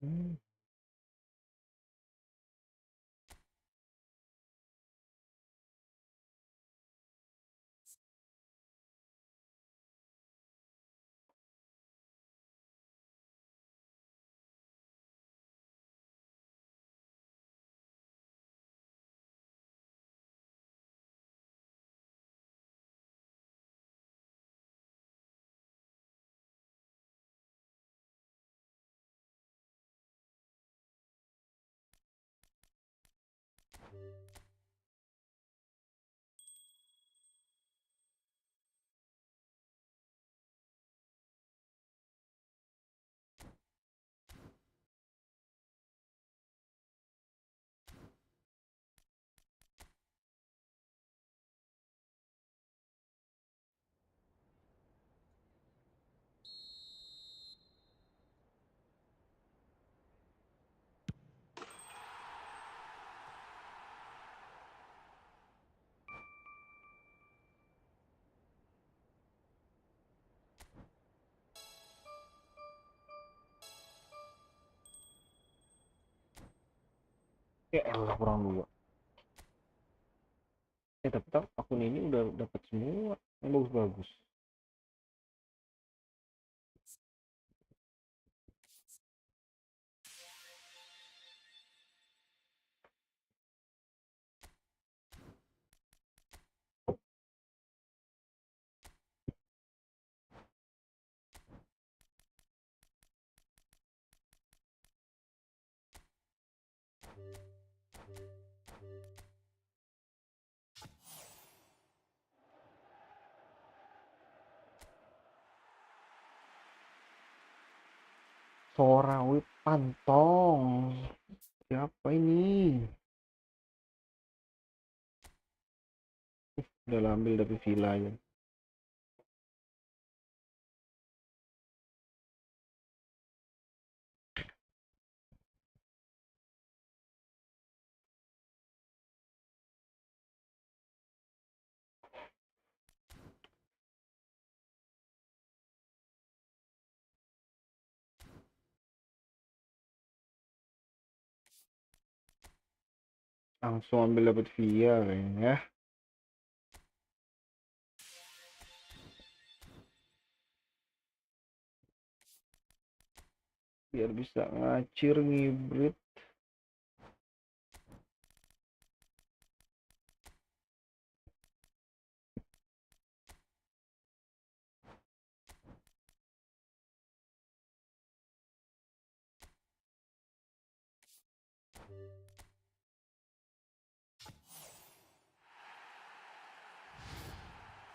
Hmm. Ya elah kurang dua. Tapi akun ini udah dapat semua yang bagus-bagus. Sorawi Pantong. Siapa ini? Udah lah, ambil dari villa ya. Langsung ambil dapat villa kayaknya ya. Biar bisa ngacir ngibrit.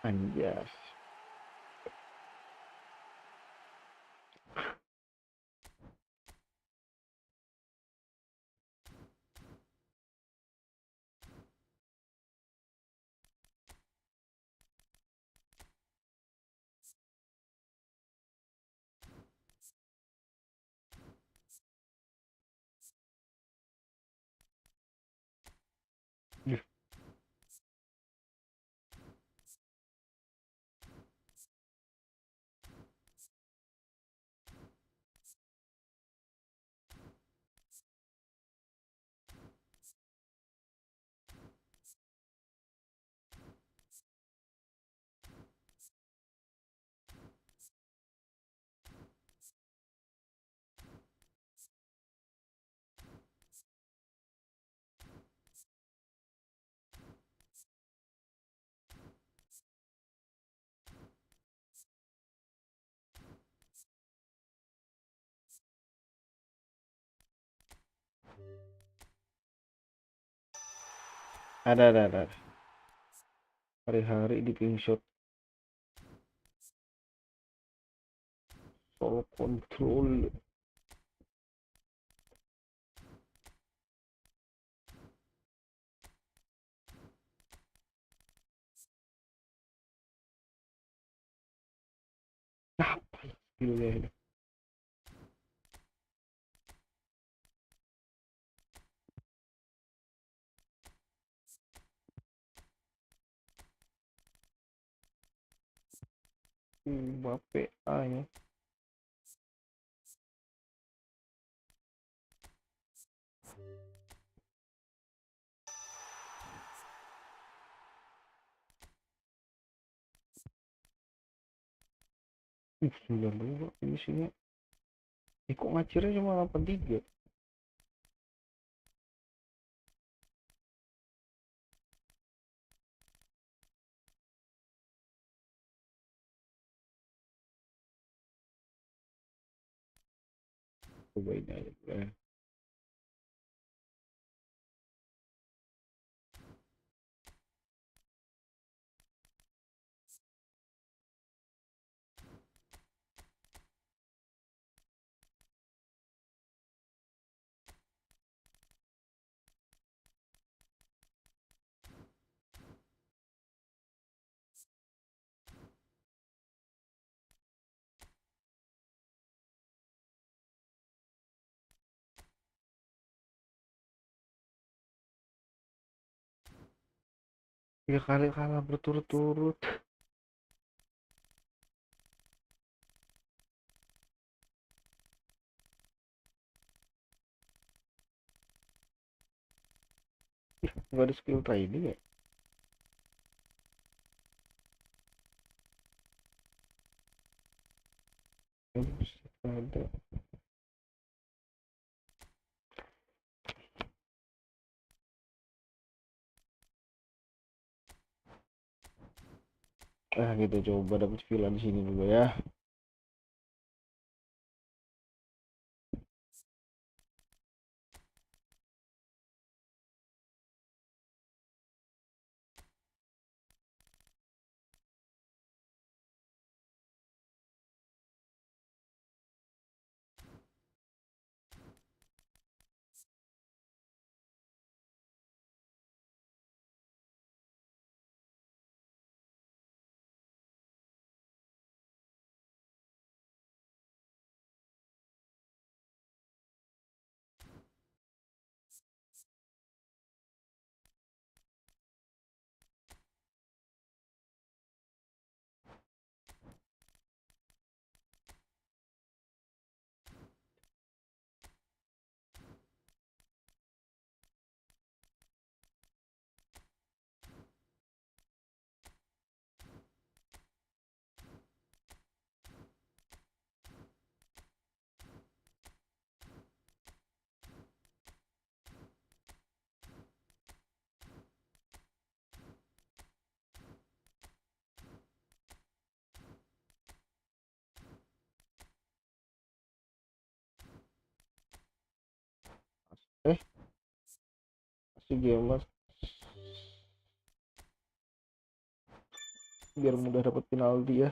Anjas. Ada. Hari-hari di ping shot. Solo control. Apa ya skillnya ini? Bape A ya. 92 finishingnya. Kok ngacirnya cuma 83. Cobain aja ya. Tiga kali kalah berturut-turut. Nggak ada skill trading ya? Ada. Kita coba dapat villa di sini dulu ya. Eh, Masih game mas. Biar mudah dapat penalti ya.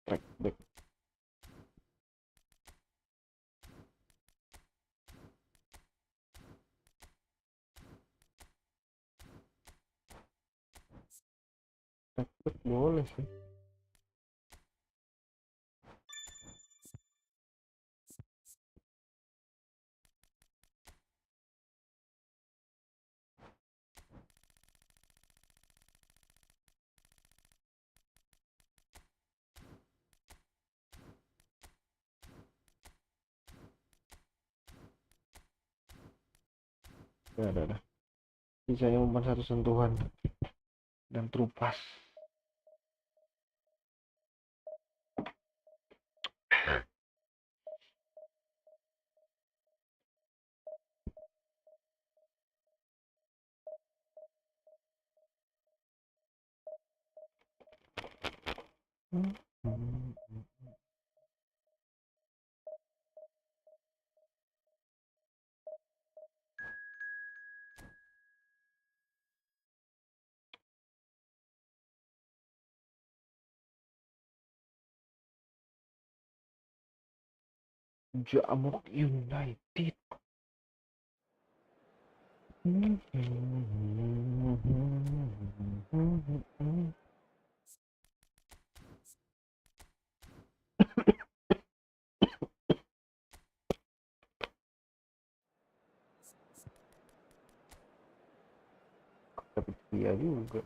Track back. Track back boleh sih. Ya, ada. Sisanya umpan satu sentuhan dan terupas. Jamuk United. Tapi dia juga.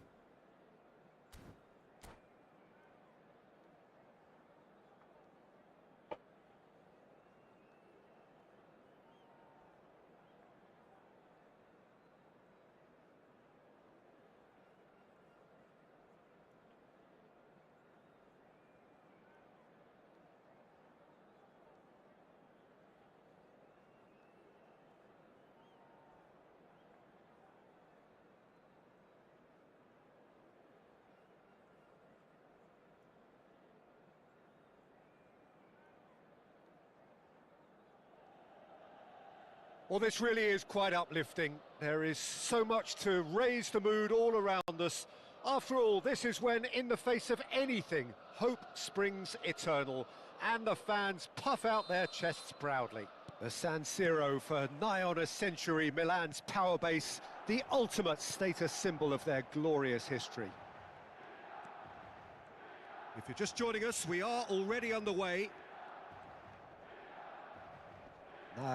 Well, this really is quite uplifting. There is so much to raise the mood all around us. After all, this is when, in the face of anything, hope springs eternal, and the fans puff out their chests proudly. The San Siro, for nigh on a century, Milan's power base, the ultimate status symbol of their glorious history. If you're just joining us, we are already underway.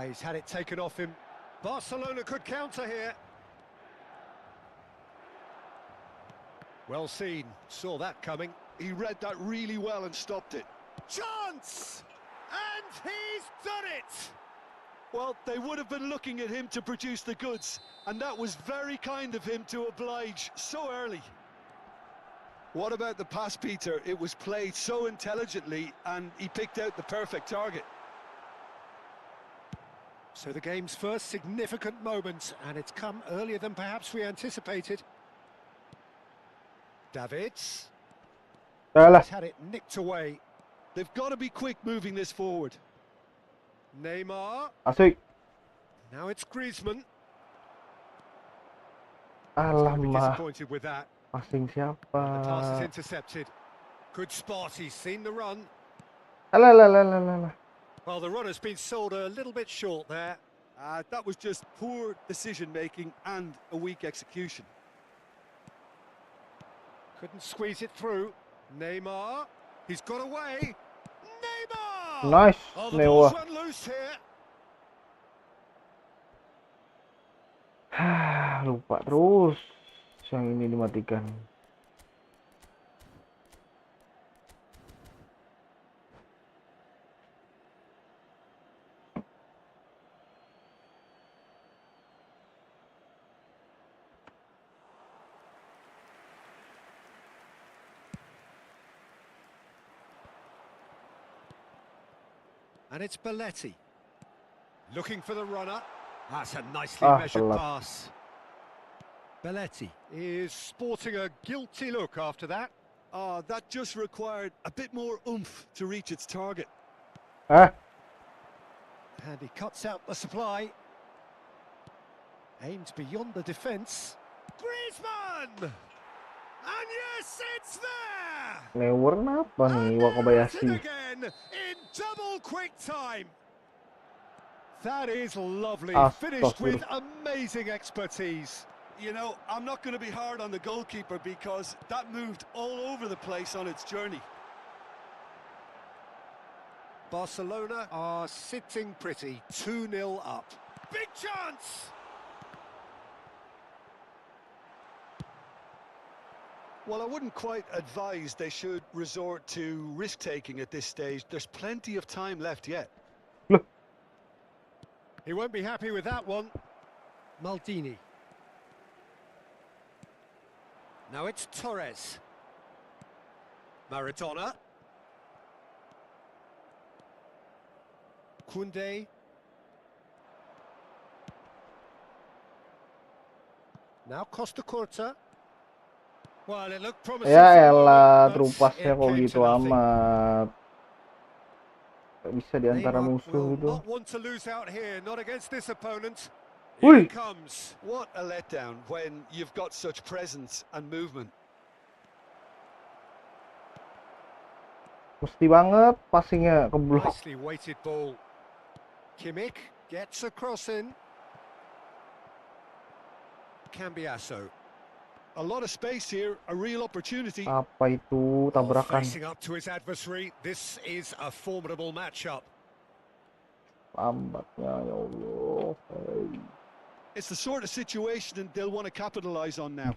He's had it taken off him. Barcelona could counter here. Well seen, saw that coming. He read that really well and stopped it. Chance! And he's done it! Well, they would have been looking at him to produce the goods, and that was very kind of him to oblige so early. What about the pass, Peter? It was played so intelligently, and he picked out the perfect target. So the game's first significant moment, and it's come earlier than perhaps we anticipated. Davids. He's had it nicked away. They've got to be quick moving this forward. Neymar. Asik. Now it's Griezmann. Alamak. Disappointed with that. Passing siapa? The pass is intercepted. Good spot, he's seen the run. Alah. Well, the runner's been sold a little bit short there. That was just poor decision-making and a weak execution. Couldn't squeeze it through. Neymar. He's got away. Neymar! Nice. Oh, the ball's run loose here. Lupa terus yang ini dimatikan. And it's Belletti. Looking for the runner. That's a nicely measured pass. Belletti is sporting a guilty look after that. That just required a bit more oomph to reach its target. And he cuts out the supply. Aimed beyond the defence. Griezmann! And yes, it's there! Lewar kenapa nih Wakabayashi? Again in double quick time. That is lovely. Finished with amazing expertise. You know, I'm not going to be hard on the goalkeeper because that moved all over the place on its journey. Barcelona are sitting pretty, 2-0 up. Big chance! Well, I wouldn't quite advise they should resort to risk-taking at this stage. There's plenty of time left yet. He won't be happy with that one. Maldini. Now it's Torres. Maradona. Koundé. Now Costa Curta. Well, it looked promising. Ya elah, terupasnya kok gitu amat. Gak bisa di antara musuh itu. Not want to lose out here, not against this opponent. Here it comes. What a letdown when you've got such presence and movement. Mesti banget passingnya ke blok. Nicely weighted ball. Kimmich gets a cross in. Cambiasso. A lot of space here, a real opportunity. Apa itu tabrakan? Facing up to his adversary, this is a formidable matchup. Lambatnya ya Allah. It's the sort of situation they'll want to capitalize on now.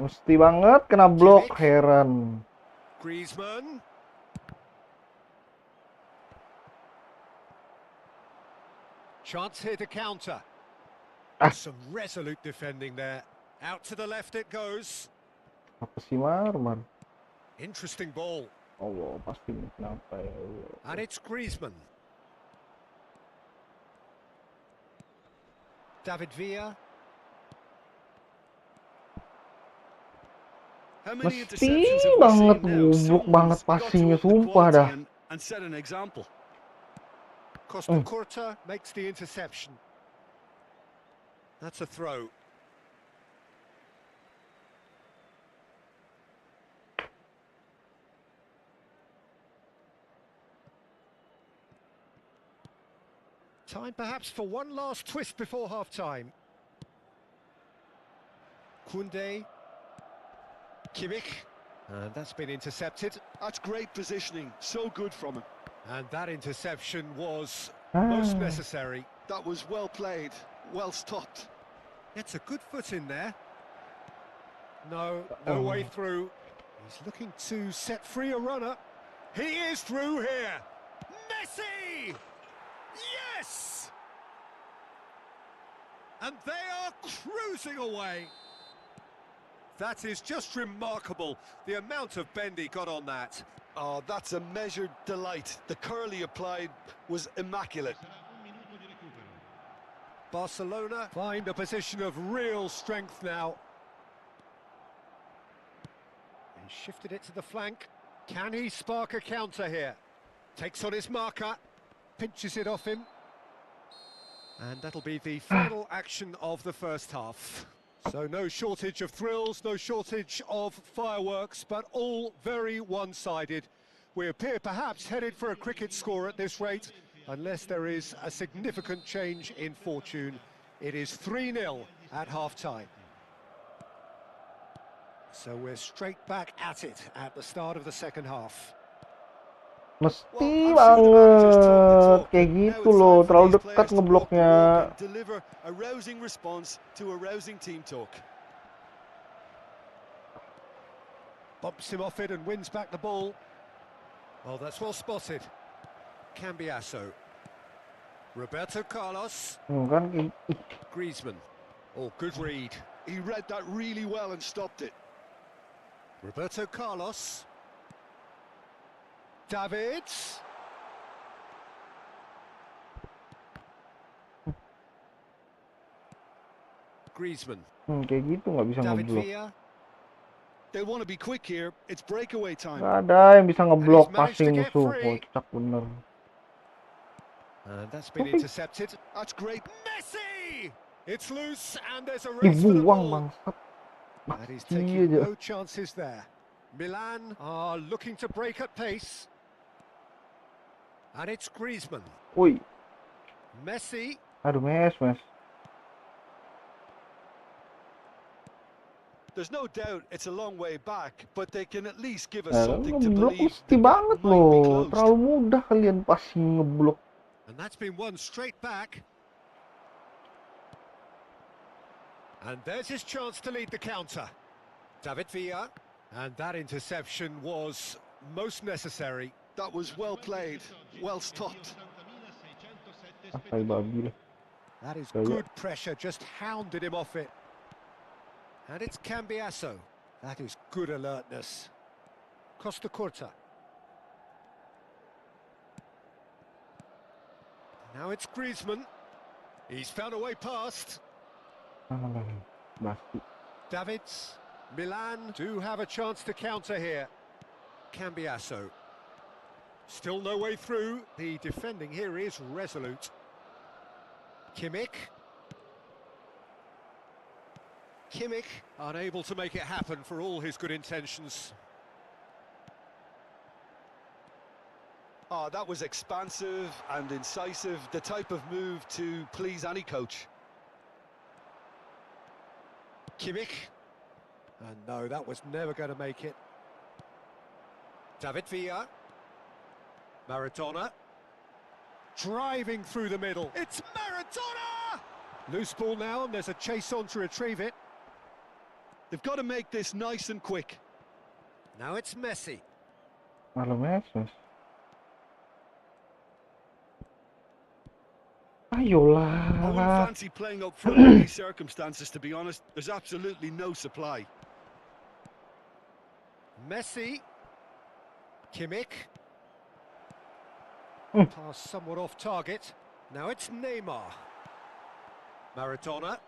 Mesti banget kena blok, heran. Griezmann. Chance here to counter. Some resolute defending there. Out to the left it goes. Apa sih Marman? Interesting ball. Allah, pasti kenapa ya Allah. And it's Griezmann. David Villa. Mesti banget goblok banget passingnya, sumpah dah. And set an example. Costa Curta makes the interception. That's a throw. Time perhaps for one last twist before half-time. Koundé. Kimmich. And that's been intercepted. That's great positioning, so good from him. And that interception was most necessary. That was well played, well stopped. Gets a good foot in there. No way through. He's looking to set free a runner. He is through here. Messi! Yes! And they are cruising away. That is just remarkable, the amount of bend he got on that. Oh, that's a measured delight. The curl he applied was immaculate. Barcelona find a position of real strength now. He shifted it to the flank. Can he spark a counter here? Takes on his marker, pinches it off him. And that'll be the final action of the first half. So no shortage of thrills, no shortage of fireworks, but all very one-sided. We appear perhaps headed for a cricket score at this rate, unless there is a significant change in fortune. It is 3-0 at half-time. So we're straight back at it at the start of the second half. Mesti banget kayak gitu loh, terlalu dekat ngebloknya. Deliver a rousing response to a rousing team talk. Bumps him off it and wins back the ball. Well, that's well spotted. Cambiasso. Roberto Carlos. Kan Griezmann. Oh, good read. He read that really well and stopped it. Roberto Carlos. Davids. Griezmann. Kayak gitu nggak bisa David ngeblok. Villa. They want to be quick here. It's breakaway time. Gak ada yang bisa ngeblok passing musuh. Kocak bener. And that's been intercepted. That's great. Messi! It's loose and there's a race for the Dibuang ball. bangsat. And he's taking no chances there. Milan are looking to break at pace. And it's Griezmann. Woi. Messi. Aduh, mes. There's no doubt it's a long way back, but they can at least give us something to Ngeblok believe. mesti banget loh. Terlalu mudah kalian passing ngeblok. And that's been won straight back. And there's his chance to lead the counter. David Villa. And that interception was most necessary. That was well played, well stopped. That is good pressure, just hounded him off it. And it's Cambiasso. That is good alertness. Costa Curta. Now it's Griezmann. He's found a way past. Davids. Milan do have a chance to counter here. Cambiasso. Still no way through. The defending here is resolute. Kimmich. Kimmich unable to make it happen for all his good intentions. Oh, that was expansive and incisive, the type of move to please any coach. Kimmich. And no, that was never going to make it. David Villa. Maradona. Driving through the middle. It's Maradona! Loose ball now, and there's a chase on to retrieve it. They've got to make this nice and quick. Now it's Messi. Malah mes. Ayolah. I wouldn't fancy playing up front in these circumstances, to be honest. There's absolutely no supply. Messi. Kimmich. Pass somewhat off target. Now it's Neymar. Maradona.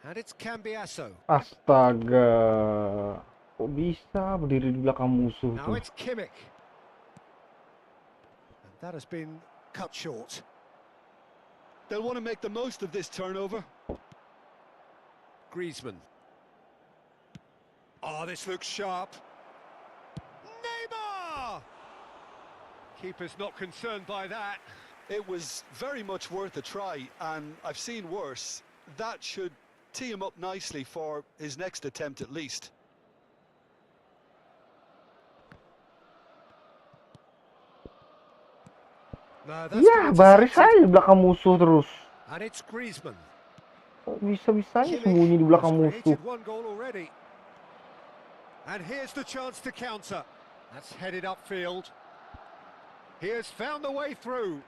And it's Cambiasso. Astaga. Kok bisa berdiri di belakang musuh Now tuh? it's Kimmich. And that has been cut short. They'll want to make the most of this turnover. Griezmann. Oh, this looks sharp. Neymar! Keeper's not concerned by that. It was very much worth a try, and I've seen worse. That should tee him up nicely for his next attempt at least. No, that's Ya, been baris intercepted. aja di belakang musuh terus. And it's Griezmann. Kok bisa-bisanya Kimmich sembunyi di belakang has musuh? created one goal already. And here's the chance to counter. That's headed upfield. He has found the way through.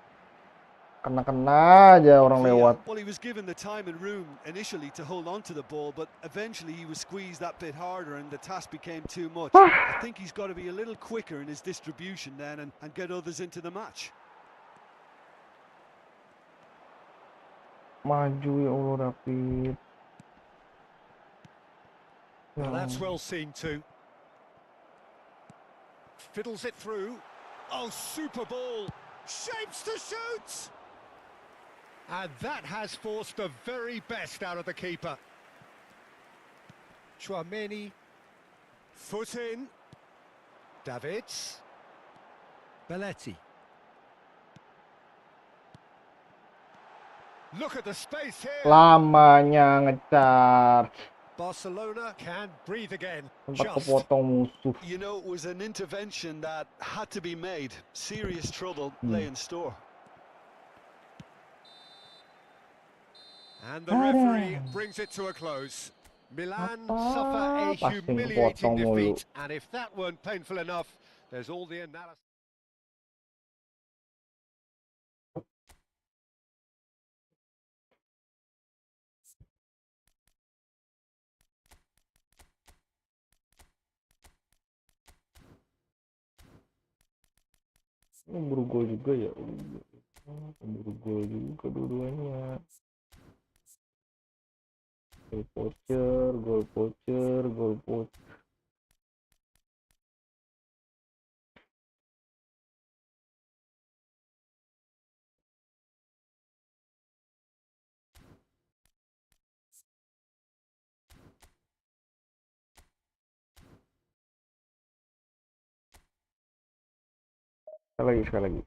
Kena-kena aja orang lewat. Well, he was given the time and room initially to hold on to the ball, but eventually he was squeezed that bit harder and the task became too much. I think he's got to be a little quicker in his distribution then and get others into the match. Maju ya Allah, David. Well, that's well seen too. Fiddles it through. Oh, super ball. Shapes to shoot! And that has forced the very best out of the keeper. Chouameni. Foot in. Davids. Belletti. Look at the space here. Lamanya ngecharge. Barcelona can breathe again. Sempat kepotong musuh. You know, it was an intervention that had to be made. Serious trouble lay in store. And the referee brings it to a close. Milan suffer a humiliating defeat, and if that weren't painful enough, there's all the analysis. Buru gol juga ya. Buru gol juga dua-duanya. Gol voucher, gol voucher, gol voucher. Sekali lagi.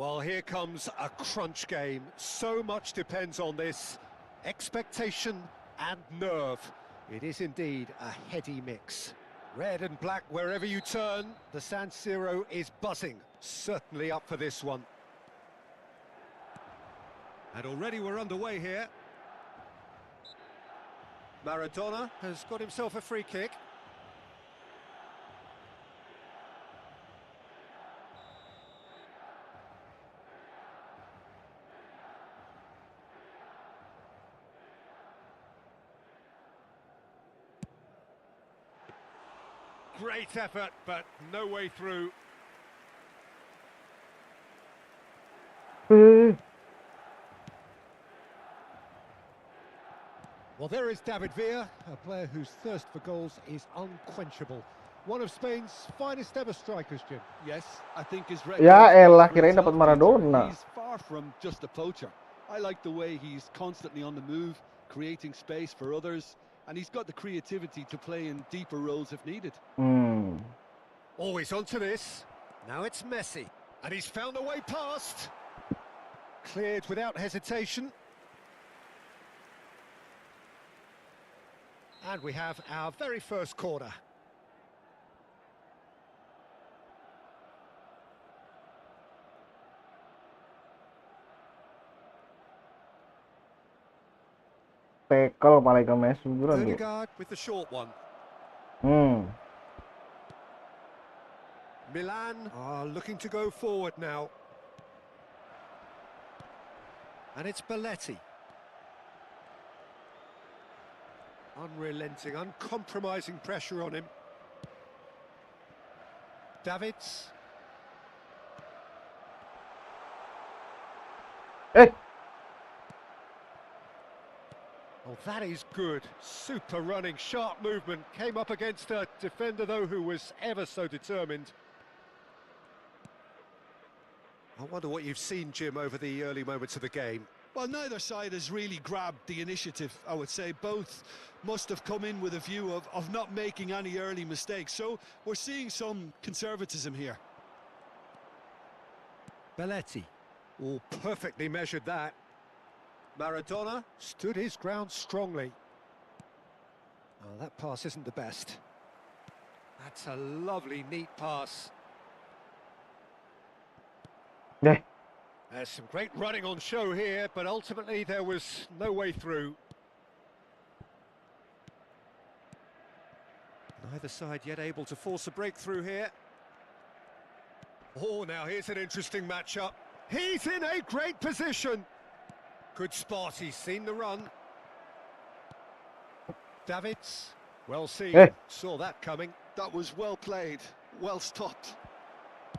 Well, here comes a crunch game. So much depends on this. Expectation and nerve. It is indeed a heady mix. Red and black wherever you turn. The San Siro is buzzing. Certainly up for this one. And already we're underway here. Maradona has got himself a free kick. Great effort, but no way through. Well, there is David Villa, a player whose thirst for goals is unquenchable. One of Spain's finest ever strikers, Jim. Yes, I think his Ya record elah, speaks for kirain dapat itself, Peter. Maradona. He's far from just a poacher. I like the way he's constantly on the move, creating space for others, and he's got the creativity to play in deeper roles if needed. Always onto this. Now it's Messi, and he's found a way past. Cleared without hesitation. And we have our very first corner. Tackle paling ke Messi beneran tuh. Odegaard with the short one. Milan are looking to go forward now. And it's Belletti. Unrelenting, uncompromising pressure on him. Davids. Eh, Oh, that is good. Super running, sharp movement. Came up against a defender, though, who was ever so determined. I wonder what you've seen, Jim, over the early moments of the game. Well, neither side has really grabbed the initiative, I would say. Both must have come in with a view of not making any early mistakes. So we're seeing some conservatism here. Belletti. Oh, perfectly measured that. Maradona stood his ground strongly. Oh, that pass isn't the best. That's a lovely, neat pass. deh. There's some great running on show here, but ultimately there was no way through. Neither side yet able to force a breakthrough here. Oh, now here's an interesting matchup. He's in a great position. Good spot, he's seen the run. Davids, well seen, Hey. saw that coming. That was well played, well stopped.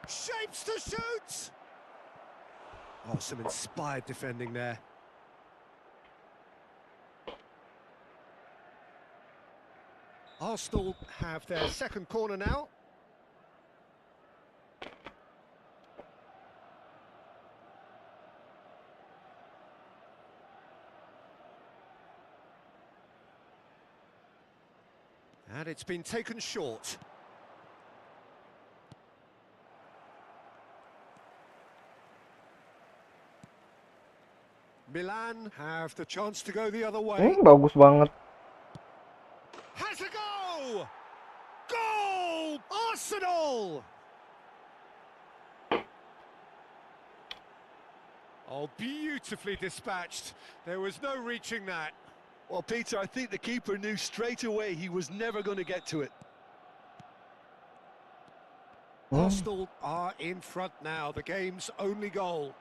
Shapes to shoot! Oh, some inspired defending there. Arsenal have their second corner now. And it's been taken short. Milan have the chance to go the other way. Bagus banget. Has a go! Goal! Arsenal! Oh, beautifully dispatched. There was no reaching that. Well, Peter, I think the keeper knew straight away he was never going to get to it. Arsenal are in front now, the game's only goal.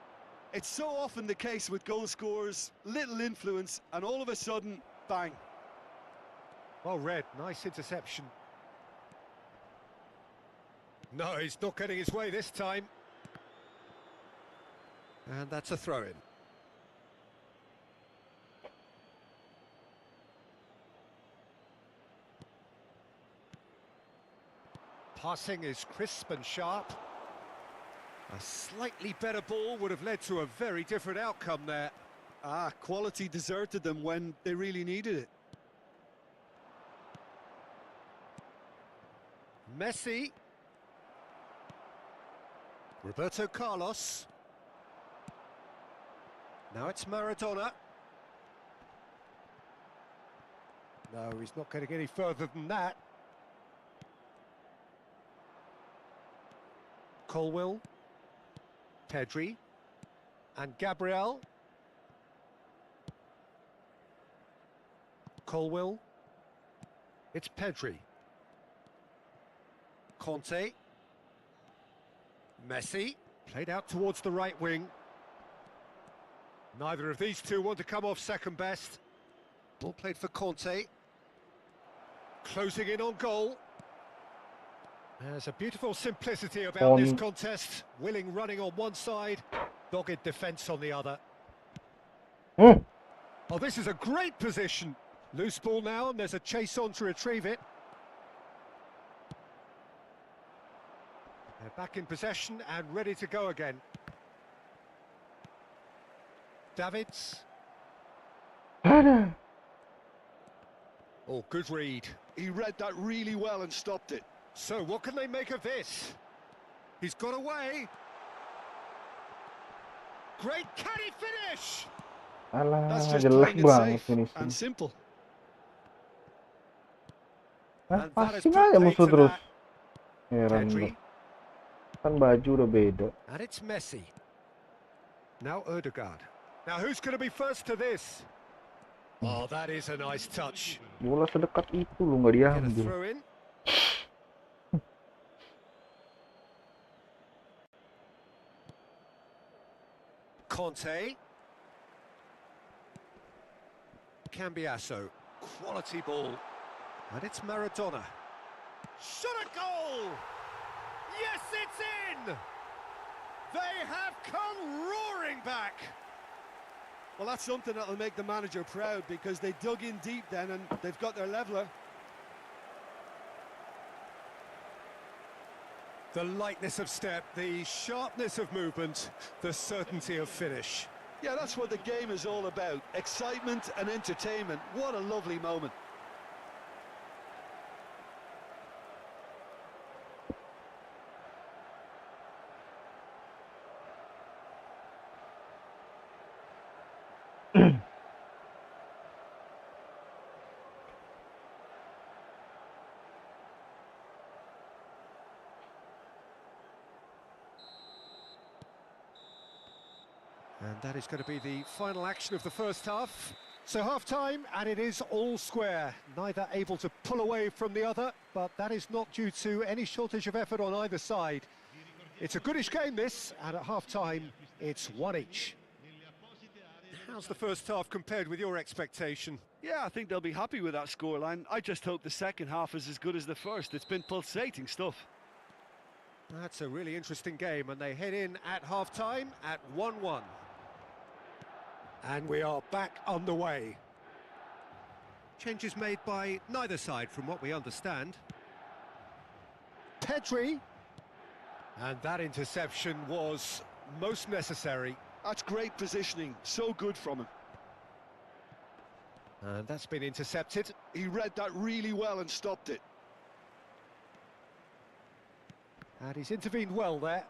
It's so often the case with goal scorers, little influence, and all of a sudden, bang. Well read, nice interception. No, he's not getting his way this time. And that's a throw-in. Passing is crisp and sharp. A slightly better ball would have led to a very different outcome there. Quality deserted them when they really needed it. Messi. Roberto Carlos. Now it's Maradona. No, he's not getting any further than that. Colwill. Pedri. And Gabriel. Colwill. It's Pedri. Conte. Messi. Played out towards the right wing. Neither of these two want to come off second best. Ball played for Conte. Closing in on goal. There's a beautiful simplicity about this contest. Willing running on one side, dogged defence on the other. Oh, this is a great position. Loose ball now, and there's a chase on to retrieve it. They're back in possession and ready to go again. Davids. Oh, good read. He read that really well and stopped it. So, what can they make of this? He's got away. Great, can he finish? Alah, That's just jelek plain and banget safe finishing. and simple. Hah, And that has passing put aja play musuh to terus. that. Heran Pedri. gua. Kan baju udah beda. And it's Messi. Now Odegaard. Now who's going to be first to this? Oh, that is a nice touch. Bola sedekat itu lu nggak Get a diambil. throw in. Conte. Cambiasso. Quality ball. And it's Maradona. Shot a goal! Yes, it's in! They have come roaring back. Well, that's something that'll make the manager proud, because they dug in deep then and they've got their leveller. The lightness of step, the sharpness of movement, the certainty of finish. Yeah, that's what the game is all about. Excitement and entertainment. What a lovely moment. And that is going to be the final action of the first half. So half-time, and it is all square. Neither able to pull away from the other, but that is not due to any shortage of effort on either side. It's a goodish game, this, and at half-time, it's one each. How's the first half compared with your expectation? Yeah, I think they'll be happy with that scoreline. I just hope the second half is as good as the first. It's been pulsating stuff. That's a really interesting game, and they head in at half-time at 1-1. And we are back underway. Changes made by neither side, from what we understand. Pedri. And that interception was most necessary. That's great positioning. So good from him. And that's been intercepted. He read that really well and stopped it. And he's intervened well there.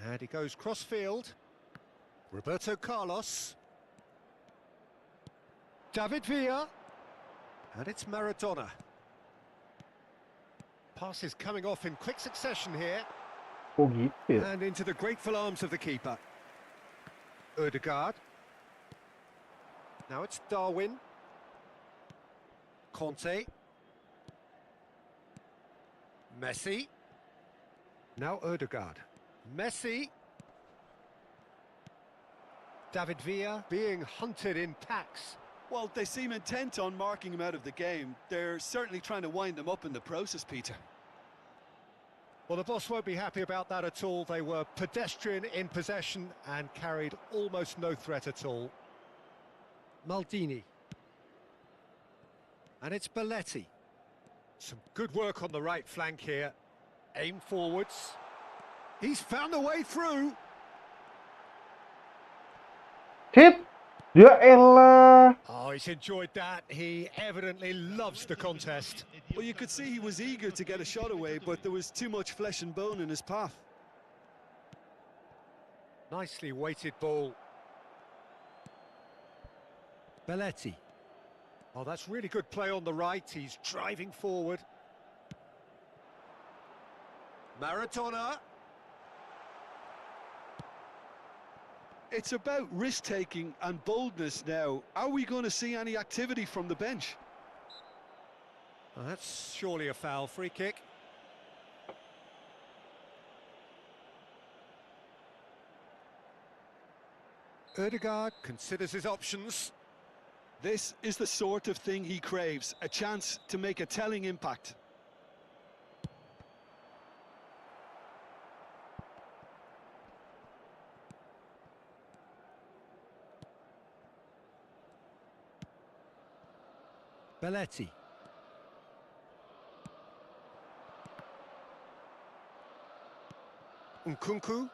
And he goes cross-field. Roberto Carlos. David Villa. And it's Maradona. Passes coming off in quick succession here. Oh gitu ya. And into the grateful arms of the keeper. Odegaard. Now it's Darwin. Conte. Messi. Now Odegaard. Messi. David Villa being hunted in packs. Well, they seem intent on marking him out of the game. They're certainly trying to wind him up in the process, Peter. Well, the boss won't be happy about that at all. They were pedestrian in possession and carried almost no threat at all. Maldini. And it's Belletti. Some good work on the right flank here. Aim forwards. He's found a way through. Sip. Ya elah. Oh, he's enjoyed that. He evidently loves the contest. Well, you could see he was eager to get a shot away, but there was too much flesh and bone in his path. Nicely weighted ball. Belletti. Oh, that's really good play on the right. He's driving forward. Maradona. It's about risk-taking and boldness now. Are we going to see any activity from the bench? Oh, that's surely a foul. Free kick. Ødegaard considers his options. This is the sort of thing he craves, a chance to make a telling impact. Belletti. Nkunku.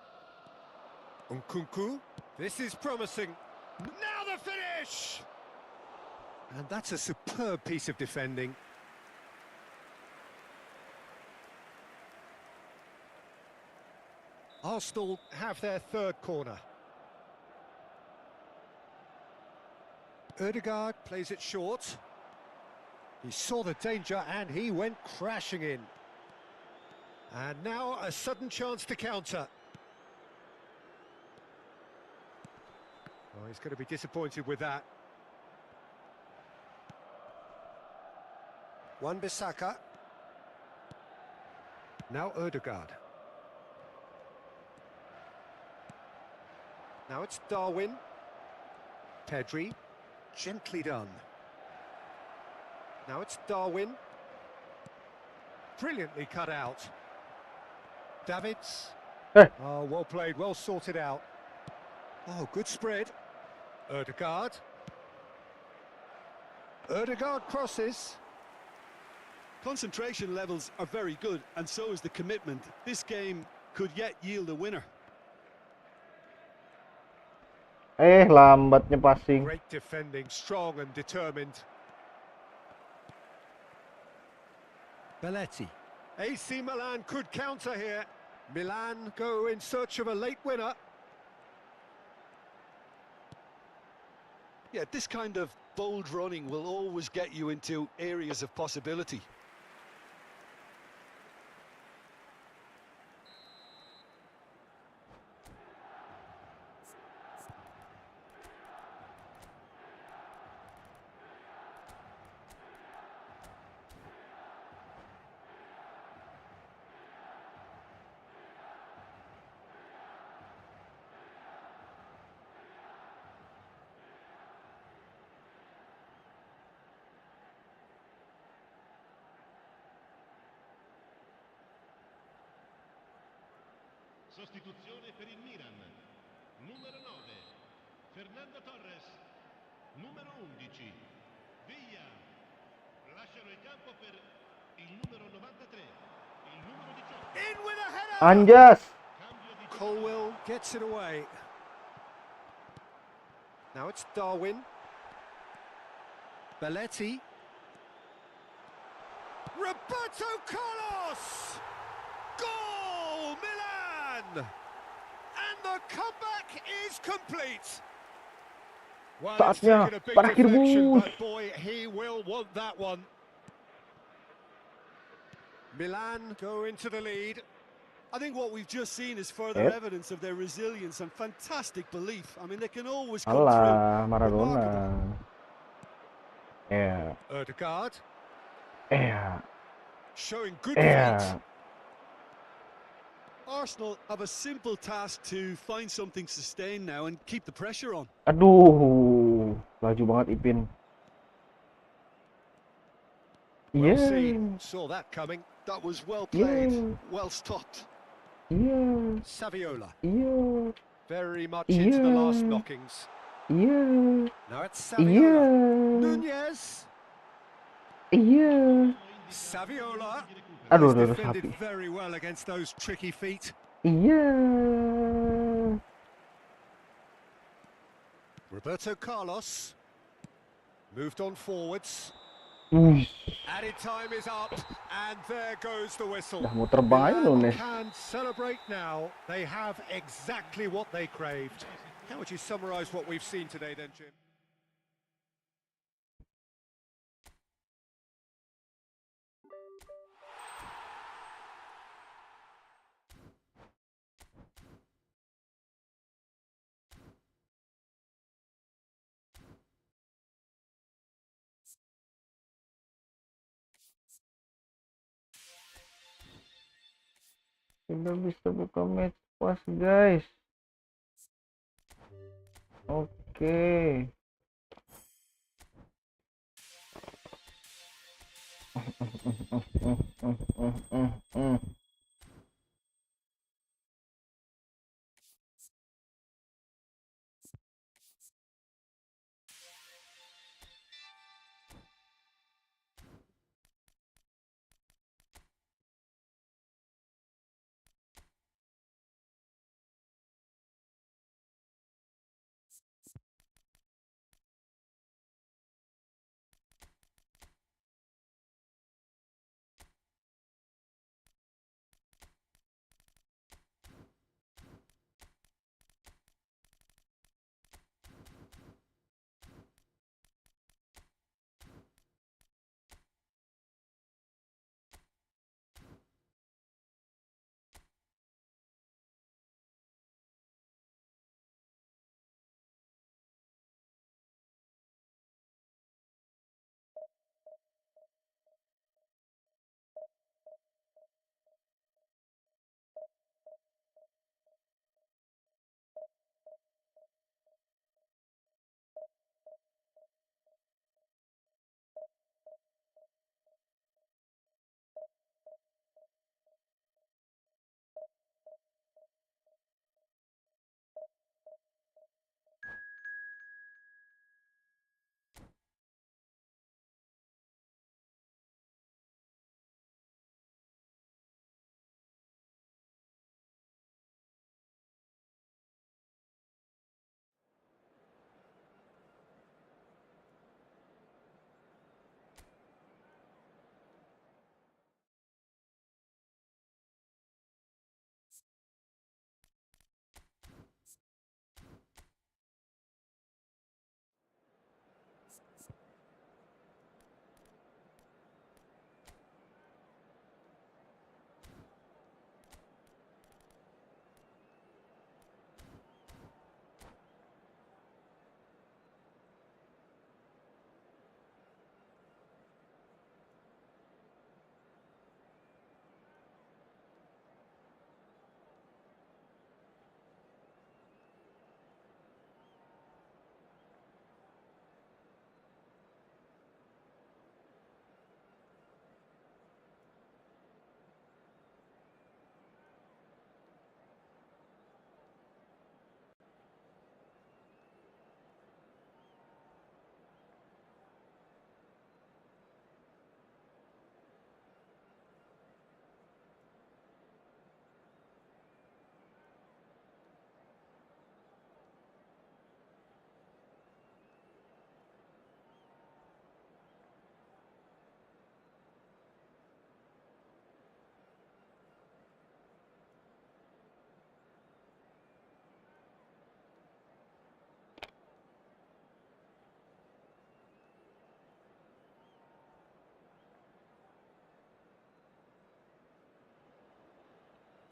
Nkunku. This is promising. Now the finish! And that's a superb piece of defending. Arsenal have their third corner. Ødegaard plays it short. He saw the danger and he went crashing in. And now a sudden chance to counter. Oh, he's going to be disappointed with that. Wan-Bissaka. Now Ødegaard. Now it's Darwin. Pedri. Gently done. Now it's Darwin. Brilliantly cut out. Davids. Hey. Oh, well played, well sorted out. Oh, good spread. Ødegaard. Ødegaard crosses. Concentration levels are very good, and so is the commitment. This game could yet yield a winner. Lambatnya passing. Great defending, strong and determined. Belletti. AC Milan could counter here. Milan go in search of a late winner. Yeah, this kind of bold running will always get you into areas of possibility. Sostituzione per il Milan. Numero 9, Fernando Torres. Numero 11, Villa. Lasciano il campo per il numero 93, il numero 18. In with a header! Anjas. Colwill gets it away. Now it's Darwin. Belletti. Roberto Carlos! Goal, Milan! And the comeback is complete. Well, it's Saatnya taken a big terakhir, deflection, Bus. but boy, he will want that one. Milan go into the lead. I think what we've just seen is further evidence of their resilience and fantastic belief. I mean, they can always come Alah, through. Remarkable. Maradona. Yeah. Ødegaard Yeah. showing good feet. Yeah. Arsenal have a simple task to find something sustained now and keep the pressure on. Aduh, laju banget Ipin. Well Yeah. seen, saw that coming. That was well played, Yeah. well stopped. Yeah. Saviola, Yeah. very much into the last Yeah. knockings. Yeah. Now it's Saviola. Yeah. Nunez. Yeah. Saviola. Aduh, He's aduh, defended sapi. very well against those tricky feet. Yeah. Roberto Carlos. Moved on forwards. Wih, Added time is up, and there goes the whistle. dah mau terbang aja Milan Nunes. can celebrate now. They have exactly what they craved. How would you summarise what we've seen today then, Jim? Tidak bisa buka match pas guys. Oke.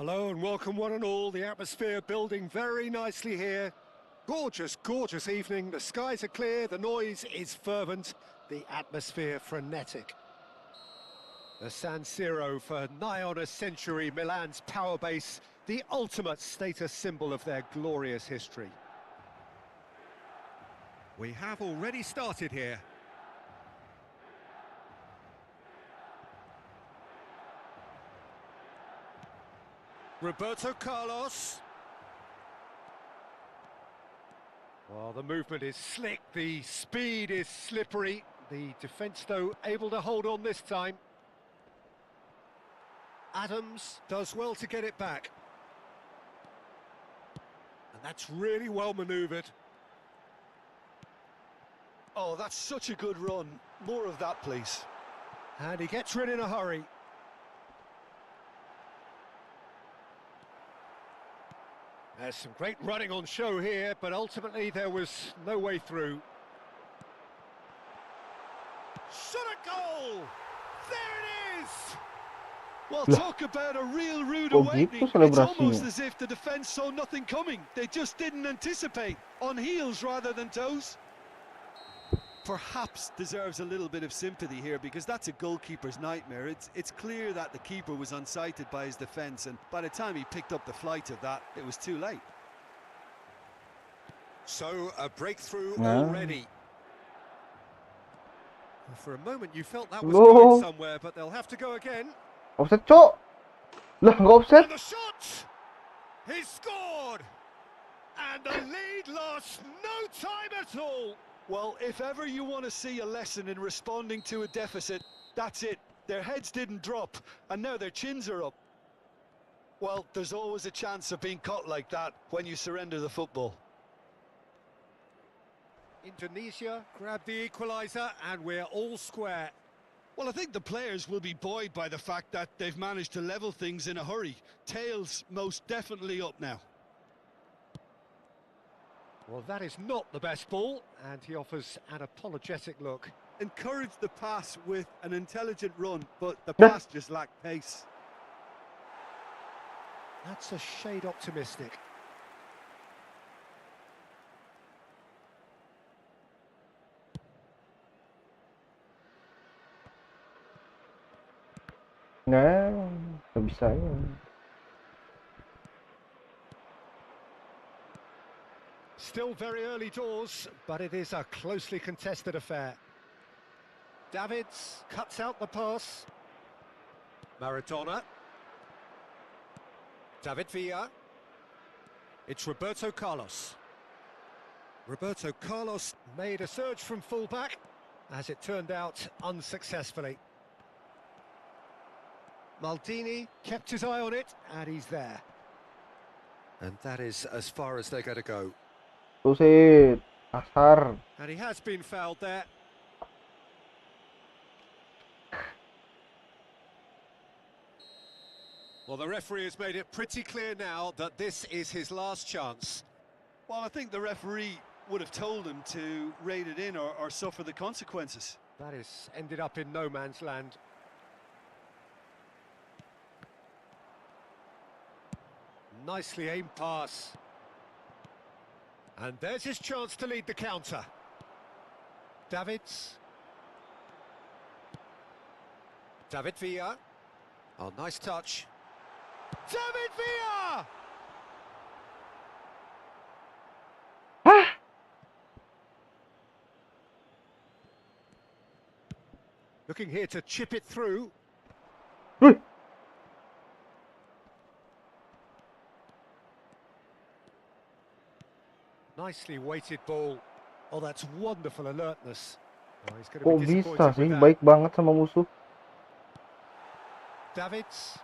Hello and welcome one and all. The atmosphere building very nicely here. Gorgeous, gorgeous evening. The skies are clear, the noise is fervent, the atmosphere frenetic. The San Siro for nigh on a century, Milan's power base, the ultimate status symbol of their glorious history. We have already started here. Roberto Carlos. Well, the movement is slick, the speed is slippery. The defence, though, able to hold on this time. Adams does well to get it back. And that's really well manoeuvred. Oh, that's such a good run. More of that, please. And he gets rid in a hurry. There's some great running on show here, but ultimately there was no way through. Shot a goal! There it is! Well, Lah. talk about a real rude Oh, awakening. gitu It's almost selebrasinya. as if the defence saw nothing coming. They just didn't anticipate. On heels rather than toes. Perhaps deserves a little bit of sympathy here, because that's a goalkeeper's nightmare. It's clear that the keeper was unsighted by his defence, and by the time he picked up the flight of that, it was too late. So, a breakthrough Nah. already. For a moment you felt that was No. going somewhere, but they'll have to go again. Offset, Cok. Lah, nggak offset. And the shot! He scored! And the lead lost no time at all. Well, if ever you want to see a lesson in responding to a deficit, that's it. Their heads didn't drop, and now their chins are up. Well, there's always a chance of being caught like that when you surrender the football. Indonesia grab the equaliser, and we're all square. Well, I think the players will be buoyed by the fact that they've managed to level things in a hurry. Tails most definitely up now. Well, that is not the best ball, and he offers an apologetic look. Encouraged the pass with an intelligent run, but the Yeah. pass just lacked pace. That's a shade optimistic. Nggak bisa ya. Still very early doors, but it is a closely contested affair. Davids cuts out the pass. Maradona. David Villa. It's Roberto Carlos. Roberto Carlos made a surge from fullback, as it turned out unsuccessfully. Maldini kept his eye on it, and he's there. And that is as far as they're going to go. Tuh asar. And he has been fouled there. Well, the referee has made it pretty clear now that this is his last chance. Well, I think the referee would have told him to rate it in or suffer the consequences. That has ended up in no man's land. Nicely aimed pass. And there's his chance to lead the counter. Davids. David Villa. Oh, nice touch. David Villa! Looking here to chip it through. Nicely weighted ball. Oh, that's wonderful alertness. Oh, he's going to Kok be bisa disappointed sih? with that. Baik banget sama musuh. Davids.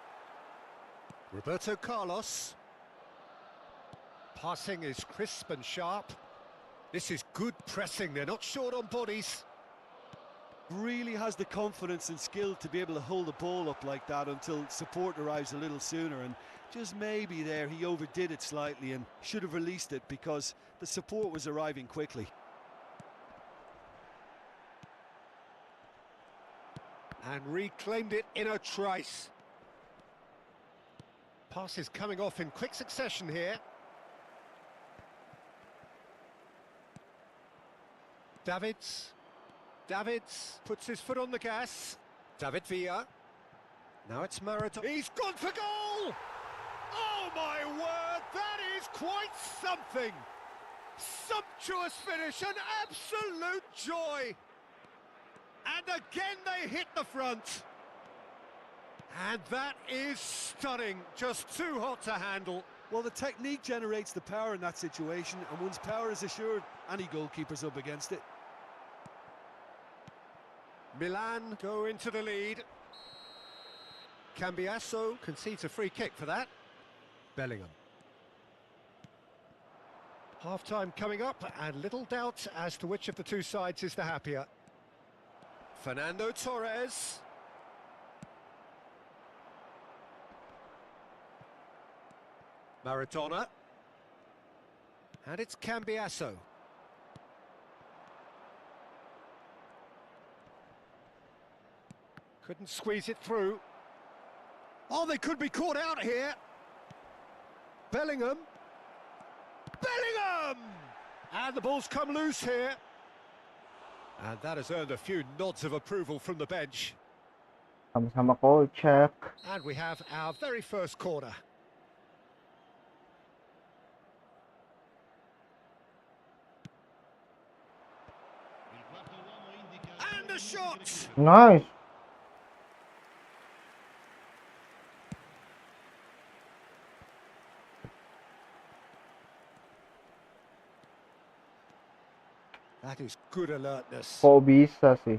Roberto Carlos. Passing is crisp and sharp. This is good pressing. They're not short on bodies. Really has the confidence and skill to be able to hold the ball up like that until support arrives a little sooner, and just maybe there he overdid it slightly and should have released it because the support was arriving quickly. And reclaimed it in a trice. Passes coming off in quick succession here. Davids. Davids puts his foot on the gas. David Villa. Now it's Maradona. He's gone for goal! Oh my word, that is quite something! Sumptuous finish, an absolute joy! And again they hit the front. And that is stunning, just too hot to handle. Well, the technique generates the power in that situation, and once power is assured, any goalkeeper's up against it. Milan go into the lead. Cambiasso concedes a free kick for that. Bellingham. Half-time coming up, and little doubt as to which of the two sides is the happier. Fernando Torres. Maradona. And it's Cambiasso. Couldn't squeeze it through. Oh, they could be caught out here. Bellingham. Bellingham! And the ball's come loose here. And that has earned a few nods of approval from the bench. Sama-sama ko, check. And we have our very first corner. And a shot! Nice. That is good alertness. Kok bisa sih?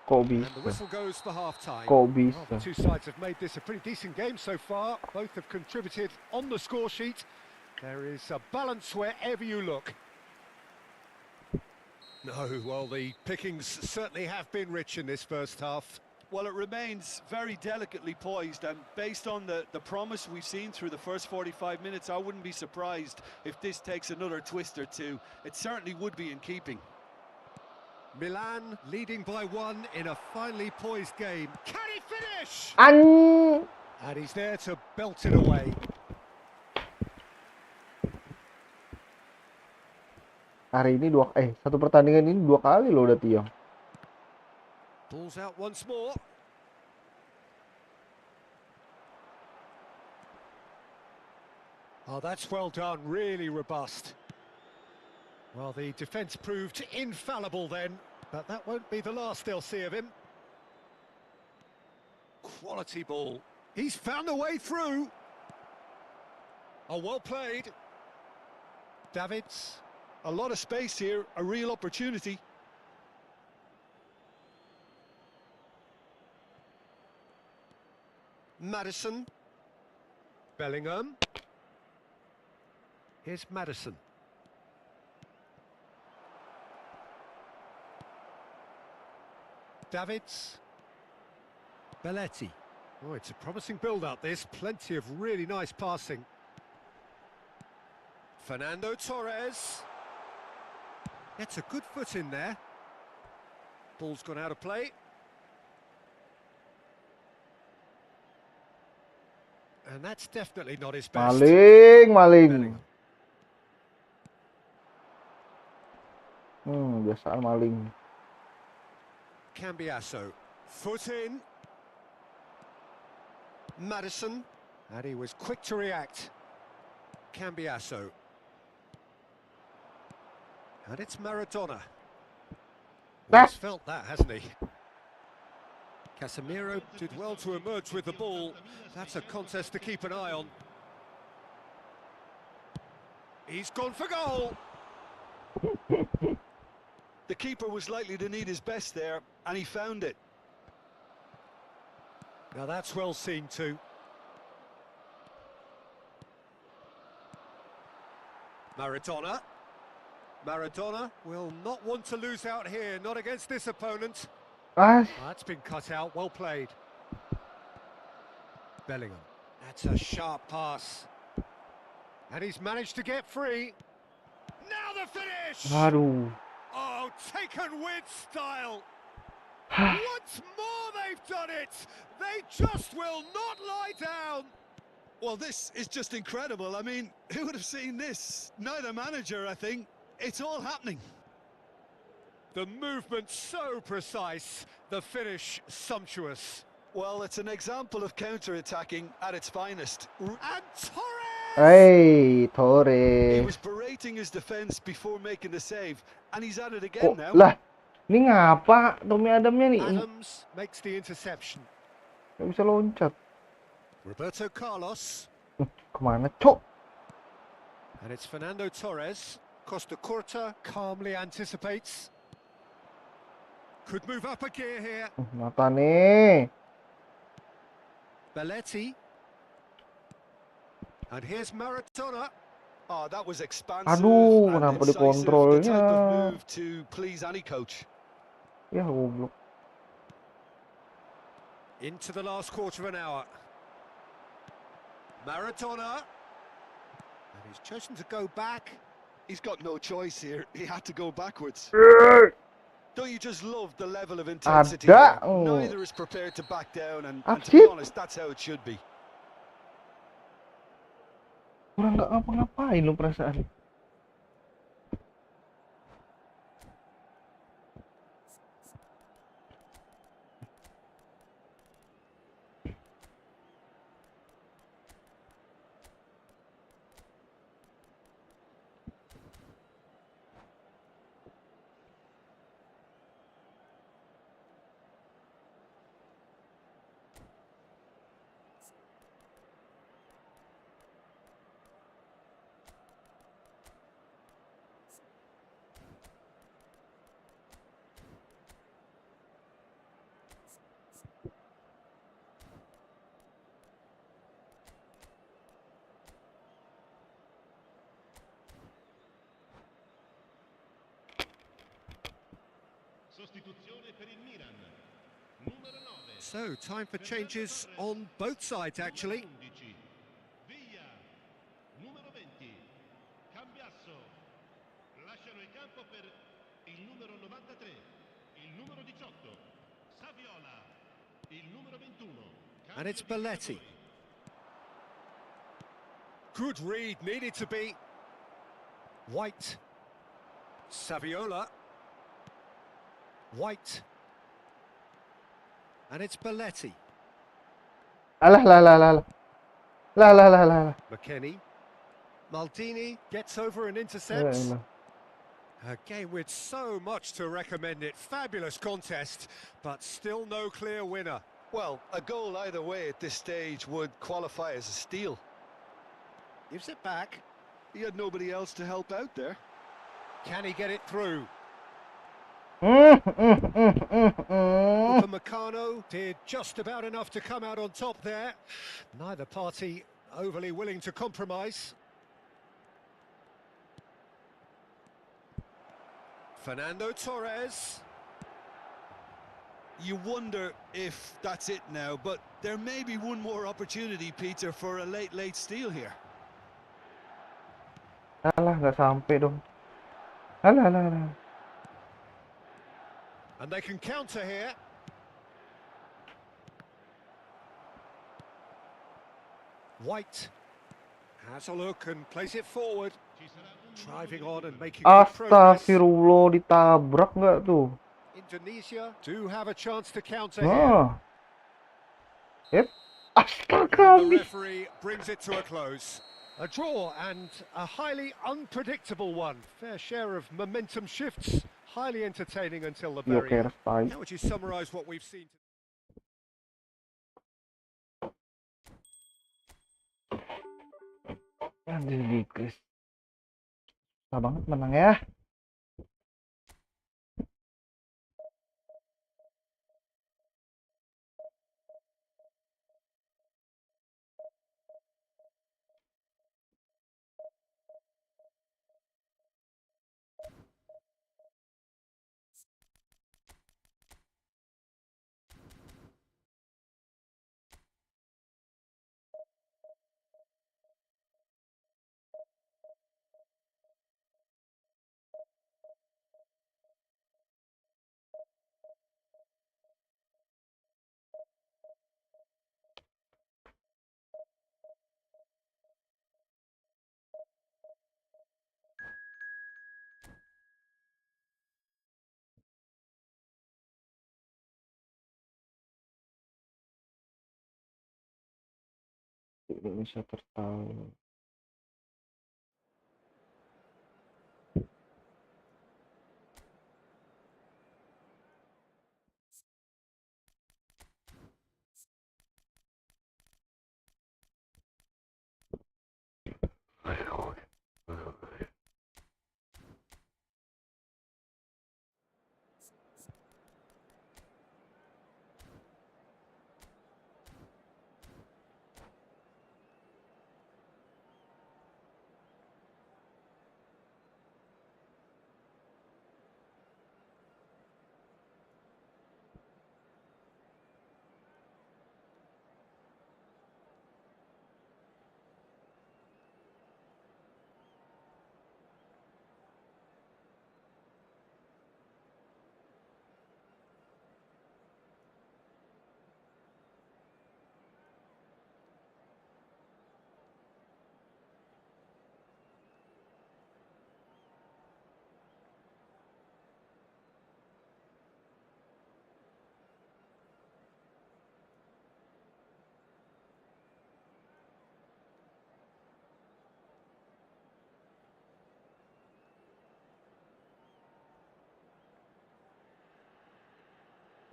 Kok And the bisa? whistle goes for half-time. Kok Well, bisa? the two sides have made this a pretty decent game so far. Both have contributed on the score sheet. There is a balance wherever you look. No, well, the pickings certainly have been rich in this first half. Well, it remains very delicately poised, and based on the promise we've seen through the first 45 minutes, I wouldn't be surprised if this takes another twist or two. It certainly would be in keeping. Milan leading by 1 in a finely poised game. Can he finish? An And he's there to belt it away. hari ini satu pertandingan ini 2 kali loh udah Tio. Ball's out once more. Oh, that's well done, really robust. Well, the defence proved infallible then, but that won't be the last they'll see of him. Quality ball. He's found a way through. Oh, well played. Davids. A lot of space here, a real opportunity. Maddison. Bellingham. Here's Maddison. Davids. Belletti. Oh, it's a promising build-up, this. Plenty of really nice passing. Fernando Torres. Gets a good foot in there. Ball's gone out of play. And that's definitely not his best. Maling. Biasaan maling. Cambiasso. Foot in. Maddison. And he was quick to react. Cambiasso. And it's Maradona. Well, he's felt that, hasn't he? Casemiro did well to emerge with the ball. That's a contest to keep an eye on. He's gone for goal. The keeper was likely to need his best there, and he found it. Now that's well seen too. Maradona. Maradona will not want to lose out here, not against this opponent. That's been cut out, well played. Bellingham. That's a sharp pass. And he's managed to get free. Now the finish! Aduh. Oh, taken with style. Once more they've done it. They just will not lie down. Well, this is just incredible. I mean, who would have seen this? Neither manager, I think. It's all happening. The movement so precise, the finish sumptuous. Well, it's an example of counter-attacking at its finest. And Torres! Hey, He Torres. was berating his defence before making the save, and he's at it again Kok now. lah. Ini ngapa Tommy Adamnya nih? Adams makes the interception. Gak bisa loncat. Roberto Carlos. Kemana, Cok? And it's Fernando Torres. Costa Curta calmly anticipates. Could move up a gear here. Mata nih. Belletti. And here's Maradona. Oh, that was expansive Aduh, and kenapa incisive. The dikontrolnya? type of move to please any coach. Ya, goblok. Into the last quarter of an hour. Maradona. And he's chosen to go back. He's got no choice here. He had to go backwards. Don't you just love the level of intensity Ada. here? Neither is prepared to back down, and to be Apsih? honest, that's how it should be. Kurang nggak ngapa-ngapain lo perasaan. Sostituzione per il Milan. Numero 9. So, time for changes on both sides, actually. 11. Via. Numero 20. Cambiasso. Lasciano il campo per il numero 93. Il numero 18. Saviola. Il numero 21. And it's Belletti. Good read, needed to be. White. Saviola. White. And it's Belletti. Alah, lah, lah, lah, lah. Lah, lah, lah, lah, lah. McKennie. Maldini gets over and intercepts. A game with so much to recommend it. Fabulous contest, but still no clear winner. Well, a goal either way at this stage would qualify as a steal. Gives it back. He had nobody else to help out there. Can he get it through? Mm. Upamecano did just about enough to come out on top there. Neither party overly willing to compromise. Fernando Torres. You wonder if that's it now, but there may be one more opportunity, Peter, for a late steal here. Alah, nggak sampai dong. Alah, alah, alah. And they can counter here. White has a look and plays it forward. Driving on and making good progress. Astagfirullah, ditabrak nggak tuh? Indonesia do have a chance to counter here. Nah. Yep. And Astaga. the referee brings it to a close. A draw and a highly unpredictable one. Fair share of momentum shifts. Highly entertaining until the very end. How would you summarise what we've seen? Aduh, Chris. Susah banget menang ya. Indonesia tertawa.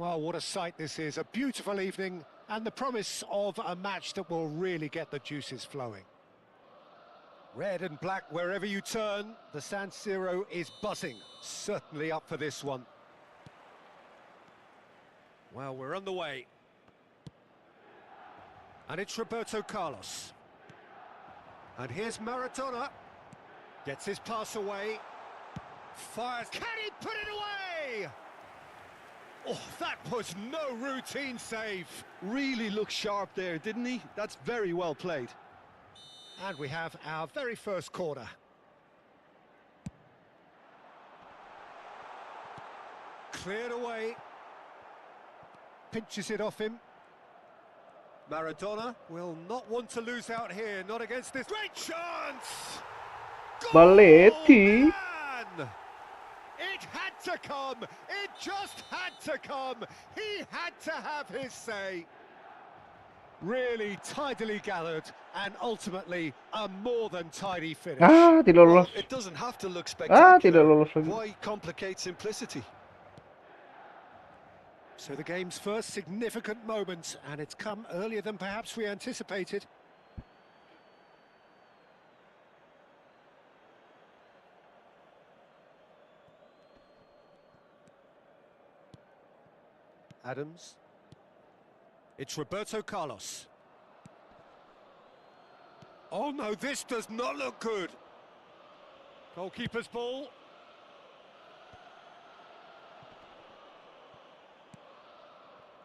Well, what a sight this is. A beautiful evening and the promise of a match that will really get the juices flowing. Red and black wherever you turn, the San Siro is buzzing. Certainly up for this one. Well, we're on the way. And it's Roberto Carlos. And here's Maradona. Gets his pass away. Fires. Can he put it away? Oh, that was no routine save. Really looked sharp there, didn't he? That's very well played. And we have our very first corner. Cleared away. Pinches it off him. Maradona will not want to lose out here, not against this. Great chance! Balletti. Man! It had to come! It just had to come! He had to have his say. Really tidily gathered and ultimately a more than tidy finish. Tidak Well, lolos. it doesn't have to look Tidak spectacular. lolos lagi. Why complicate simplicity? So the game's first significant moment, and it's come earlier than perhaps we anticipated. Adams. It's Roberto Carlos. Oh no, this does not look good. Goalkeeper's ball.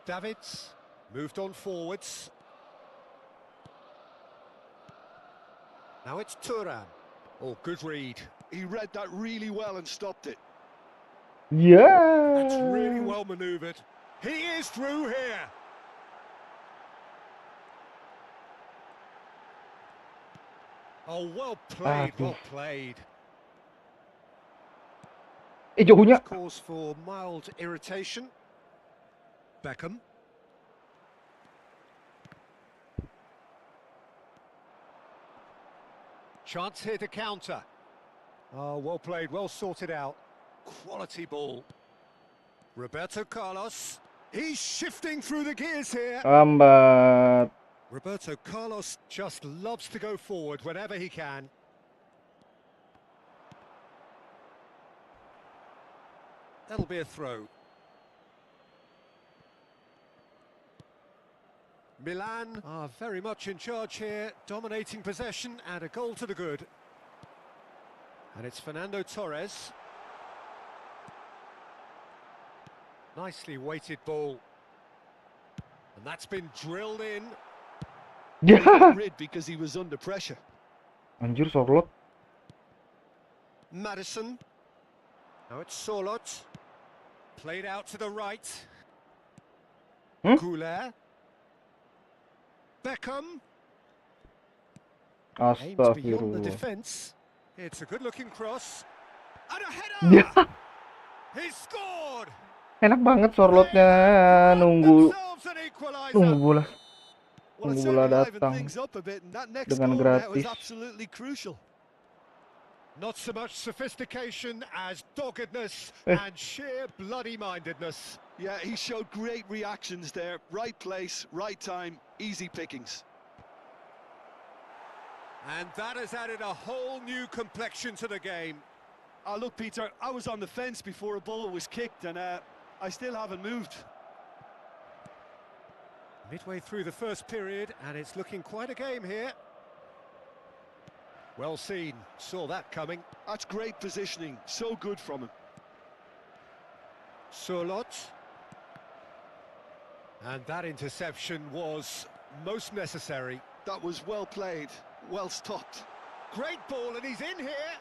Davids moved on forwards. Now it's Turan. Oh, good read. He read that really well and stopped it. Ya. That's really well manoeuvred. He is through here. Oh, well played, well played. Jauhnya. Cause for mild irritation. Beckham. Chance here to counter. Oh, well played, well sorted out. Quality ball. Roberto Carlos. He's shifting through the gears here. Lambat. Roberto Carlos just loves to go forward whenever he can. That'll be a throw. Milan are very much in charge here, dominating possession and a goal to the good. And it's Fernando Torres. Nicely weighted ball. And that's been drilled in. Ya. Rid because he was under pressure. Anjir Sorlot. Madison. Now it's Sorlot. Played out to the right. Goulet. Beckham. Aims beyond the Astagfirullah. defence. It's a good-looking cross. And a header! Ya. He scored! Enak banget Sorlotnya nunggu Themselves an equaliser. bola. Well, it Tunggu certainly bola livened datang things up a bit, and that next dengan goal there was gratis. absolutely crucial. Not so much sophistication as doggedness Eh. and sheer bloody-mindedness. Yeah, he showed great reactions there. Right place, right time, easy pickings. And that has added a whole new complexion to the game. Look, Peter, I was on the fence before a ball was kicked, and I still haven't moved. Midway through the first period, and it's looking quite a game here. Well seen, saw that coming. That's great positioning, so good from him. Sorlot. And that interception was most necessary. That was well played, well stopped. Great ball, and he's in here.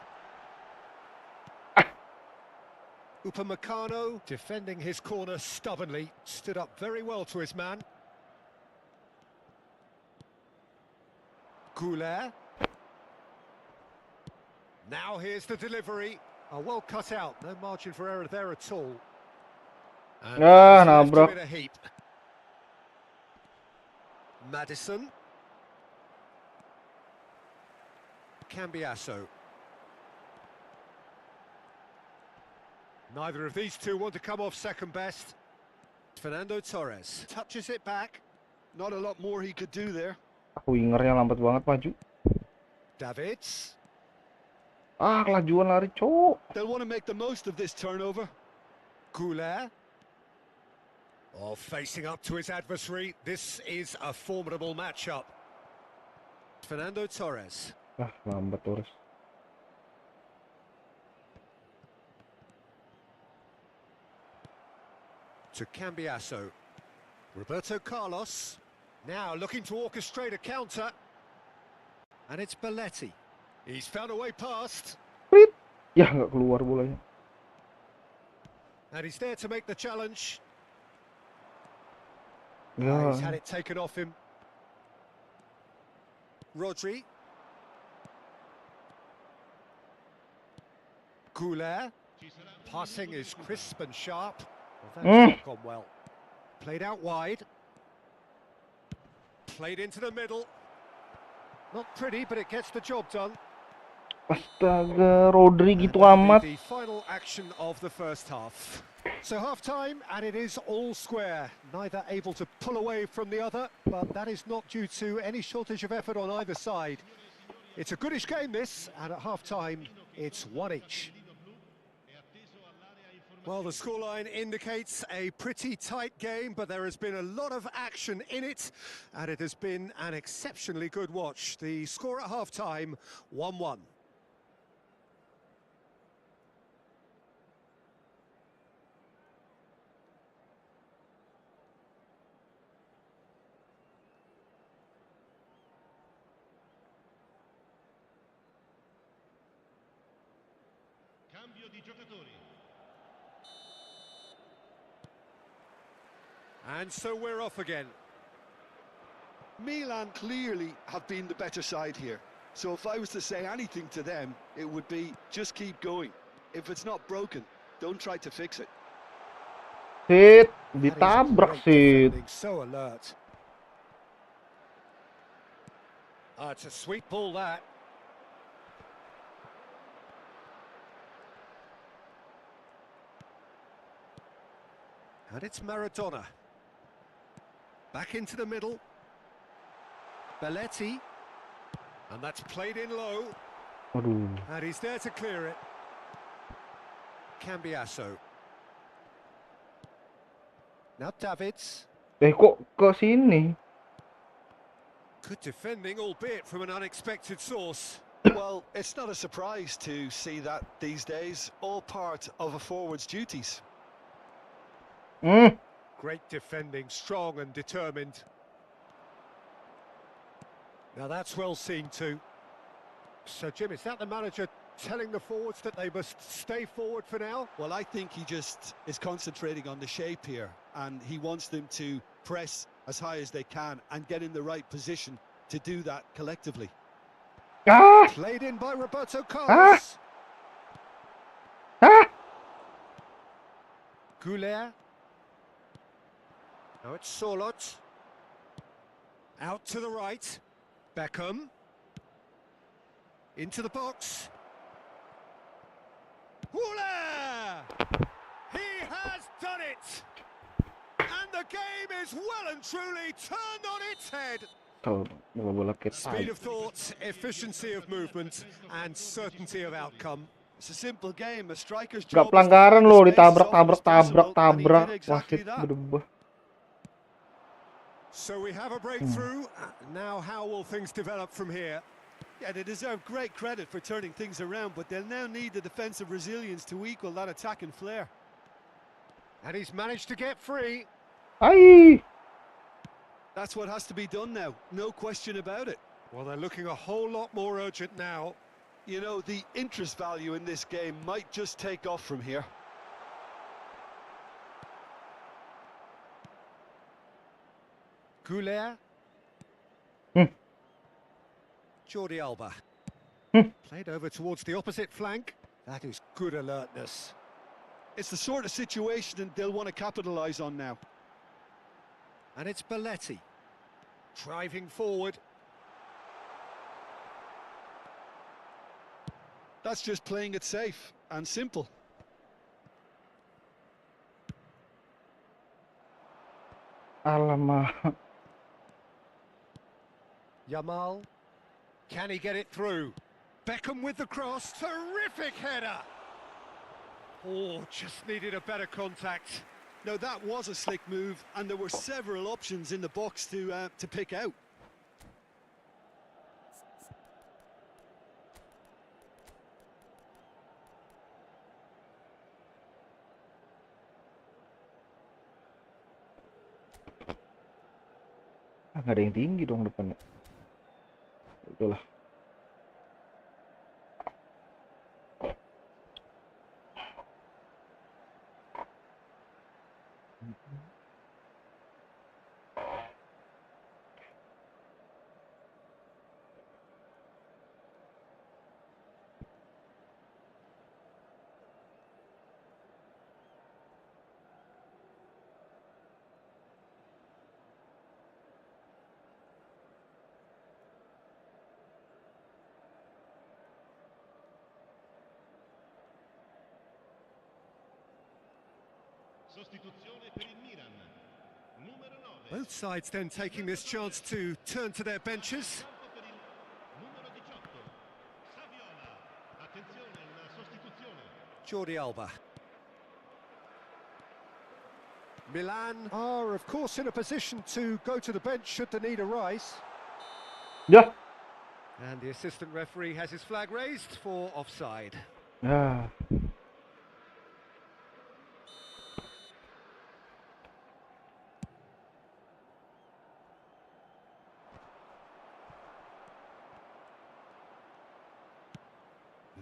Upamecano defending his corner stubbornly, stood up very well to his man. Goulet. Now here's the delivery. Oh, well cut out, no margin for error there at all. And left nabrak. him in a heap. Madison. Cambiasso. Neither of these two want to come off second best. Fernando Torres touches it back. Not a lot more he could do there. Wingernya lambat banget maju. Davids. Kelajuan lari, cok. They'll want to make the most of this turnover. Goulet. Oh, facing up to his adversary. This is a formidable matchup. Fernando Torres. Lambat Torres. To Cambiasso. Roberto Carlos. Now looking to orchestrate a counter. And it's Belletti. He's found a way past. Prit. Ya, nggak keluar bolanya. And he's there to make the challenge. Ya. He's had it taken off him. Rodri. Goulet. Passing is crisp and sharp. Well, that's not gone well. Played out wide. Played into the middle. Not pretty, but it gets the job done. Astaga, Rodri gitu That'll amat. be the final action of the first half. So half time, and it is all square. Neither able to pull away from the other, but that is not due to any shortage of effort on either side. It's a goodish game, this, and at half time, it's one each. Well, the scoreline indicates a pretty tight game, but there has been a lot of action in it, and it has been an exceptionally good watch. The score at half-time, 1-1. Cambio di giocatori. And so we're off again. Milan clearly have been the better side here. So if I was to say anything to them, it would be just keep going. If it's not broken, don't try to fix it. Sit, That is ditabrak great Sit. defending, so alert. It's a sweet ball, that. And it's Maradona. Back into the middle. Belletti. And that's played in low. Aduh. And he's there to clear it. Cambiasso. Now Davids. Kok ke sini? Good defending, albeit from an unexpected source. Well, it's not a surprise to see that these days, all part of a forward's duties. Great defending, strong and determined. Now that's well seen too. So Jim, is that the manager telling the forwards that they must stay forward for now? Well, I think he just is concentrating on the shape here, and he wants them to press as high as they can and get in the right position to do that collectively. Played in by Roberto Carlos. Goulet. Now it's Sorloth. Out to the right. Beckham. Into the box. Goulet! He has done it! And the game is well and truly turned on its head. Speed of thought, efficiency of movement, and certainty of outcome. It's a simple game. A striker's Gak job pelanggaran is loh, to find the space ditabrak, as often as possible, and he did exactly wasit that. berubah. So we have a breakthrough. Now how will things develop from here? Yeah, they deserve great credit for turning things around, but they'll now need the defensive resilience to equal that attacking flair. And he's managed to get free. Ai. That's what has to be done now, no question about it. Well, they're looking a whole lot more urgent now. You know, the interest value in this game might just take off from here. Goulet. Jordi Alba. Played over towards the opposite flank. That is good alertness. It's the sort of situation they'll want to capitalise on now. And it's Belletti. Driving forward. That's just playing it safe and simple. Alamak. Yamal, can he get it through? Beckham with the cross, terrific header! Oh, just needed a better contact. No, that was a slick move, and there were several options in the box to pick out. Nggak ada yang tinggi dong depannya. Itulah. Sostituzione per il Milan. Numero 9. Both sides then taking this chance to turn to their benches. Campo per il numero 18. Saviola. Attenzione, una sostituzione. Jordi Alba. Milan are, of course, in a position to go to the bench should the need arise. Ya. And the assistant referee has his flag raised for offside. Ya.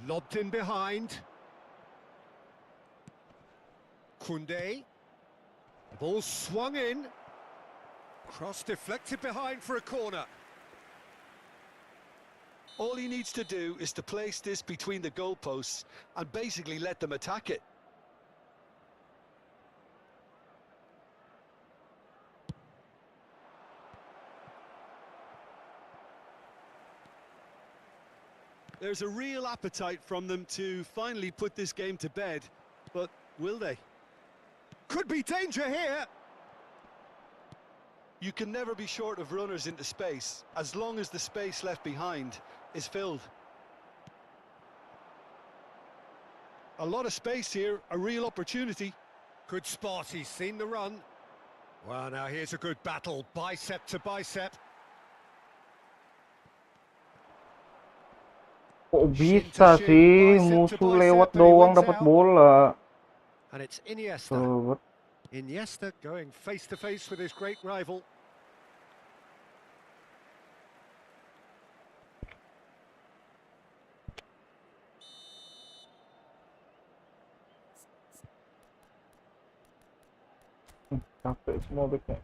Lobbed in behind. Koundé. The ball swung in. Cross deflected behind for a corner. All he needs to do is to place this between the goalposts and basically let them attack it. There's a real appetite from them to finally put this game to bed, but will they? Could be danger here. You can never be short of runners into space, as long as the space left behind is filled. A lot of space here, a real opportunity. Good spot, he's seen the run. Well, now here's a good battle, bicep to bicep. Kok bisa sih musuh lewat doang dapat bola? And it's Iniesta. Iniesta going face to face with his great rival. Capek semua backnya.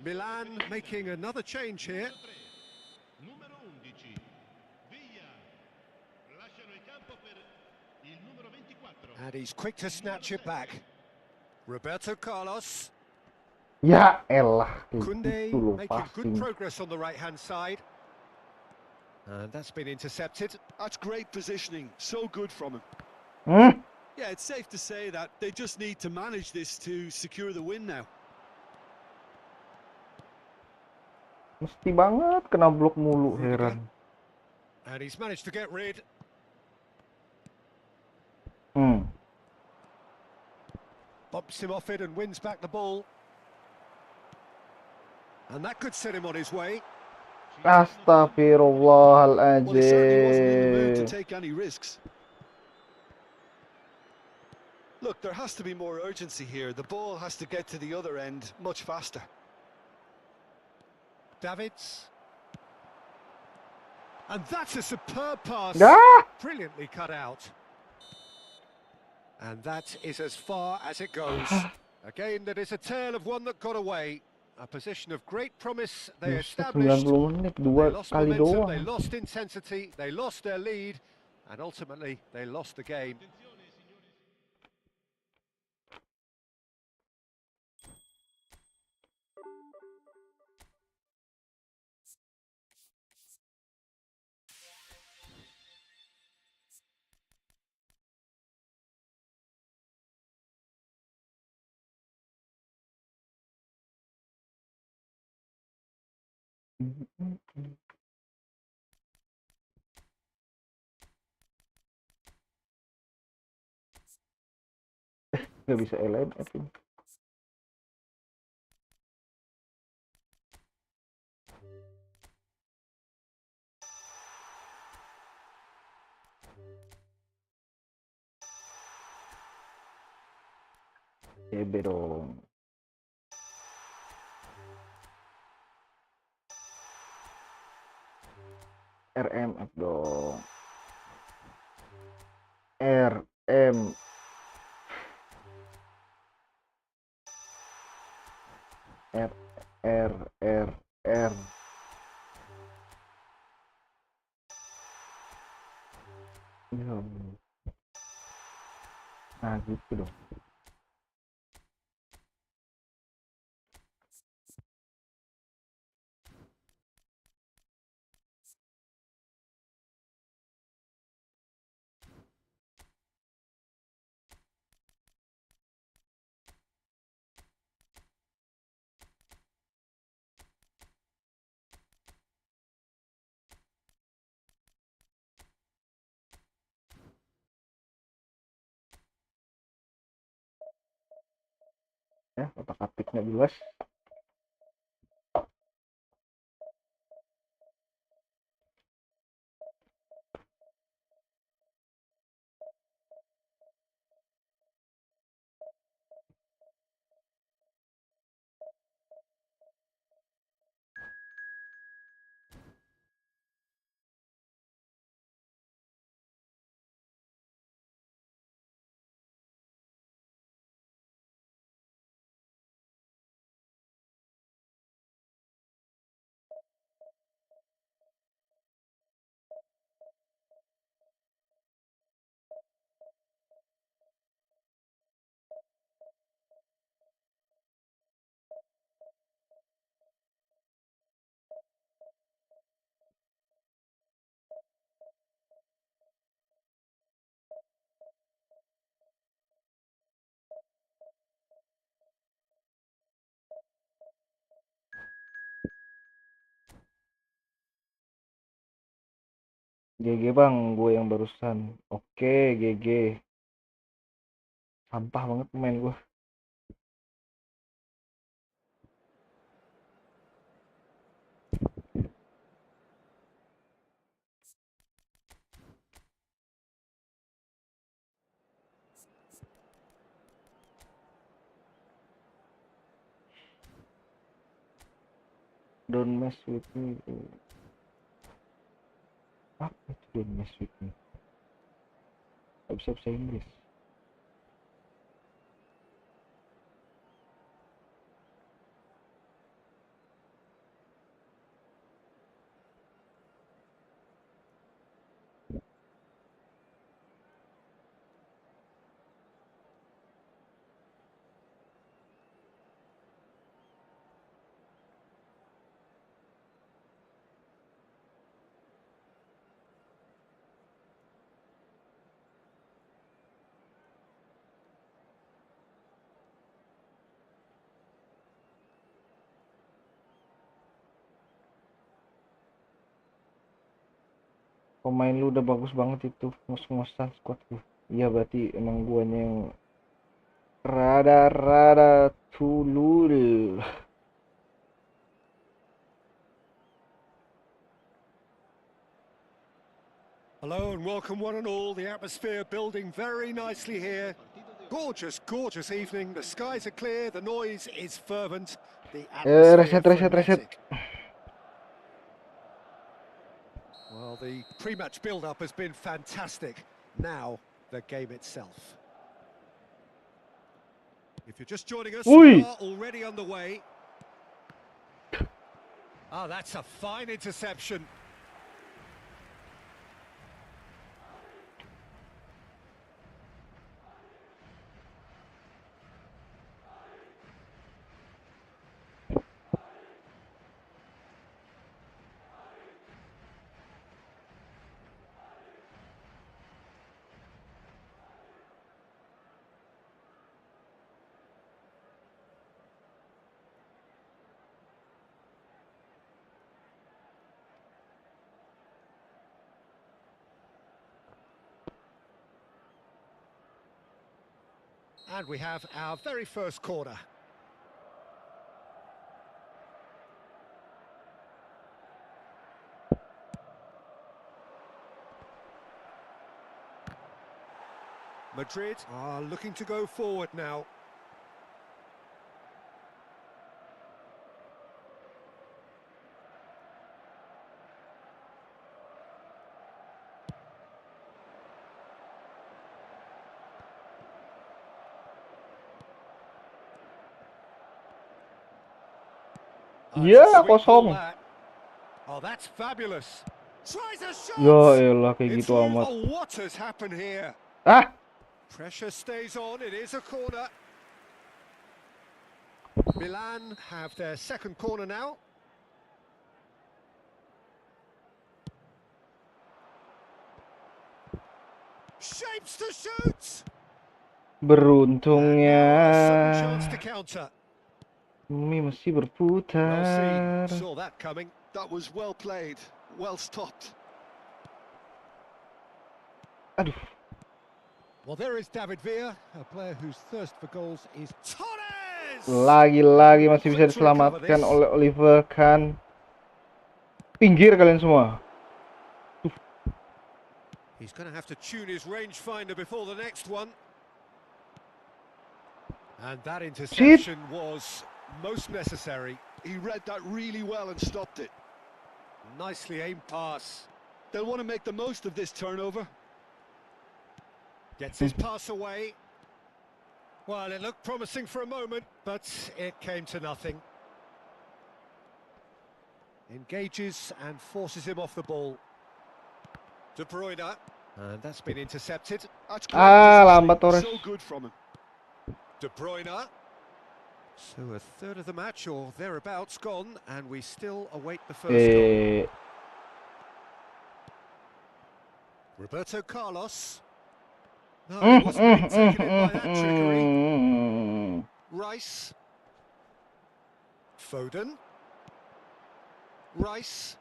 Milan making another change here. Numero 11. Via. Lasciano il campo per il numero 24. And he's quick to snatch it back. Roberto Carlos. Ya elah. Koundé Itu loh making good passing. progress on the right-hand side. And that's been intercepted. That's great positioning, so good from him. Yeah, it's safe to say that they just need to manage this to secure the win now. Mesti banget kena blok mulu, heran. And he's managed to get rid. Bumps him off it and wins back the ball. And that could set him on his way. Astagfirullahaladzim. Well, he certainly wasn't in the mood to take any risks. Look, there has to be more urgency here. The ball has to get to the other end much faster. Davids. And that's a superb pass. Brilliantly cut out. And that is as far as it goes. Again, that is a tale of one that got away. A position of great promise they established. 90 menit, They dua lost kali momentum, doang. they lost intensity, they lost their lead, and ultimately they lost the game. Nggak bisa LMF ini. CB dong. RMF dong. RM R R. Ya, nah gitu dong. Ya, otak-atiknya jelas. GG bang, gue yang barusan. Oke, GG. Sampah banget pemain gue. Don't mess with me. Apa itu don't mess with me? Gak bisa bahasa Inggris. Pemain lu udah bagus banget itu, ngos-ngosan squad lu. Iya berarti emang guanya yang rada-rada tulul. Hello and welcome one and all. The atmosphere building very nicely here. Gorgeous, gorgeous evening. The skies are clear, the noise is fervent, the atmosphere Reset. frenetic. Well, the pre-match build-up has been fantastic. Now, the game itself. If you're just joining us, we are already underway. Oh, that's a fine interception. And we have our very first corner. Madrid are looking to go forward now. Ya, It's a sweet ball, kosong. that. Oh, that's fabulous. Tries a Ya shot. elah, kayak It's gitu amat. oh, what has happened here? Ah, Pressure stays on. It is a corner. Milan have their second corner now. Shapes to shoot. beruntungnya And now a sudden chance to counter. bumi masih Well berputar. seen. Saw that coming. That was well played, well stopped. Aduh, Well, there is David Villa, a player whose thirst for goals is Torres. lagi-lagi masih bisa Quick to recover diselamatkan this. oleh Oliver Kahn. Pinggir kalian semua. He's going to have to tune his rangefinder before the next one. And that interception was most necessary. He read that really well and stopped it. Nicely aimed pass. They'll want to make the most of this turnover. Gets his pass away. Well, it looked promising for a moment, but it came to nothing. Engages and forces him off the ball. De Bruyne, and that's been intercepted. That's great lambat positioning. Torres. So good from him. De Bruyne. So a third of the match or thereabouts gone, and we still await the first goal. Roberto Carlos. No, he wasn't really taken in by that trickery. Rice. Foden. Rice.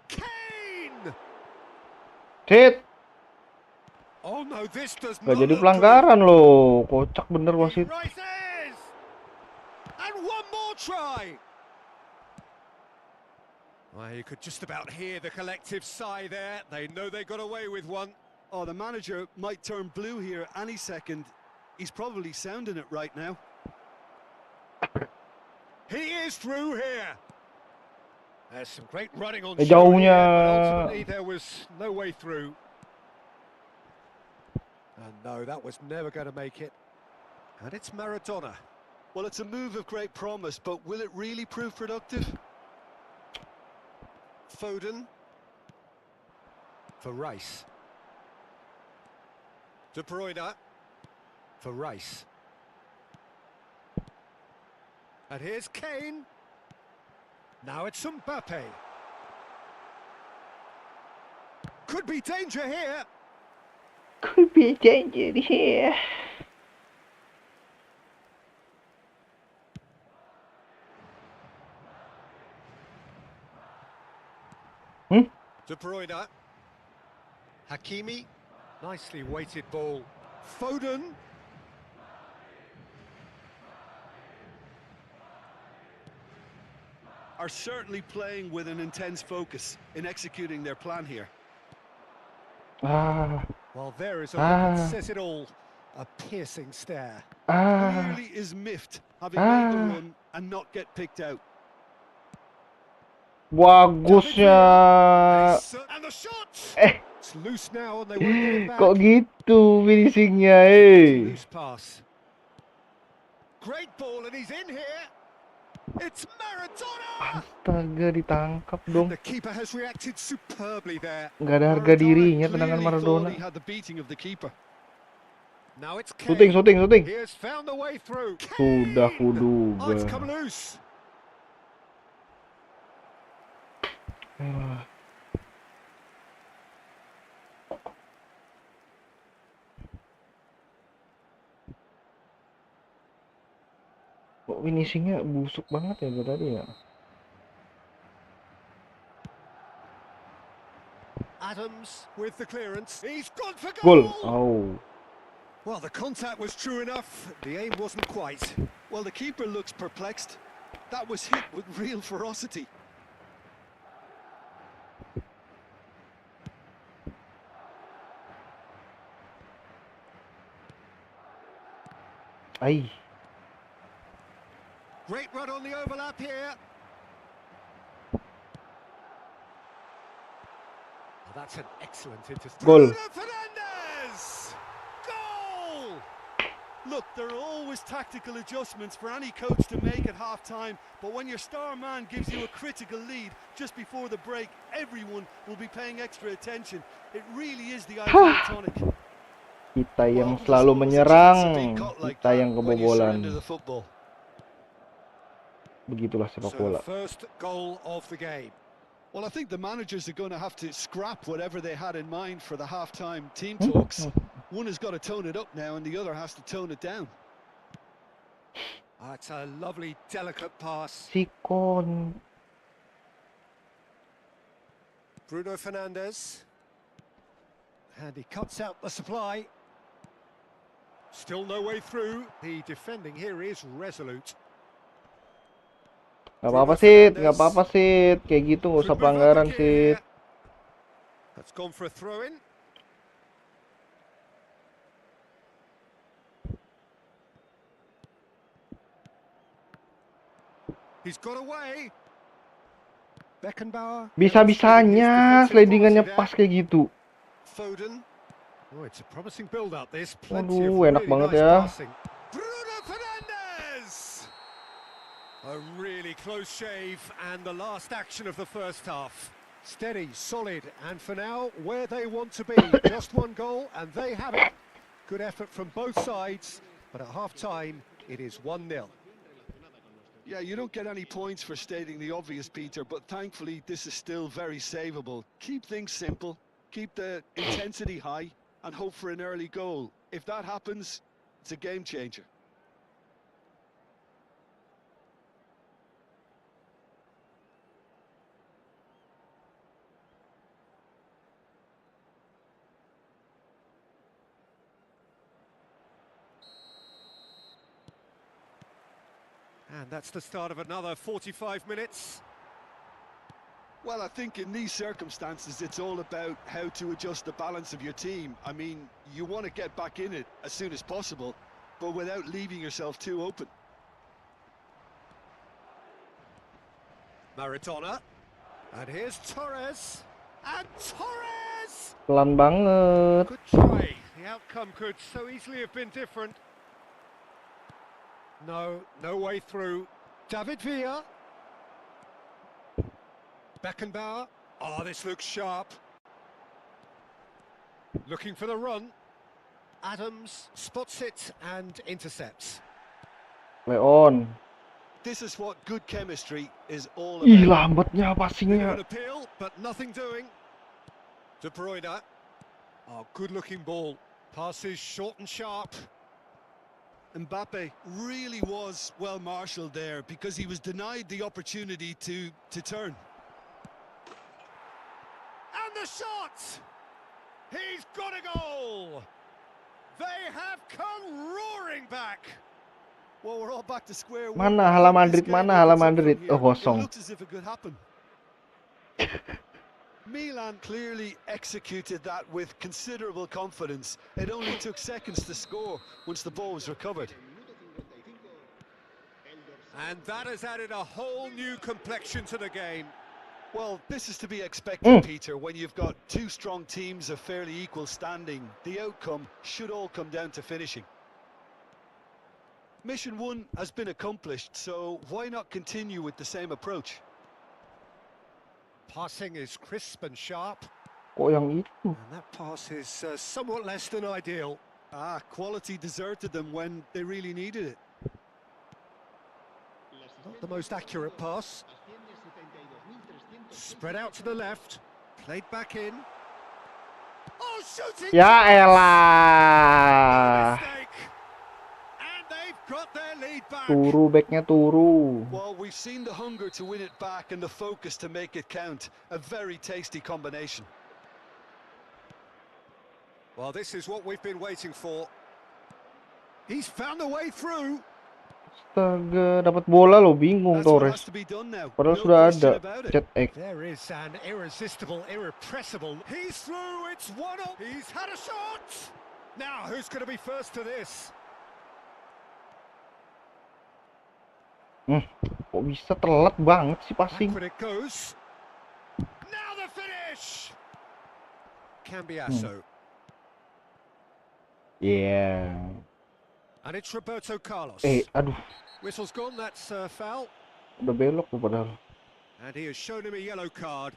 Kane! Shit, Oh no, this does gak not jadi look pelanggaran loh. Kocak bener good. wasit. He rises! And one more try! Well, you could just about hear the collective sigh there. They know they got away with one. Oh, the manager might turn blue here any second. He's probably sounding it right now. He is through here. There's some great running on show Jauhnya. here, but ultimately there was no way through. And no, that was never going to make it. And it's Maradona. Well, it's a move of great promise, but will it really prove productive? Foden. For Rice. De Bruyne. For Rice. And here's Kane. Now it's Mbappe. Could be danger here. Could be danger here. De Bruyne. Hakimi. Nicely weighted ball. Foden. Are certainly playing with an intense focus in executing their plan here. Well, there is a look that says it all. A piercing stare. Clearly is miffed, having made the run and not get picked out. Bagusnya. And the shot! It's loose now and they won't get it back. Kok gitu finishingnya, Loose pass. Great ball and he's in here. It's Maradona! Astaga, ditangkap dong. The keeper has reacted superbly there. Nggak ada harga dirinya tendangan Clearly thought Maradona. he had the beating of the keeper. Now it's Kane. Syuting. He has found the way through. Sudah Kane! Oh, it's kuduga. come loose. Kok finishingnya busuk banget ya tadi ya. Adams with the clearance. He's gone for Gol. goal. Oh. Well, the contact was true enough, the aim wasn't quite. Well, the keeper looks perplexed. That was hit with real ferocity. Ay. Great run on the overlap here. Oh, that's an excellent interception. Goal. Bruno Fernandes! Goal! Look, there are always tactical adjustments for any coach to make at half-time, but when your star man gives you a critical lead just before the break, everyone will be paying extra attention. It really is the ideal tonic. Kita yang selalu menyerang, kita yang kebobolan. Begitulah sepak bola. First goal of the game. Well, I think the managers are going to have to scrap whatever they had in mind for the half-time team talks. One has got to tone it up now and the other has to tone it down. Oh, it's a lovely, delicate pass. Sikon. Bruno Fernandes. And he cuts out the supply. Still no way through. The defending here is resolute. Gak apa-apa Sid, gak apa-apa Sid. Kayak gitu gak usah pelanggaran Sid. That's gone for a throw-in. He's got away. Beckenbauer. Bisa-bisanya slidingannya pas kayak gitu. Foden. Oh, it's a promising build-up. This plenty of enak banget ya. Bruno Fernandes. A really close shave and the last action of the first half. Steady, solid, and for now, where they want to be. Just one goal, and they have it. Good effort from both sides, but at half-time, it is 1-0. Yeah, you don't get any points for stating the obvious, Peter, but thankfully this is still very savable. Keep things simple, keep the intensity high, and hope for an early goal. If that happens, it's a game changer. And that's the start of another 45 minutes. Well, I think in these circumstances, it's all about how to adjust the balance of your team. I mean, you want to get back in it as soon as possible, but without leaving yourself too open. Maradona. And here's Torres. And Torres! Pelan banget. Good try. The outcome could so easily have been different. No way through. David Villa. Beckenbauer. Oh, this looks sharp. Looking for the run. Adams spots it and intercepts. Leon. This is what good chemistry is all about. Ih, lambatnya passingnya. An appeal, but nothing doing. De Bruyne. Oh, good-looking ball. Passes short and sharp. Mbappe really was well marshalled there because he was denied the opportunity to turn. And the shot! He's got a goal! They have come roaring back! Well, we're all back to square one. Mana Hala Madrid, mana Hala Madrid. Oh, kosong. It looks as if it could happen. Milan clearly executed that with considerable confidence. It only took seconds to score once the ball was recovered. And that has added a whole new complexion to the game. Well, this is to be expected, Peter, when you've got two strong teams of fairly equal standing. The outcome should all come down to finishing. Mission 1 has been accomplished, so why not continue with the same approach? Passing is crisp and sharp. Kok yang itu? And that pass is somewhat less than ideal. Quality deserted them when they really needed it. Not the most accurate pass. Spread out to the left. Played back in. Oh, shooting! Ya elah. And they've got their lead back. Turu, backnya turu. Well, we've seen the hunger to win it back and the focus to make it count. A very tasty combination. Well, this is what we've been waiting for. He's found a way through. Astaga, dapat bola loh, bingung That's what has Torres. to be done now. Padahal No sudah question ada about it. chat X. There is an irresistible, irrepressible. He's through. It's 1-0. He's had a shot. Now, who's going to be first to this? Kok bisa telat banget sih passing? Backward it goes. Now the finish. Cambiasso. Yeah. And it's Roberto Carlos. Aduh, Whistle's gone. That's foul. udah belok tuh padahal. And he has shown him a yellow card.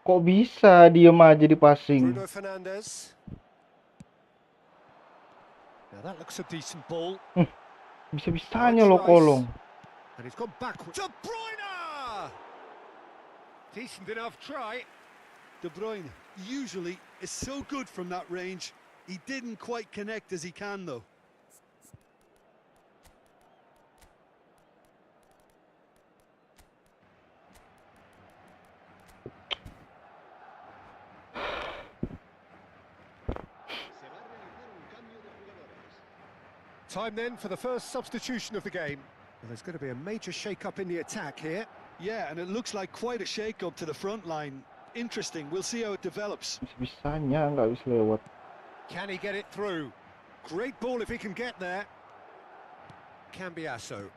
Kok bisa diem aja di passing? Bruno Fernandes. Now that looks a decent ball. Bisa-bisanya lo kolong. And he's gone backward. De Bruyne! Decent enough try. De Bruyne usually is so good from that range. He didn't quite connect as he can though. Time then for the first substitution of the game. Well, there's going to be a major shake-up in the attack here. Yeah, and it looks like quite a shake-up to the front line. Interesting, we'll see how it develops. Bisa-bisanya nggak bisa lewat. Can he get it through? Great ball if he can get there. Cambiasso.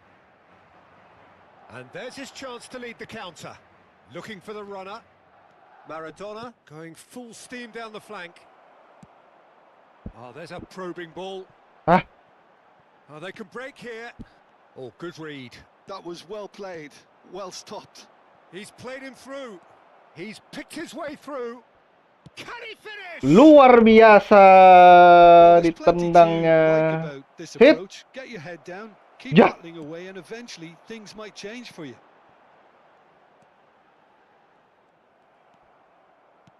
And there's his chance to lead the counter. Looking for the runner. Maradona going full steam down the flank. Oh, there's a probing ball. Ah. Oh, they can break here. Oh, good read. That was well played, well stopped. He's played him through. He's picked his way through. Can he finish? Luar biasa Well, there's plenty to ditendangnya. like about this Hit. approach. Get your head down, keep Yeah. battling away, and eventually things might change for you.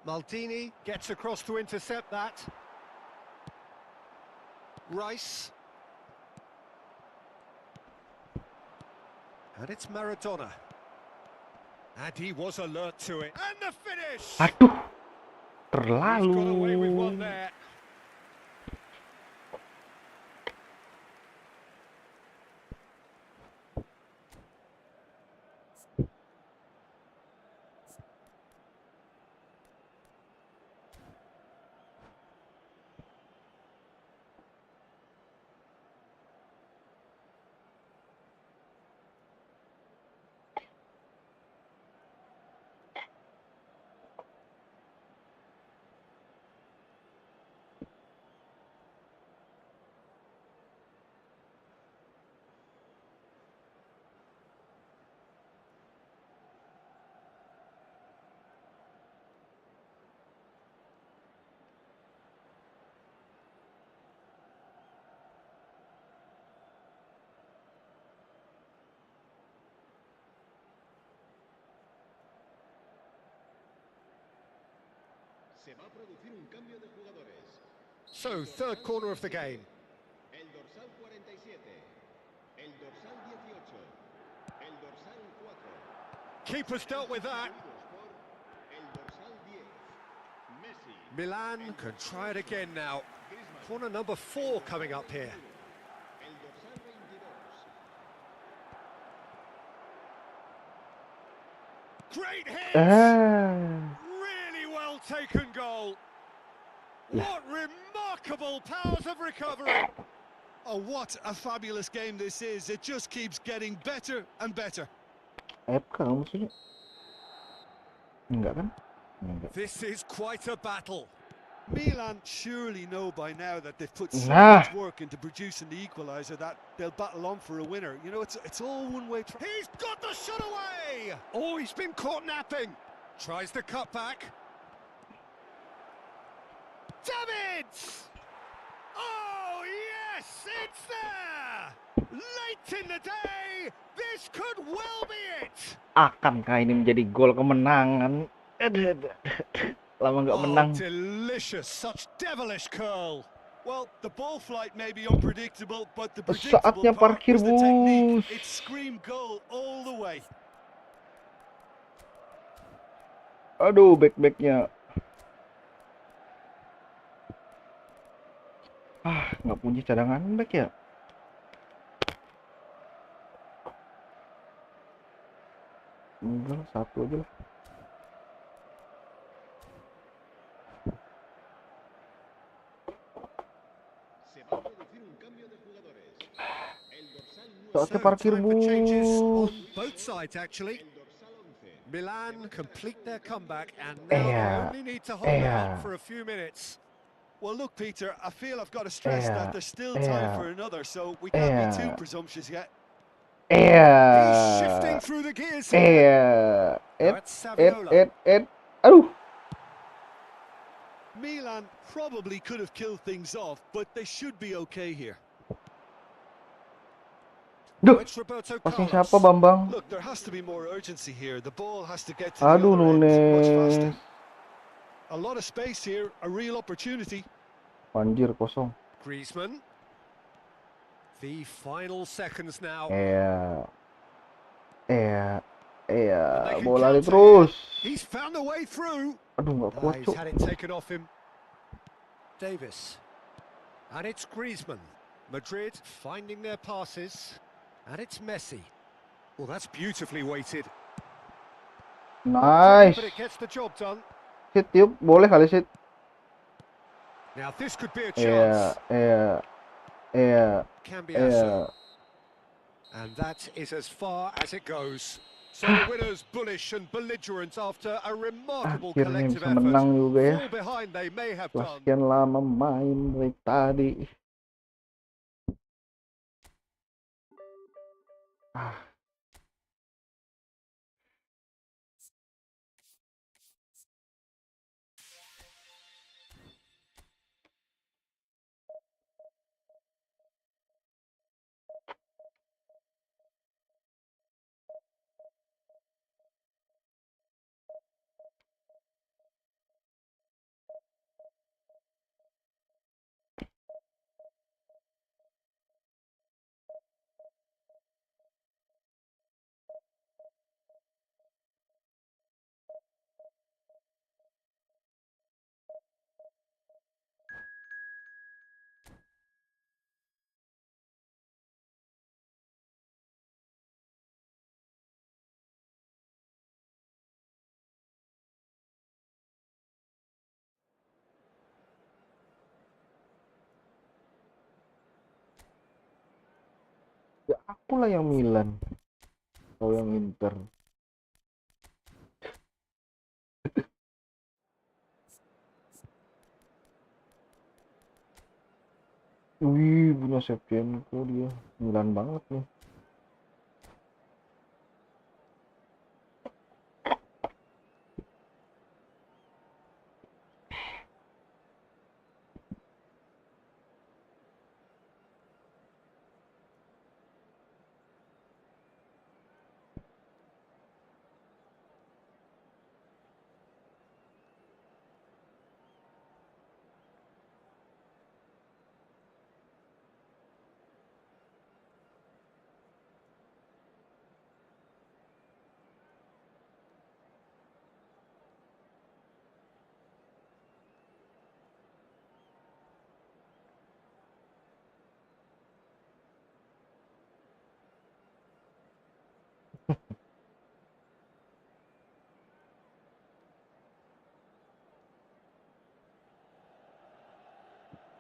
Maldini gets across to intercept that. Rice. And it's Maradona. And he was alert to it. And the finish! Aduh, He's got away with one terlalu. there. Se va a producir un cambio de jugadores. So, third corner of the game. El dorsal 47, el dorsal 18, el dorsal 4. Keeper's dealt with that. El dorsal 10, Messi. Milan can try it again now. Corner number 4 coming up here. El dorsal 22. Great hit! Ah. Really well taken goal. What remarkable powers of recovery. Oh, what a fabulous game this is. It just keeps getting better and better. AFK kamu maksudnya? Enggak kan? Enggak. This is quite a battle. Milan surely know by now that they've put so Nah. much work into producing the equaliser that they'll battle on for a winner. You know, it's all one-way traffic. He's got the shot away! Oh, he's been caught napping. Tries the cut back. Davids! Oh, yes, it's there! Late in the day, this could well be it! Akankah ini menjadi gol kemenangan? Lama nggak menang. Oh, delicious, such devilish curl. Well, the ball flight may be unpredictable, but the predictable Saatnya part parkir, was the technique. bos. It screamed goal all the way. Aduh, back-backnya. Nggak punya cadangan back ya? Enggak, satu aja lah. Se va a producir un cambio de jugadores. El dorsal 9, Saatnya So, parkir, time for changes bos. on both sides, actually. el dorsal 11. Milan complete their comeback, and now they only need to hold it up for a few minutes. Well, look, Peter, I feel I've got to stress that there's still time for another, so we can't be too presumptuous yet. He's shifting through the gears here. Now it's Saviola. Aduh. Milan probably could have killed things off, but they should be okay here. Now Duh. it's Roberto Passing Carlos. siapa, Bambang? Look, there has to be more urgency here. The ball has to get to the other end much faster. Nunes. A lot of space here, a real opportunity. Anjir, kosong. Griezmann. The final seconds now. Bola terus. He's found a way through. Aduh, nggak kuat, He's cuk. had it taken off him. Davis. And it's Griezmann. Madrid finding their passes. And it's Messi. Well, that's beautifully weighted. Nice. But it gets the job done. Sit, yuk. Boleh kali sit. Now this could be a chance. Cambiasso. And that is as far as it goes. So the winners bullish and belligerent after a remarkable Akhirnya collective bisa menang effort. juga ya. Fall behind they may have Setelah done. sekian lama main dari tadi. Ya akulah yang Milan. Kau yang Inter. Wih, punya Shevchenko dia. Milan banget nih.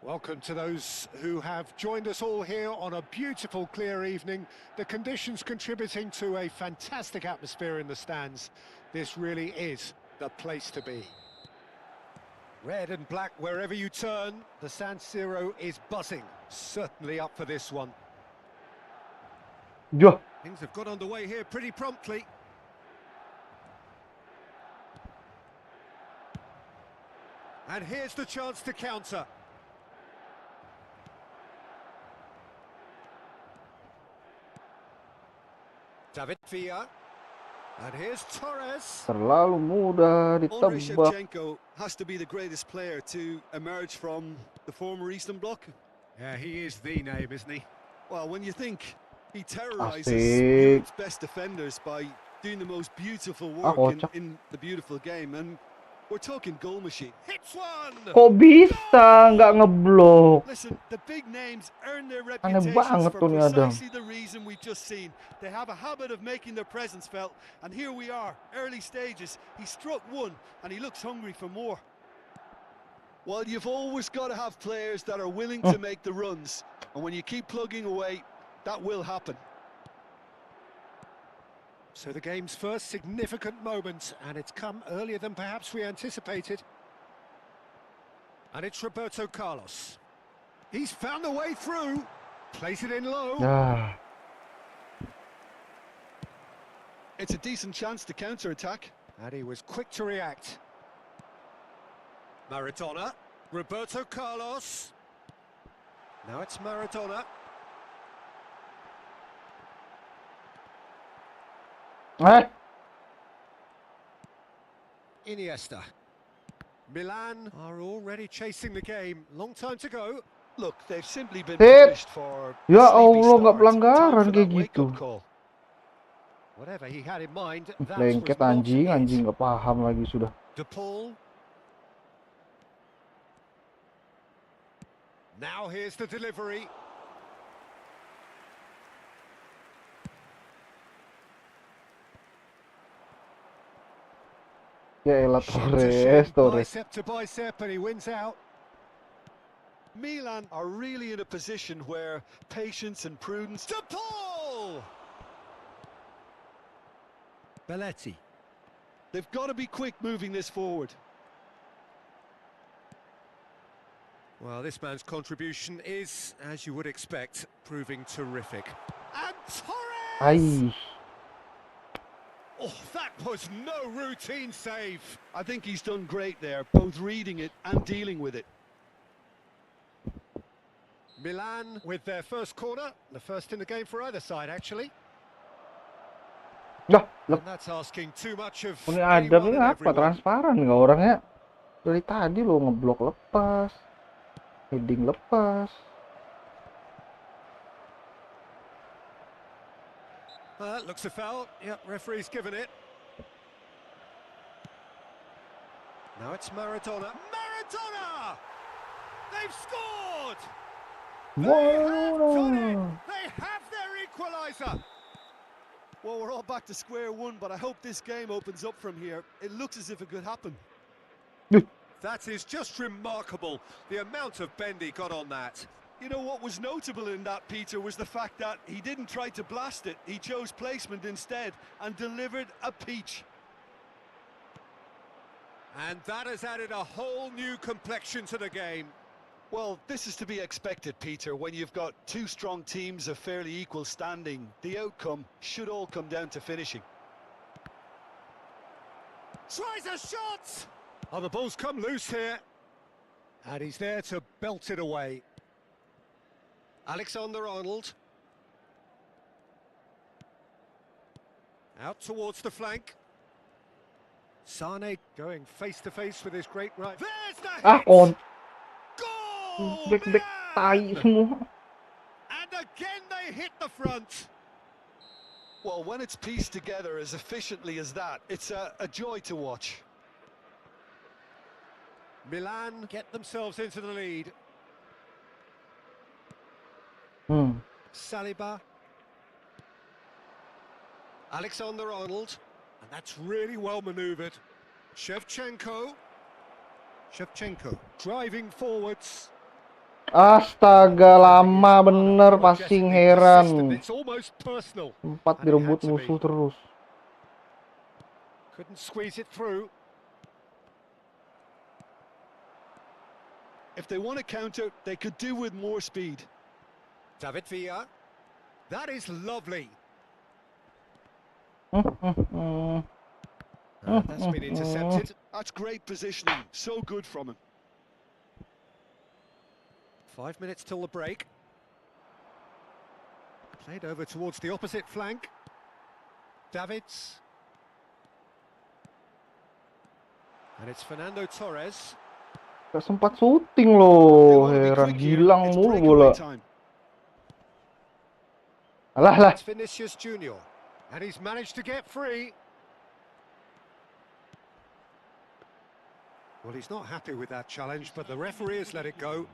Welcome to those who have joined us all here on a beautiful, clear evening. The conditions contributing to a fantastic atmosphere in the stands. This really is the place to be. Red and black wherever you turn, the San Siro is buzzing. Certainly up for this one. Duh. Things have got underway here pretty promptly. And here's the chance to counter. David Villa. And here's Torres. Terlalu mudah Andrei ditebak. Shevchenko has to be the greatest player to emerge from the former Eastern Bloc. Yeah, he is the name, isn't he? Well, when you think he terrorizes Asik. Europe's best defenders by doing the most beautiful work kocak. in the beautiful game, and we're talking goal machine. Hits one! Kok bisa nggak ngeblok? Listen, the big names earn their Aneh reputations banget for tuh nih Adam. precisely the reason we've just seen. They have a habit of making their presence felt, and here we are, early stages. He struck one, and he looks hungry for more. Well, you've always got to have players that are willing to make the runs, and when you keep plugging away, that will happen. So the game's first significant moment, and it's come earlier than perhaps we anticipated. And it's Roberto Carlos. He's found the way through. Plays it in low. Nah. It's a decent chance to counter-attack. And he was quick to react. Maradona. Roberto Carlos. Now it's Maradona. Iniesta. Milan are already chasing the game. Long time to go. Look, they've simply been Sip. punished for Ya a sleepy Allah, nggak start. pelanggaran Time for kayak that gitu. wake-up call. Whatever he had in mind, that was Lengket not anjing it. nggak paham lagi sudah. De Paul. Now here's the delivery. Ya elah Shin to shin, Torres. bicep to bicep, and he wins out. Milan are really in a position where patience and prudence... De Paul! Belletti. They've got to be quick moving this forward. Well, this man's contribution is, as you would expect, proving terrific. And Torres! Ai. Oh, that was no routine save. I think he's done great there, both reading it and dealing with it. Milan with their first corner, the first in the game for either side, actually. Dah, And that's asking too much of ini Adam anyone ini and apa? everyone. Transparan nggak orangnya? Dari tadi lo ngeblok lepas, heading lepas. Looks a foul. Yep, referee's given it. Now it's Maradona. Maradona! They've scored! They have done it! They have their equaliser! Well, we're all back to square one, but I hope this game opens up from here. It looks as if it could happen. That is just remarkable, the amount of bend he got on that. You know, what was notable in that, Peter, was the fact that he didn't try to blast it. He chose placement instead and delivered a peach. And that has added a whole new complexion to the game. Well, this is to be expected, Peter, when you've got two strong teams of fairly equal standing. The outcome should all come down to finishing. Tries a shot! Oh, the ball's come loose here. And he's there to belt it away. Alexander-Arnold. Out towards the flank. Sane going face-to-face with his great right. There's the hit! Kon. Goal! Dek-dek tai Milan! semua. And again they hit the front. Well, when it's pieced together as efficiently as that, it's a joy to watch. Milan get themselves into the lead. Saliba. Alexander-Arnold. And that's really well manoeuvred. Shevchenko driving forwards. Astaga, lama bener passing, heran. It's almost personal. 4 direbut musuh terus. Couldn't squeeze it through. If they want to counter, they could do with more speed. David Villa. That is lovely. That's been intercepted. That's great positioning. So good from him. 5 minutes till the break. Played over towards the opposite flank. Davids. And it's Fernando Torres. Gak sempat syuting They loh, want to be heran quick here. hilang It's mulu breakaway bola. time. Alah lah. It's Vinicius Junior. And he's managed to get free. Well, he's not happy with that challenge, but the referee has let it go.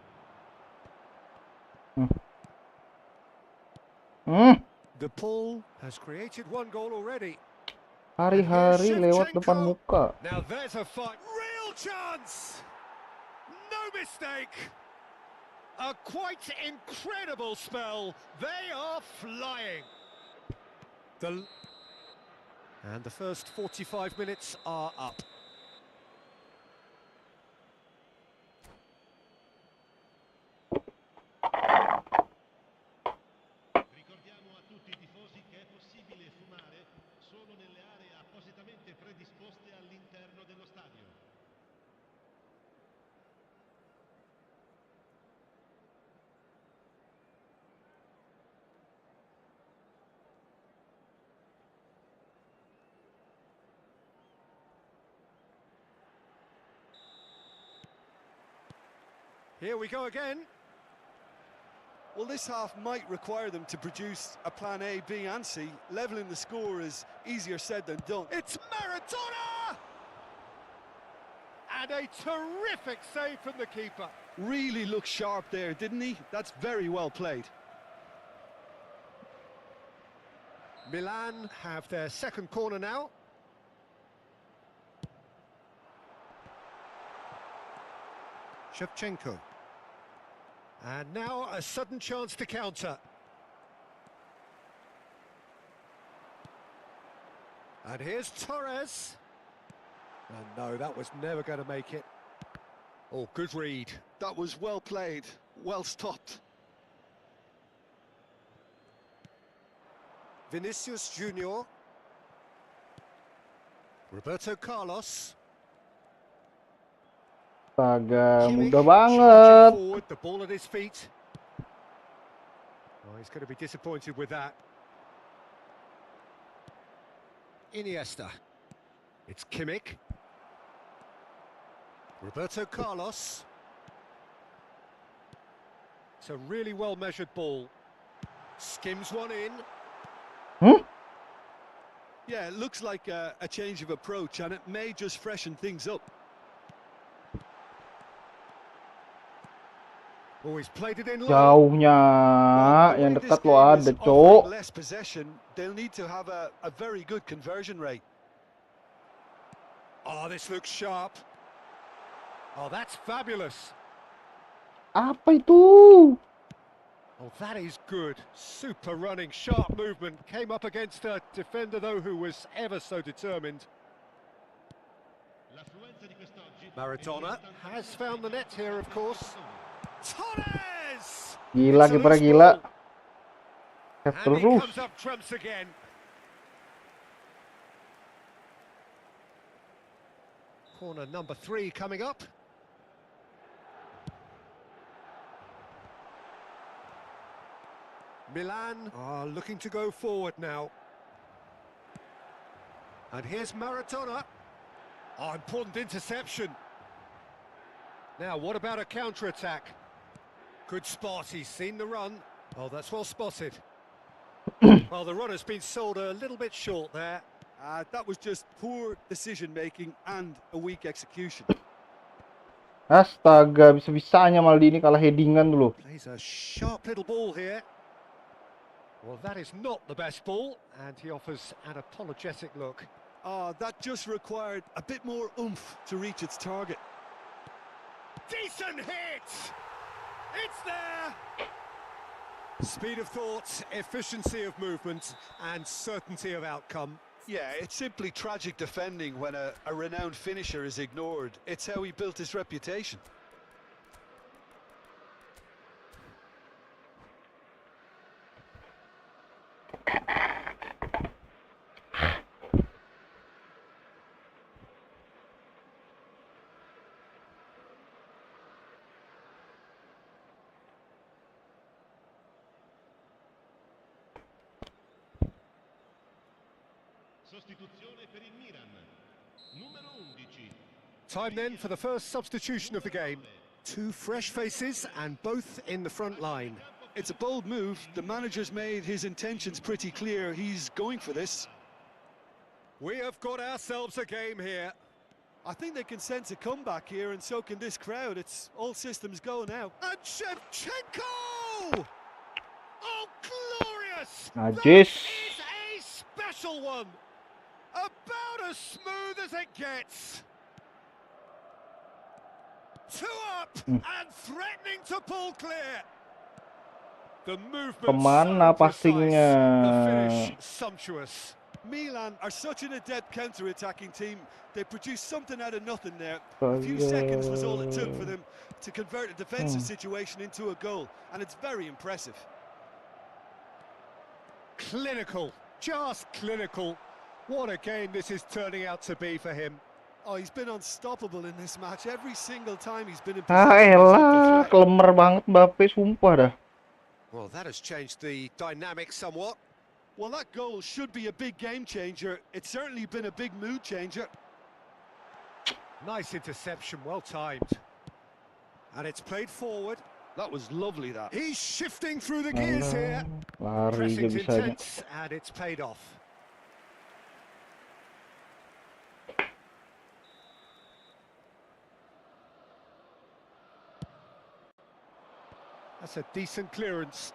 The Paul has created one goal already. Hari-hari lewat depan muka. Now there's a fight. Real chance! No mistake! A quite incredible spell. They are flying. And the first 45 minutes are up. Ricordiamo a tutti i tifosi che è possibile fumare solo nelle aree appositamente predisposte all'interno dello stadio. Here we go again. Well, this half might require them to produce a plan A, B and C. Leveling the score is easier said than done. It's Maradona! And a terrific save from the keeper. Really looked sharp there, didn't he? That's very well played. Milan have their second corner now. Shevchenko. And now a sudden chance to counter. And here's Torres. And no, that was never going to make it. Oh, good read. That was well played, well stopped. Vinicius Junior. Roberto Carlos. Astaga, Kimmich mudah charging banget. forward, the ball at his feet. Oh, he's going to be disappointed with that. Iniesta. It's Kimmich. Roberto Carlos. It's a really well-measured ball. Skims one in. Yeah, it looks like a change of approach, and it may just freshen things up. Oh, he's played it in low. Jauhnya, Well, yang the way dekat this lo game ada, is cok. offering less possession, they'll need to have a very good conversion rate. Oh, this looks sharp. Oh, that's fabulous. Apa itu? Oh, that is good. Super running, sharp movement. Came up against a defender, though, who was ever so determined. L'affluenza di quest'oggi Maradona has found the net here, of course. Torres! Gila, It's a kipernya loose gila. ball. Save And he terus. comes up trumps again. Corner number 3 coming up. Milan are looking to go forward now. And here's Maradona. Oh, important interception. Now, what about a counter-attack? Good spot, he's seen the run. Oh, that's well spotted. Well, the run has been sold a little bit short there. That was just poor decision-making and a weak execution. Astaga, bisa-bisanya Maldini kalah headingan dulu. Plays a sharp little ball here. Well, that is not the best ball, and he offers an apologetic look. That just required a bit more oomph to reach its target. Decent hit! It's there! Speed of thought, efficiency of movement, and certainty of outcome. Yeah, it's simply tragic defending when a renowned finisher is ignored. It's how he built his reputation. Sostituzione per il Milan. Numero 11. Time then for the first substitution of the game. Two fresh faces and both in the front line. It's a bold move. The manager's made his intentions pretty clear. He's going for this. We have got ourselves a game here. I think they can sense a comeback here, and so can this crowd. It's all systems go now. And Shevchenko! Oh, glorious! Najis. That is a special one. About as smooth as it gets. Two up and threatening to pull clear. The movement Kemana so precise. passingnya? The finish sumptuous. Milan are such an adept counter-attacking team. They produced something out of nothing there. A few seconds was all it took for them to convert a defensive situation into a goal, and it's very impressive. Clinical, just clinical. What a game this is turning out to be for him. Oh, he's been unstoppable in this match. Every single time he's been in Ah possession. he's elah, up the threat. kelemer banget Mbappe, sumpah dah. Well, that has changed the dynamic somewhat. Well, that goal should be a big game changer. It's certainly been a big mood changer. Nice interception, well timed. And it's played forward. That was lovely, that. He's shifting through the gears here. Lari aja Pressing's bisanya. intense, and it's paid off. That's a decent clearance.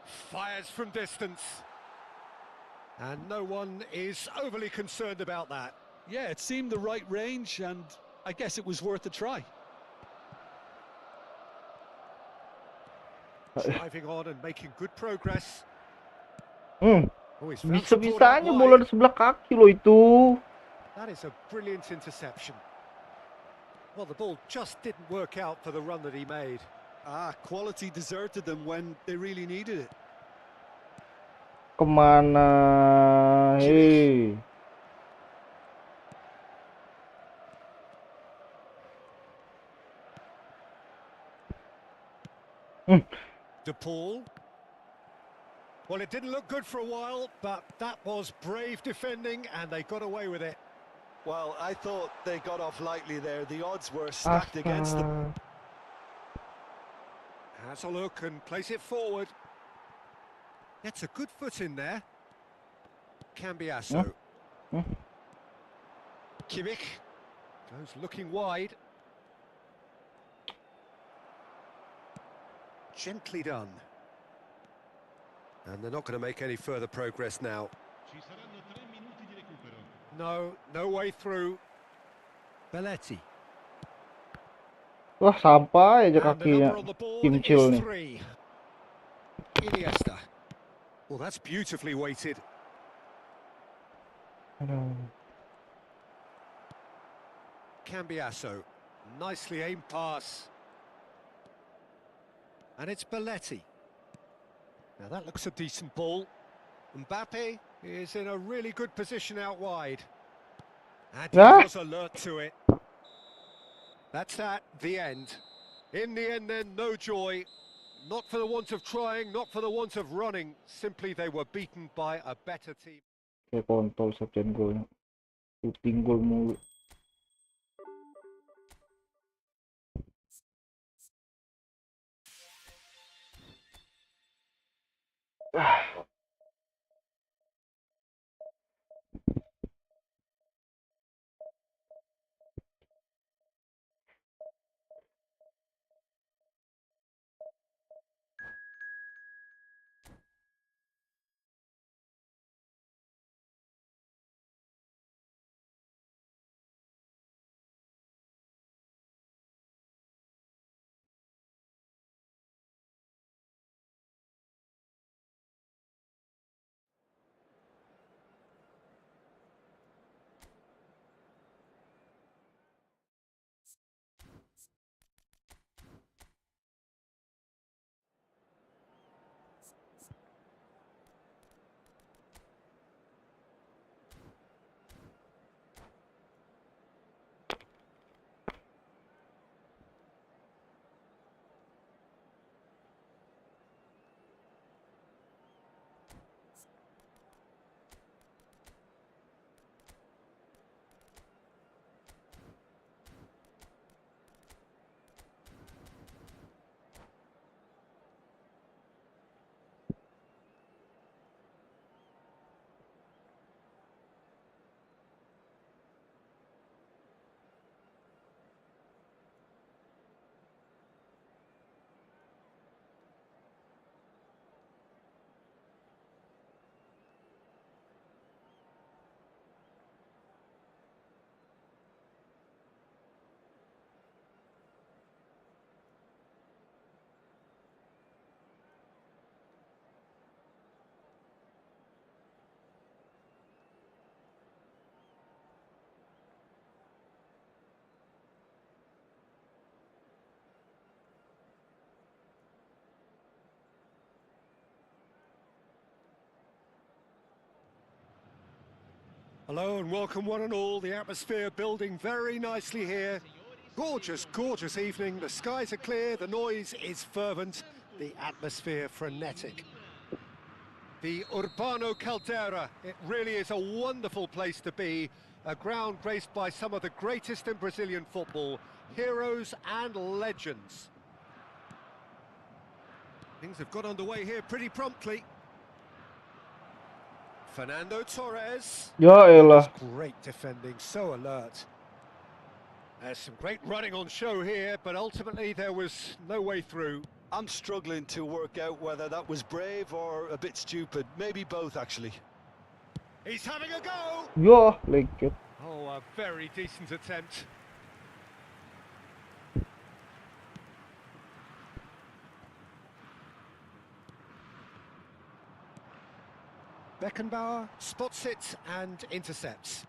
Fires from distance. And no one is overly concerned about that. Yeah, it seemed the right range, and I guess it was worth a try. Driving on and making good progress. Hmm, Oh, he's found support bisa-bisanya out bola wide. di sebelah kaki loh itu. That is a brilliant interception. Well, the ball just didn't work out for the run that he made. Ah, quality deserted them when they really needed it. Kemana? Hei. De Paul. Well, it didn't look good for a while, but that was brave defending, and they got away with it. Well, I thought they got off lightly there. The odds were stacked against them. Astaga. Has a look and plays it forward. Gets a good foot in there. Cambiasso. Kimmich goes looking wide. Gently done. And they're not going to make any further progress now. Ci saranno 3 minuti di recupero. No way through. Belletti. Wah, sampai aja And the kakinya. number on the board Kimchil is nih. 3. Iniesta. Well, that's beautifully weighted. Aduh. Cambiasso. Nicely aimed pass. And it's Belletti. Now that looks a decent ball. Mbappe is in a really good position out wide. And he Ah. was alert to it. That's that, the end. In the end then, no joy. Not for the want of trying, not for the want of running. Simply they were beaten by a better team. Kayak kontol Sabcen golnya. Shooting goal mulu. Hello and welcome one and all. The atmosphere building very nicely here. Gorgeous, gorgeous evening. The skies are clear, the noise is fervent, the atmosphere frenetic. The Urbano Caldera, it really is a wonderful place to be. A ground graced by some of the greatest in Brazilian football, heroes and legends. Things have got underway here pretty promptly. Fernando Torres. Ya elah. Great defending, so alert. There's some great running on show here, but ultimately there was no way through. I'm struggling to work out whether that was brave or a bit stupid. Maybe both, actually. He's having a go! Ya, like Oh, a very decent attempt. Beckenbauer spots it and intercepts.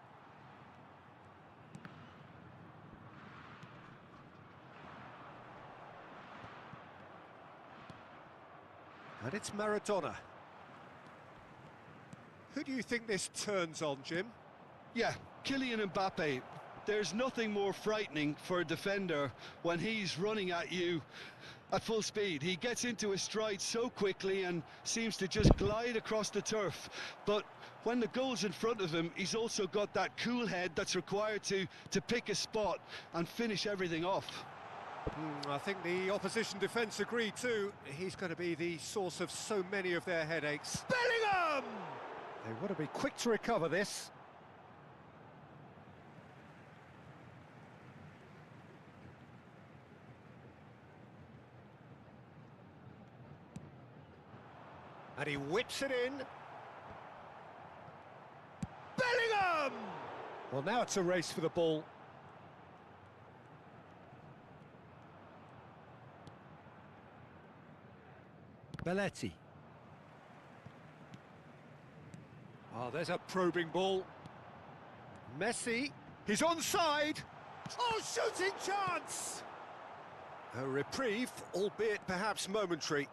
And it's Maradona. Who do you think this turns on, Jim? Yeah, Kylian Mbappe. There's nothing more frightening for a defender when he's running at you at full speed. He gets into his stride so quickly and seems to just glide across the turf. But when the goal's in front of him, he's also got that cool head that's required to pick a spot and finish everything off. I think the opposition defence agree too. He's going to be the source of so many of their headaches. Bellingham! They want to be quick to recover this. And he whips it in. Bellingham! Well, now it's a race for the ball. Belletti. Oh, there's a probing ball. Messi. He's onside. Oh, shooting chance! A reprieve, albeit perhaps momentary.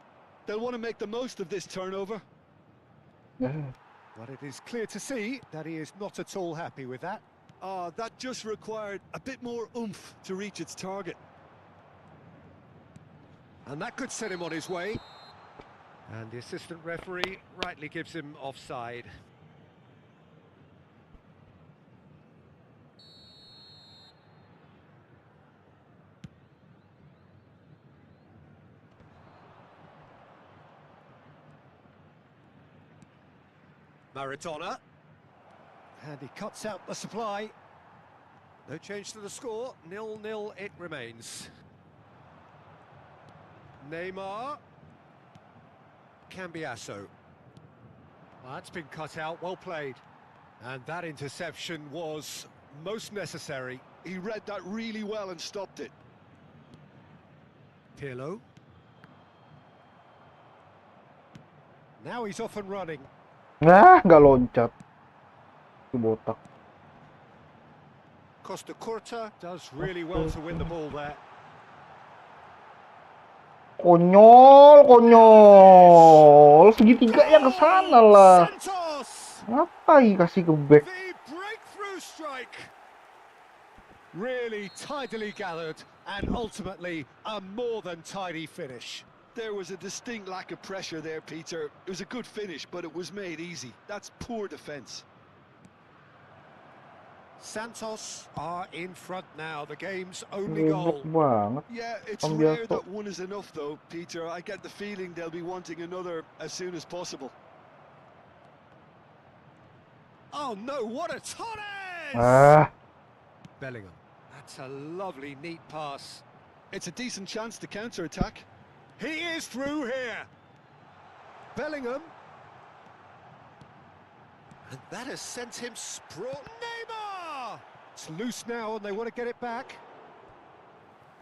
They'll want to make the most of this turnover. yeah. But it is clear to see that he is not at all happy with that. That just required a bit more oomph to reach its target. And that could set him on his way. And the assistant referee rightly gives him offside. Maradona. And he cuts out the supply. No change to the score. 0-0 it remains. Neymar. Cambiasso. Well, that's been cut out, well played. And that interception was most necessary. He read that really well and stopped it. Pirlo. Now he's off and running. Ah, nggak loncat. Itu botak. Costa Curta does really well to win the ball there. Konyol, konyol. Segitiganya ke sana lah. Santos! Apa kasih ke back? The breakthrough strike! Really tidily gathered and ultimately a more than tidy finish. There was a distinct lack of pressure there, Peter. It was a good finish, but it was made easy. That's poor defence. Santos are in front now, the game's only Goblok goal. banget. Yeah, it's Cambiasso. rare that one is enough, though, Peter. I get the feeling they'll be wanting another as soon as possible. Oh no, what a Torres! Ah, Bellingham. That's a lovely, neat pass. It's a decent chance to counter-attack. He is through here. Bellingham. And that has sent him sprawl. Neymar! It's loose now and they want to get it back.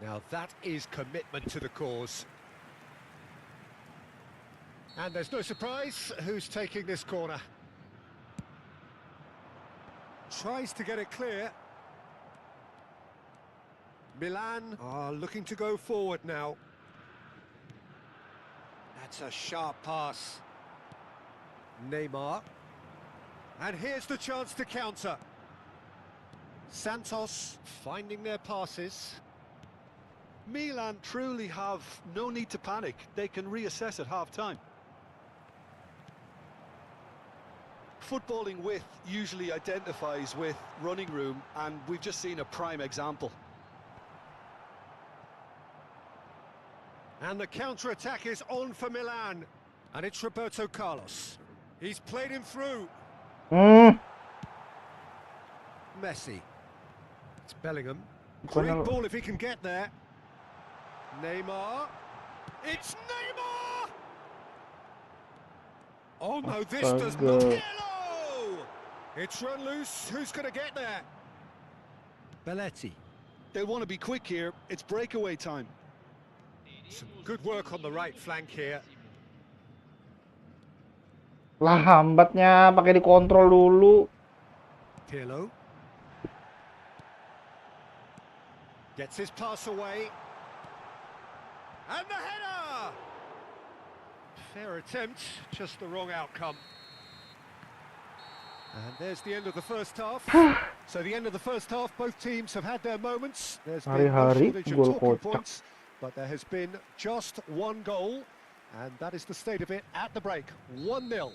Now that is commitment to the cause. And there's no surprise who's taking this corner. Tries to get it clear. Milan are looking to go forward now. That's a sharp pass. Neymar. And here's the chance to counter. Santos finding their passes. Milan truly have no need to panic. They can reassess at half-time. Footballing width usually identifies with running room, and we've just seen a prime example. And the counter-attack is on for Milan. And it's Roberto Carlos. He's played him through. Messi. It's Bellingham. Great ball if he can get there. Neymar. It's Neymar! Oh no, this does not. Yellow! It's run loose. Who's going to get there? Belletti. They'll want to be quick here. It's breakaway time. Some good work on the right flank here. Lah, hambatnya pakai dikontrol dulu. Pirlo. Gets his pass away. And the header! Fair attempt, just the wrong outcome. And there's the end of the first half. So the end of the first half, both teams have had their moments. There's been no shortage of talking points, but there has been just one goal, and that is the state of it at the break. 1-0.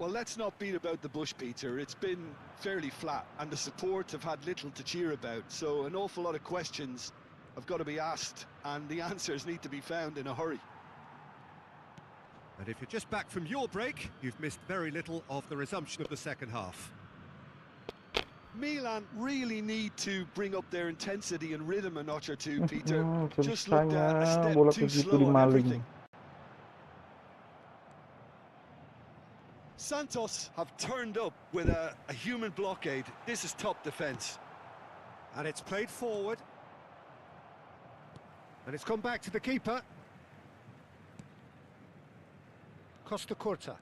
Well, let's not beat about the bush, Peter. It's been fairly flat, and the support have had little to cheer about. So an awful lot of questions have got to be asked, and the answers need to be found in a hurry. And if you're just back from your break, you've missed very little of the resumption of the second half. Milan really need to bring up their intensity and rhythm a notch or two, Peter. Just looked a step too slow on everything. Santos have turned up with a human blockade. This is top defence. And it's played forward. And it's gone back to the keeper. Costa Curta.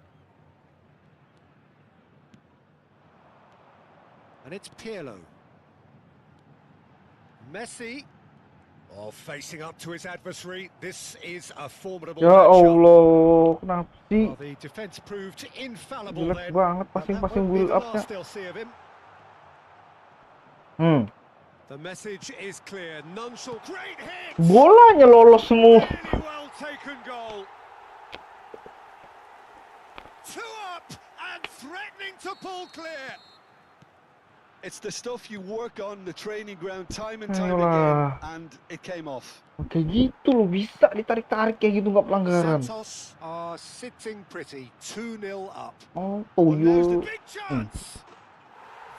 And it's Pirlo. Messi. Oh, facing up to his adversary. This is a formidable Ya Allah, kenapa sih? well, the defense proved infallible Jelek then. banget passing-passing build up-nya. They'll see of him. The message is clear. None shall. Great hit. Bolanya lolos semua. Really well taken goal. 2 up and threatening to pull clear. It's the stuff you work on the training ground time and time again, and it came off. Kayak gitu loh, bisa ditarik-tarik kayak gitu nggak pelanggaran. Santos are sitting pretty, 2-0 up. Oh, There's the big chance.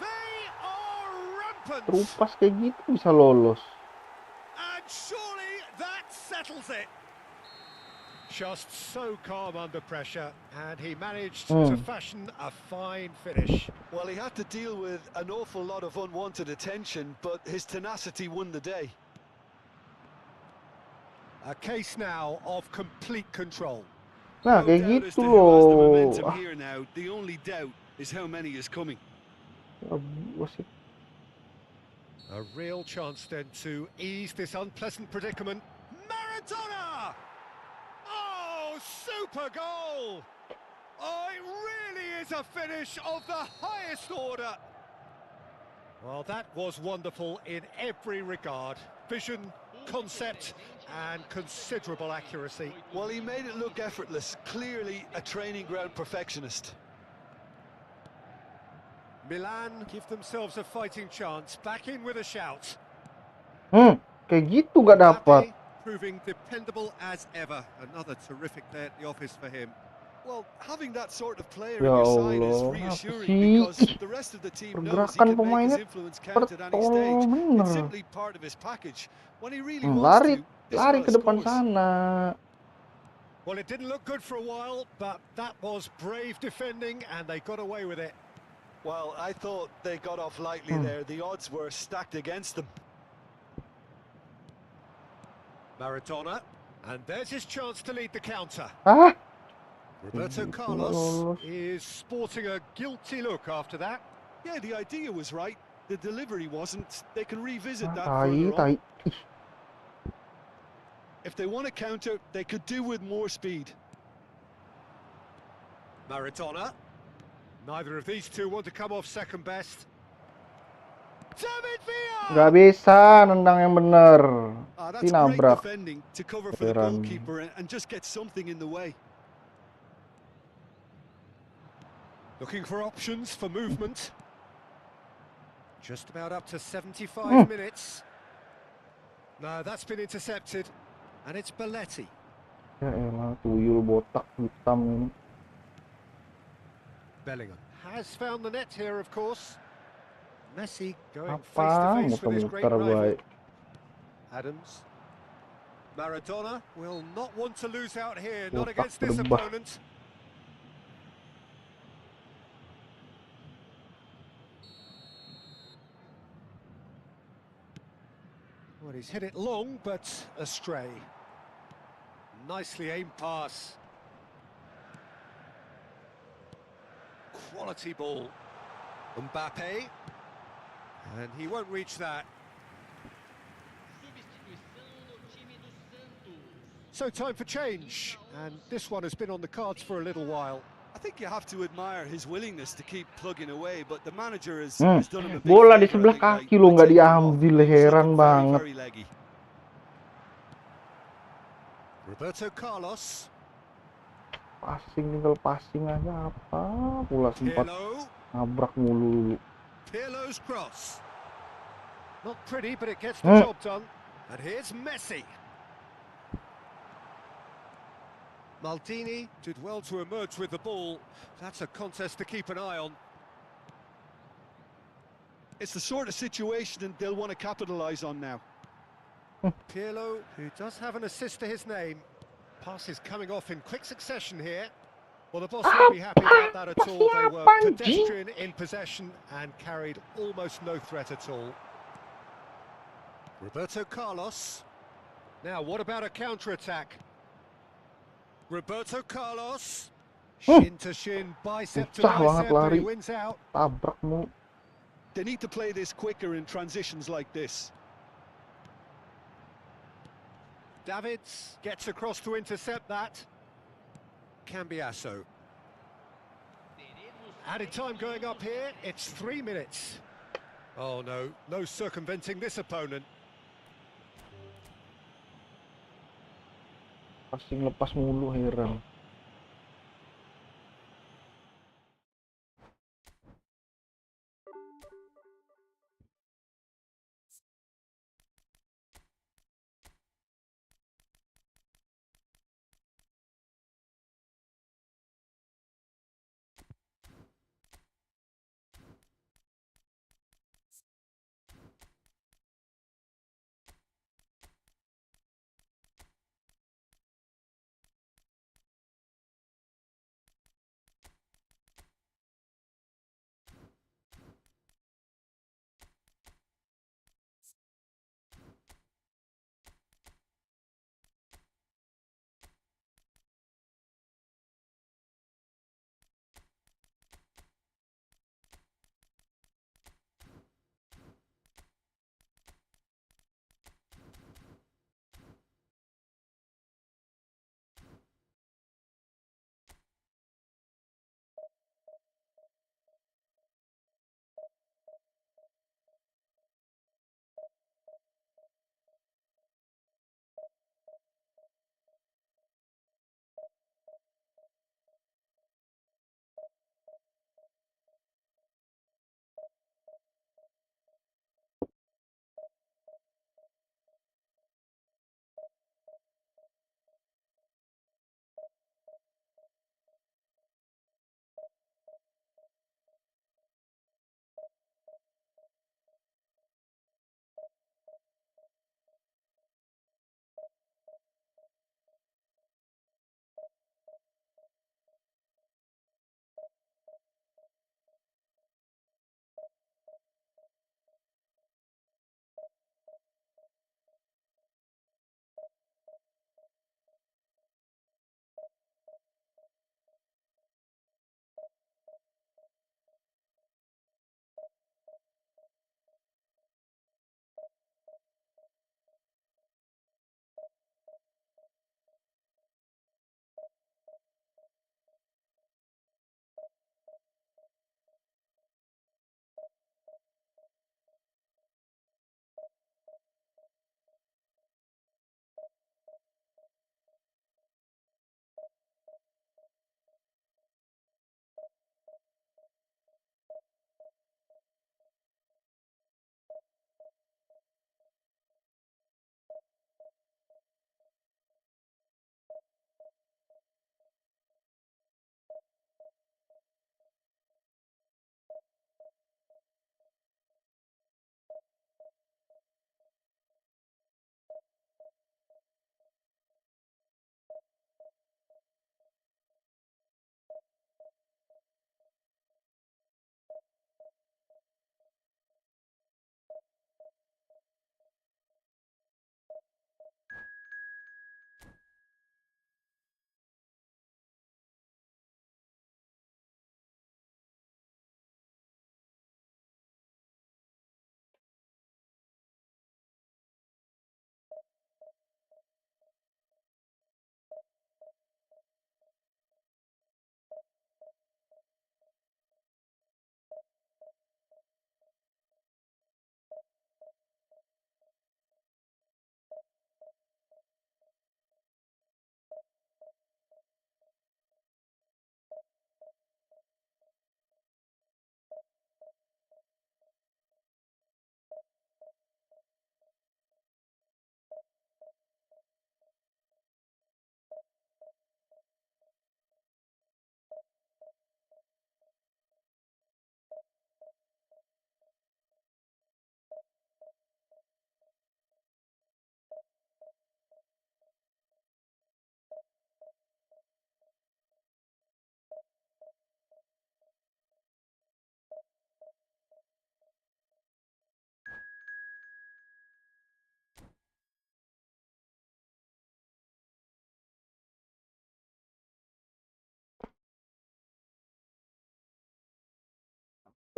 They are rampant. Terupas kayak gitu bisa lolos. And surely that settles it. Just so calm under pressure, and he managed to fashion a fine finish. Well, he had to deal with an awful lot of unwanted attention, but his tenacity won the day. A case now of complete control. Nah, kayak gitu loh. Here now. The only doubt is how many is coming. A real chance then to ease this unpleasant predicament. Maradona! Oh, super goal! Oh, it really is a finish of the highest order. Well, that was wonderful in every regard. Vision, concept, and considerable accuracy. Well, he made it look effortless. Clearly a training ground perfectionist. Milan give themselves a fighting chance. Back in with a shout. Kayak gitu gak dapat. Proving dependable as ever. Another terrific day at the office for him. Well, having that sort of player on your side is reassuring because the rest of the team knows he can make his influence count at any stage. It's simply part of his package. When he really wants to, lari ke depan sana. Well, it didn't look good for a while, but that was brave defending and they got away with it. Well, I thought they got off lightly there. The odds were stacked against them. Maradona, and there's his chance to lead the counter. Roberto Carlos is sporting a guilty look after that. Yeah, the idea was right. The delivery wasn't. They can revisit that further on. If they want to counter, they could do with more speed. Maradona. Neither of these two want to come off second best. David Villa! Nggak bisa nendang yang bener. That's great Nabrak. defending to cover for the goalkeeper and just get something in the way. Looking for options for movement. Just about up to 75 minutes. No, that's been intercepted. And it's Belletti. Ya elah, tuyul botak hitam ini. Bellingham has found the net here, of course. Messi going face to Apa? face with his great Muter-muter rival. baik. Adams. Maradona will not want to lose out here, not Botak against this berbah. opponent. Well, he's hit it long, but astray. Nicely aimed pass. Quality ball. Mbappe. And he won't reach that. So time for change. And this one has been on the cards for a little while. I think you have to admire his willingness to keep plugging away, but the manager has done him a big Bola di favour, sebelah I think, kaki by lo nggak taking him off. diambil, Looks heran looking banget. very leggy. Roberto Carlos. Passing, tinggal passing aja apa? Pula sempat Pirlo. nabrak mulu. Pirlo's cross. Not pretty, but it gets the job done. And here's Messi. Maldini did well to emerge with the ball. That's a contest to keep an eye on. It's the sort of situation they'll want to capitalise on now. Pirlo, who does have an assist to his name. Pass is coming off in quick succession here. Well, the boss won't be happy about that at all. They were pedestrian in possession and carried almost no threat at all. Roberto Carlos. Now, what about a counter-attack? Roberto Carlos. Shin to shin, bicep to bicep, but he wins out. Tabrak mulu. They need to play this quicker in transitions like this. Davids gets across to intercept that. Cambiasso. Added time going up here, it's 3 minutes. Oh no, no circumventing this opponent. Passing lepas mulu, heran.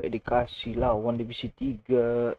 dikasih lawan divisi 3.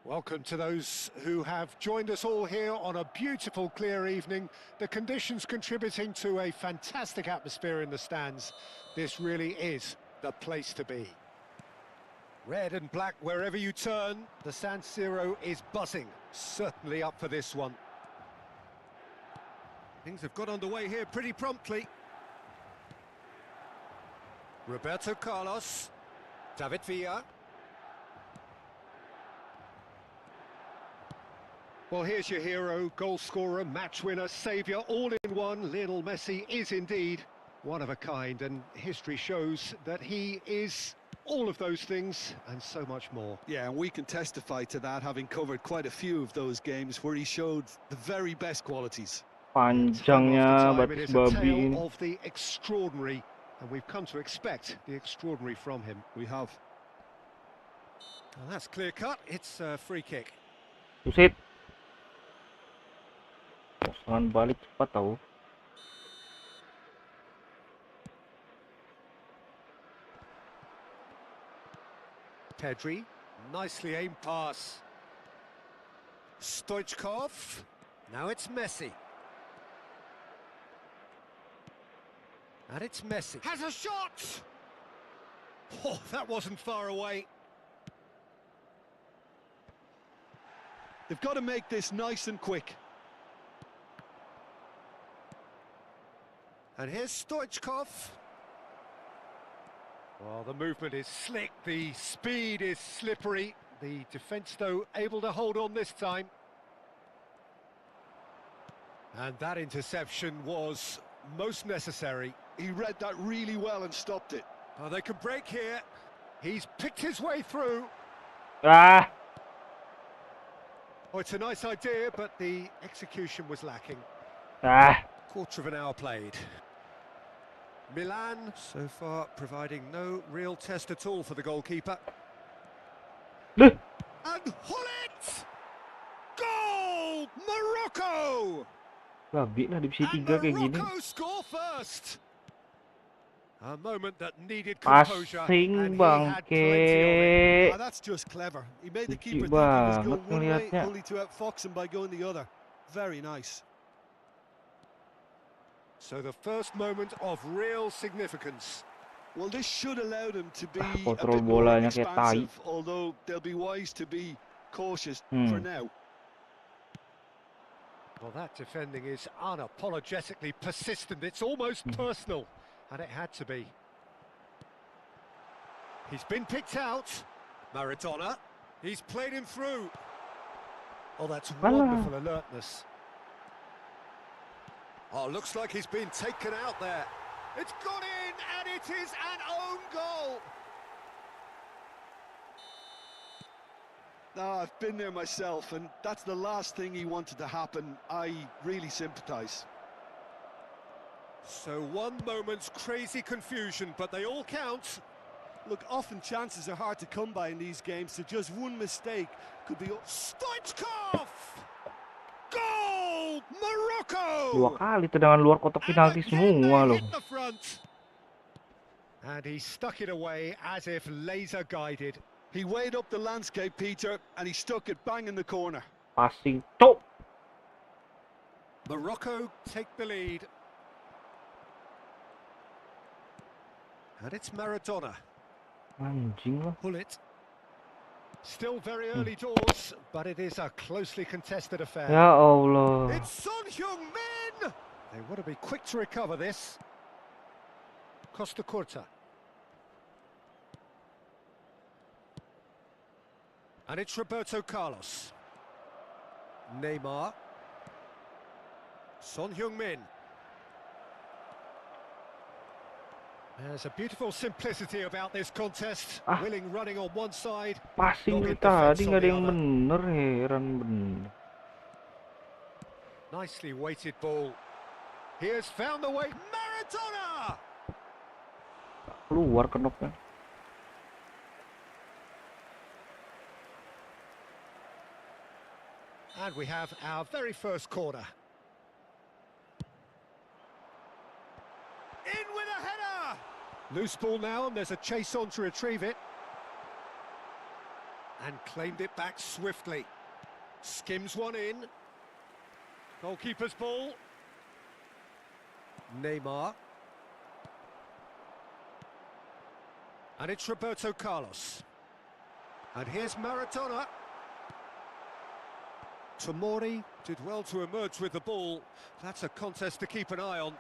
Welcome to those who have joined us all here on a beautiful, clear evening. The conditions contributing to a fantastic atmosphere in the stands. This really is the place to be. Red and black wherever you turn, the San Siro is buzzing. Certainly up for this one. Things have got underway here pretty promptly. Roberto Carlos, David Villa. Well, here's your hero, goal scorer, match winner, saviour, all in one. Lionel Messi is indeed one of a kind, and history shows that he is all of those things and so much more. Yeah, and we can testify to that, having covered quite a few of those games where he showed the very best qualities. Panjangnya Time it batis is a babi tale ini. of the extraordinary, and we've come to expect the extraordinary from him. We have. Well, that's clear cut. It's a free kick. Buset. Serangan balik cepat tahu. Pedri, nicely aimed pass. Stoichkov. Now it's Messi. And it's Messi. Has a shot! Oh, that wasn't far away. They've got to make this nice and quick. And here's Stoichkov. Well, the movement is slick, the speed is slippery. The defence, though, able to hold on this time. And that interception was most necessary. He read that really well and stopped it. Oh, they can break here. He's picked his way through. Ah, Oh, it's a nice idea, but the execution was lacking. ah. Quarter of an hour played. Milan, so far, providing no real test at all for the goalkeeper. Duh. And Hullet! Goal! Morocco! Babi lah divisi And 3 kayak gini. Morocco score first. A moment that needed composure, Passing and he had plenty of it. Ah, that's just clever. He made the Lucu keeper think he was banget going one way, ngeliatnya. only to outfox him by going the other. Very nice. So the first moment of real significance. Well, this should allow them to be a Kontrol bit more bolanya kayak tai. expansive, although they'll be wise to be cautious for now. Well, that defending is unapologetically persistent. It's almost personal, and it had to be. He's been picked out. Maradona. He's played him through. Oh, that's wonderful alertness. Oh, looks like he's been taken out there. It's gone in, and it is an own goal. No, I've been there myself, and that's the last thing he wanted to happen. I really sympathise. So one moment's crazy confusion, but they all count. Look, often chances are hard to come by in these games, so just one mistake could be... Stoichkov! Goal! Morocco! 2 kali tendangan luar kotak penalti semua loh. Hit the front. And he stuck it away as if laser guided. He weighed up the landscape, Peter, and he stuck it bang in the corner. Passing top. Morocco take the lead. And it's Maradona. Anjing lah. Hullet. Still very early doors, but it is a closely contested affair. Ya Allah. It's Son Heung-min! They want to be quick to recover this. Costa Curta. And it's Roberto Carlos. Neymar. Son Heung-min. There's a beautiful simplicity about this contest. Willing running on one side. Passing dari tadi nggak ada yang bener, heran bener. Nicely weighted ball. He has found the way. Maradona! Keluar kenopnya. And we have our very first corner. In with a header! Loose ball now, and there's a chase on to retrieve it. And claimed it back swiftly. Skims one in. Goalkeeper's ball. Neymar. And it's Roberto Carlos. And here's Maradona. Tomori did well to emerge with the ball. That's a contest to keep an eye on.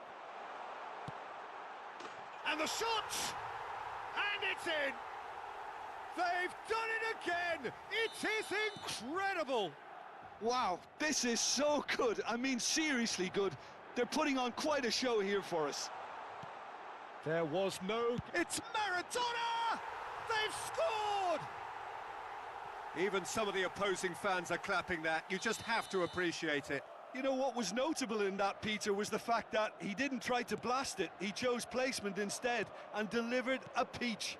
And the shot! And it's in! They've done it again! It is incredible! Wow, this is so good. I mean, seriously good. They're putting on quite a show here for us. There was no... It's Maradona! They've scored! Even some of the opposing fans are clapping that. You just have to appreciate it. You know what was notable in that, Peter, was the fact that he didn't try to blast it. He chose placement instead and delivered a peach.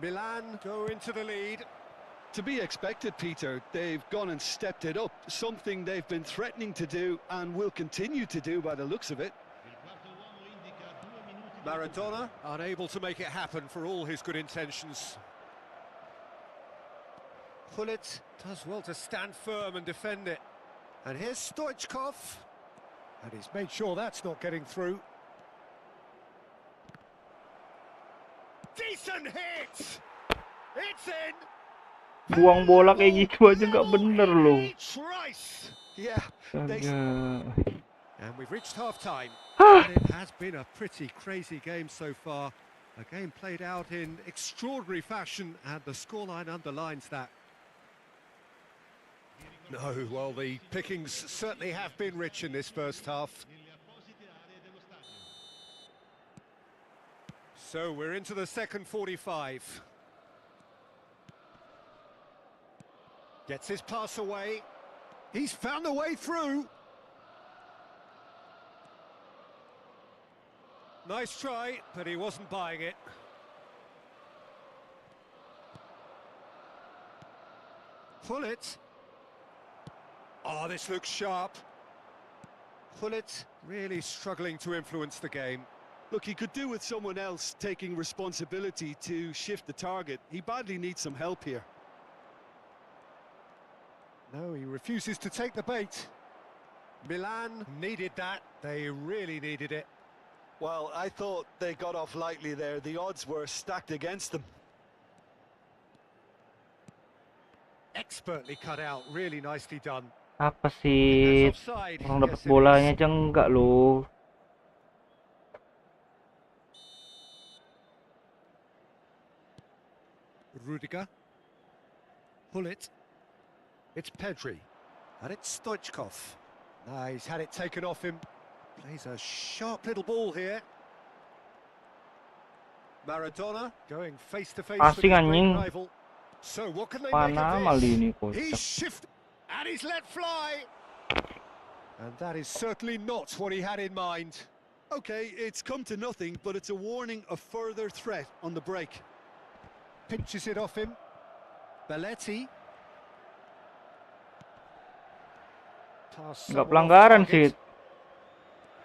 Milan go into the lead. To be expected, Peter. They've gone and stepped it up, something they've been threatening to do and will continue to do by the looks of it. Maradona unable to make it happen for all his good intentions. Gullit does well to stand firm and defend it. And here's Stoichkov. And he's made sure that's not getting through. Decent hit! It's in! Buang bola kayak gitu aja nggak bener loh. Yeah. And we've reached half-time. And it has been a pretty crazy game so far. A game played out in extraordinary fashion, and the scoreline underlines that. No, well, the pickings certainly have been rich in this first half. So we're into the second 45. Gets his pass away. He's found a way through. Nice try, but he wasn't buying it. Gullit. Oh, this looks sharp. Gullit really struggling to influence the game. Look, he could do with someone else taking responsibility to shift the target. He badly needs some help here. No, he refuses to take the bait. Milan needed that. They really needed it. Well, I thought they got off lightly there. The odds were stacked against them. Expertly cut out, really nicely done. Apa sih? Orang dapat bolanya aja enggak loh. Rudiger. Gullit. It's Pedri. And it's Stoichkov. Now he's had it taken off him. Plays a sharp little ball here. Maradona going face to face with his great rival. So what can they make of this? He's shifted and he's let fly. And that is certainly not what he had in mind. Okay, it's come to nothing, but it's a warning of further threat on the break. Pinches it off him. Belletti. Nggak pelanggaran sih.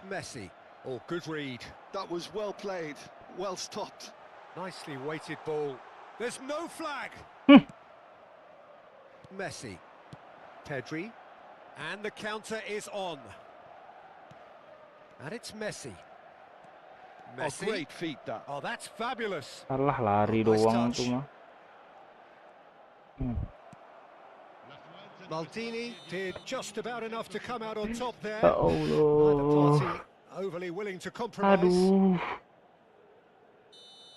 Messi. Oh, good read. That was well played, well stopped. Nicely weighted ball. There's no flag. Messi. Pedri. And the counter is on. And it's Messi. Messi. Oh, great feat that. Oh, that's fabulous. Salah lari doang tuh mah. Maldini did just about enough to come out on top there. Ya Allah. Neither party overly willing to compromise. Aduh.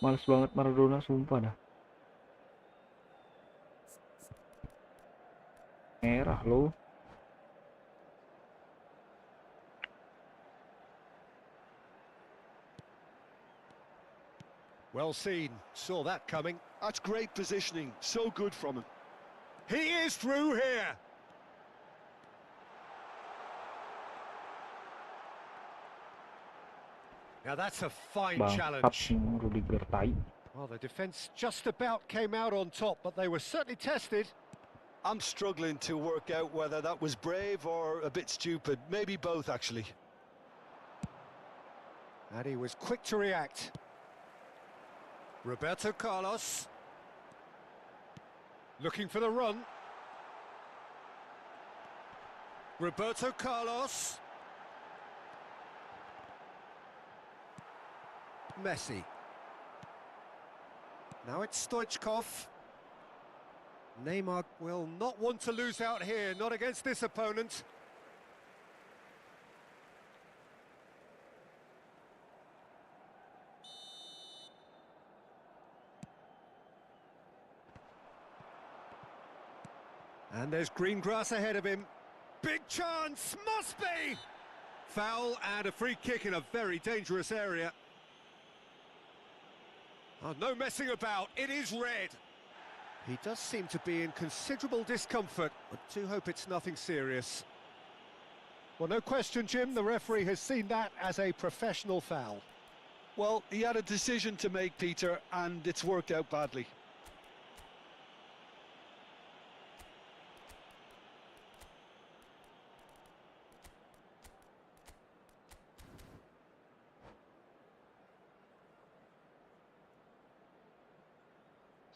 Males banget Maradona, sumpah dah. Merah lu. Well seen, saw that coming. That's great positioning, so good from him. He is through here. Now that's a fine Bangsat challenge. nih Rudiger tai. Well, the defence just about came out on top, but they were certainly tested. I'm struggling to work out whether that was brave or a bit stupid. Maybe both, actually. And he was quick to react. Roberto Carlos. Looking for the run. Roberto Carlos. Messi. Now it's Stoichkov. Neymar will not want to lose out here, not against this opponent. And there's green grass ahead of him. Big chance, must be! Foul and a free kick in a very dangerous area. Oh, no messing about, it is red. He does seem to be in considerable discomfort, but do hope it's nothing serious. Well, no question, Jim, the referee has seen that as a professional foul. Well, he had a decision to make, Peter, and it's worked out badly.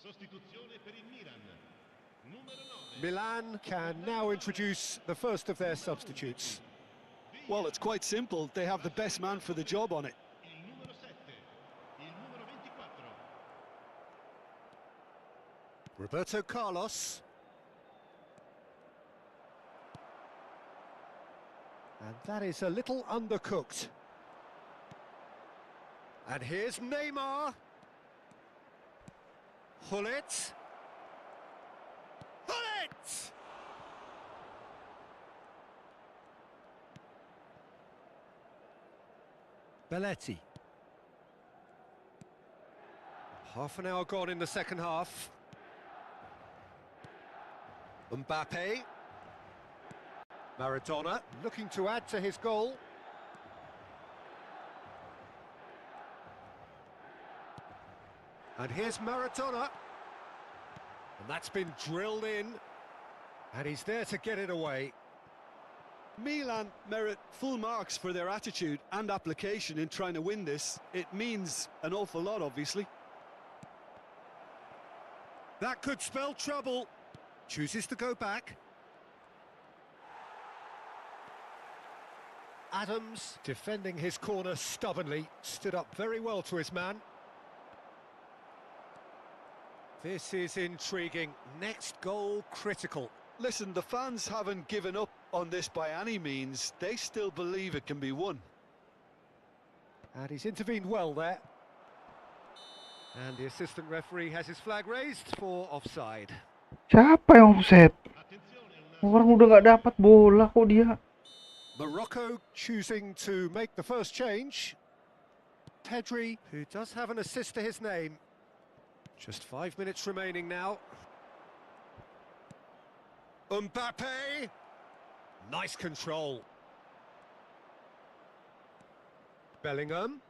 Sostituzione per il Milan. Numero 9. Milan can now introduce the first of their substitutes. Well, it's quite simple. They have the best man for the job on it. Il numero 7. Il numero 24. Roberto Carlos. And that is a little undercooked. And here's Neymar. Hullet. Hullet! Belletti. Half an hour gone in the second half. Mbappe. Maradona looking to add to his goal. And here's Maradona. And that's been drilled in. And he's there to get it away. Milan merit full marks for their attitude and application in trying to win this. It means an awful lot, obviously. That could spell trouble. Chooses to go back. Adams, defending his corner stubbornly, stood up very well to his man. This is intriguing. Next goal critical. Listen, the fans haven't given up on this by any means. They still believe it can be won. And he's intervened well there. And the assistant referee has his flag raised for offside. Siapa yang offset? Orang udah gak dapat bola kok dia. Morocco choosing to make the first change. Pedri, who does have an assist to his name. Just 5 minutes remaining now. Mbappe. Nice control. Bellingham.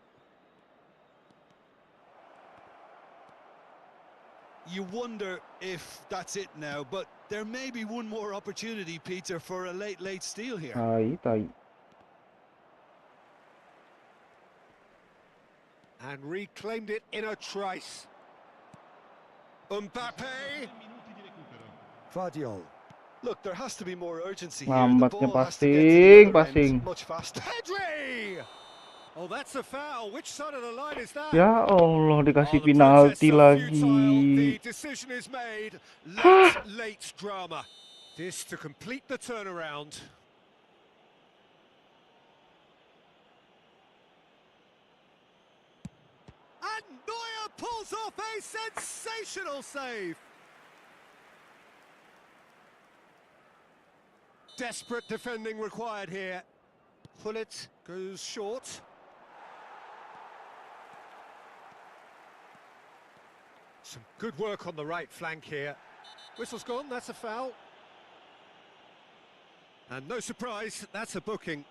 You wonder if that's it now, but there may be one more opportunity, Peter, for a late steal here. Tai. And reclaimed it in a trice. Mbappe. Vardiol. Look, there has to be more urgency here. The Lambatnya ball has to get to the other passing. end much faster. Pedri! Oh, that's a foul. Which side of the line is that? Ya Allah, dikasih the penalti protests are futile. lagi. The decision is made. Late drama. This to complete the turnaround. And Neuer pulls off a sensational save. Desperate defending required here. Pullet goes short. Some good work on the right flank here. Whistle's gone, that's a foul. And no surprise, that's a booking.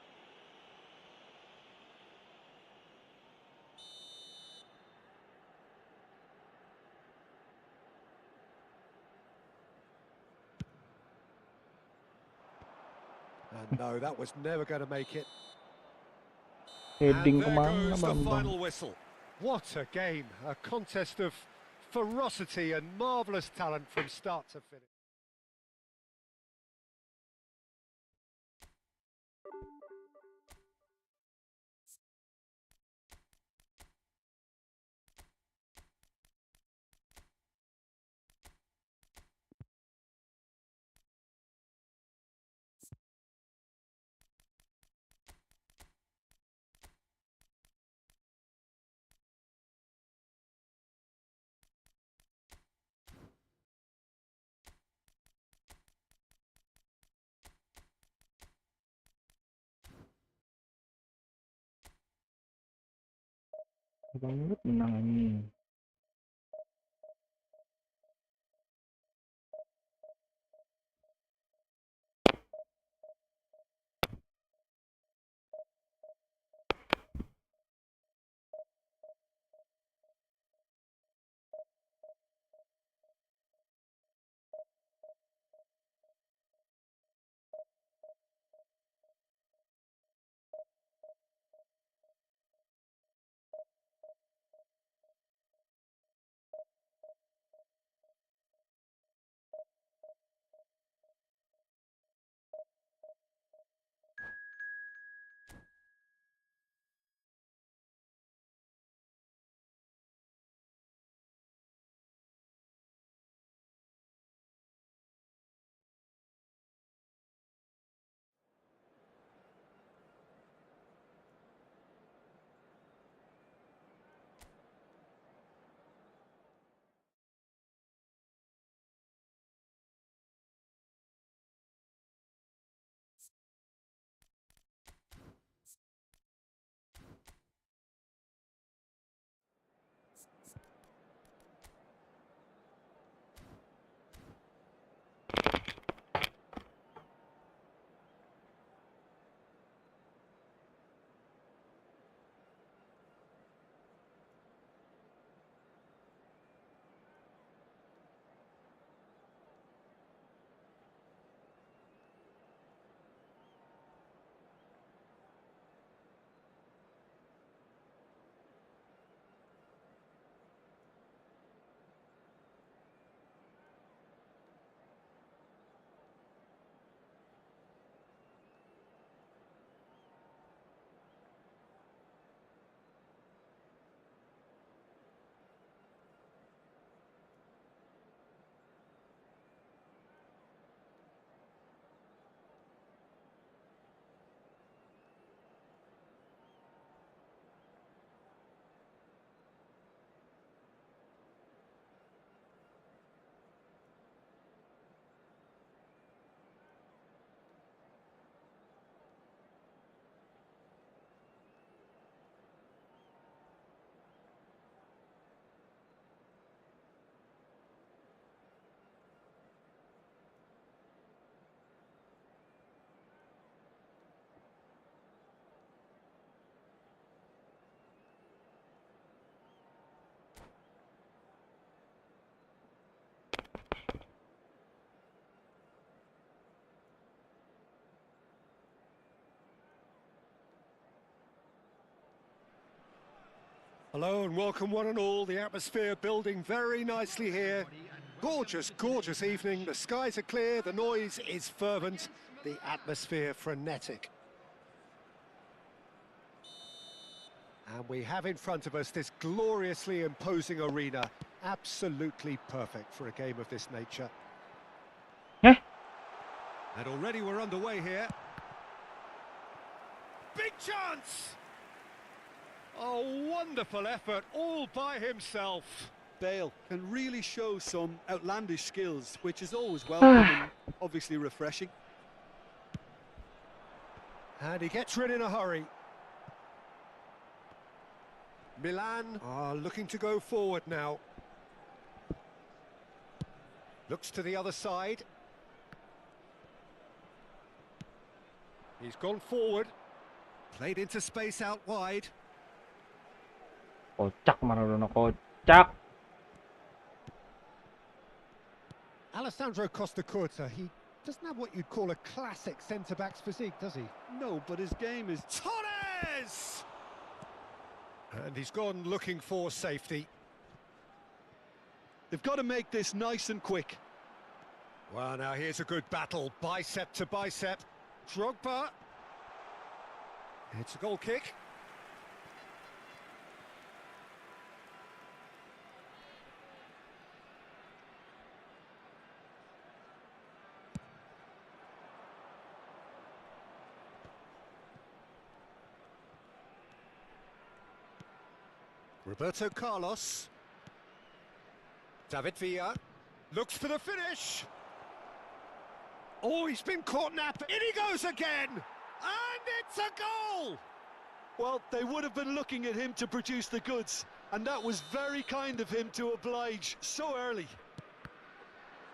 And no, that was never going to make it. Heading And there kemana, goes the Bambang? final whistle. What a game, a contest of ferocity and marvellous talent from start to finish. Banget menang ini. Hello and welcome one and all. The atmosphere building very nicely here. Gorgeous, gorgeous evening. The skies are clear, the noise is fervent, the atmosphere frenetic. And we have in front of us this gloriously imposing arena. Absolutely perfect for a game of this nature. Yeah. And already we're underway here. Big chance! A wonderful effort all by himself. Bale can really show some outlandish skills, which is always welcome and obviously refreshing. And he gets rid in a hurry. Milan are looking to go forward now. Looks to the other side. He's gone forward. Played into space out wide. Kocak Maradona, kocak. Alessandro Costa Curta, he doesn't have what you'd call a classic centre-back's physique, does he? No, but his game is... Torres! And he's gone looking for safety. They've got to make this nice and quick. Well, now here's a good battle, bicep to bicep. Drogba. It's a goal kick. Roberto Carlos. David Villa looks for the finish. Oh, he's been caught napping. In he goes again. And it's a goal! Well, they would have been looking at him to produce the goods, and that was very kind of him to oblige so early.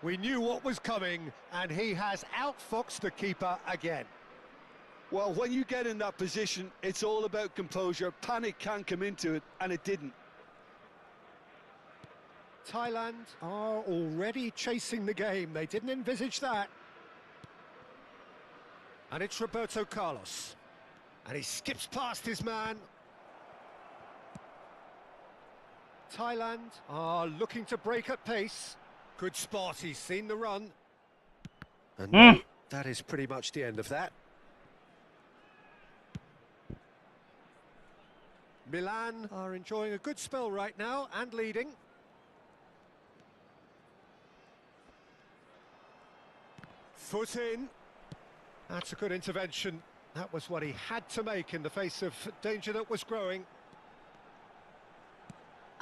We knew what was coming, and he has outfoxed the keeper again. Well, when you get in that position, it's all about composure. Panic can come into it, and it didn't. Thailand are already chasing the game. They didn't envisage that. And it's Roberto Carlos. And he skips past his man. Thailand are looking to break at pace. Good spot, he's seen the run. And that is pretty much the end of that. Milan are enjoying a good spell right now and leading. Foot in. That's a good intervention. That was what he had to make in the face of danger that was growing.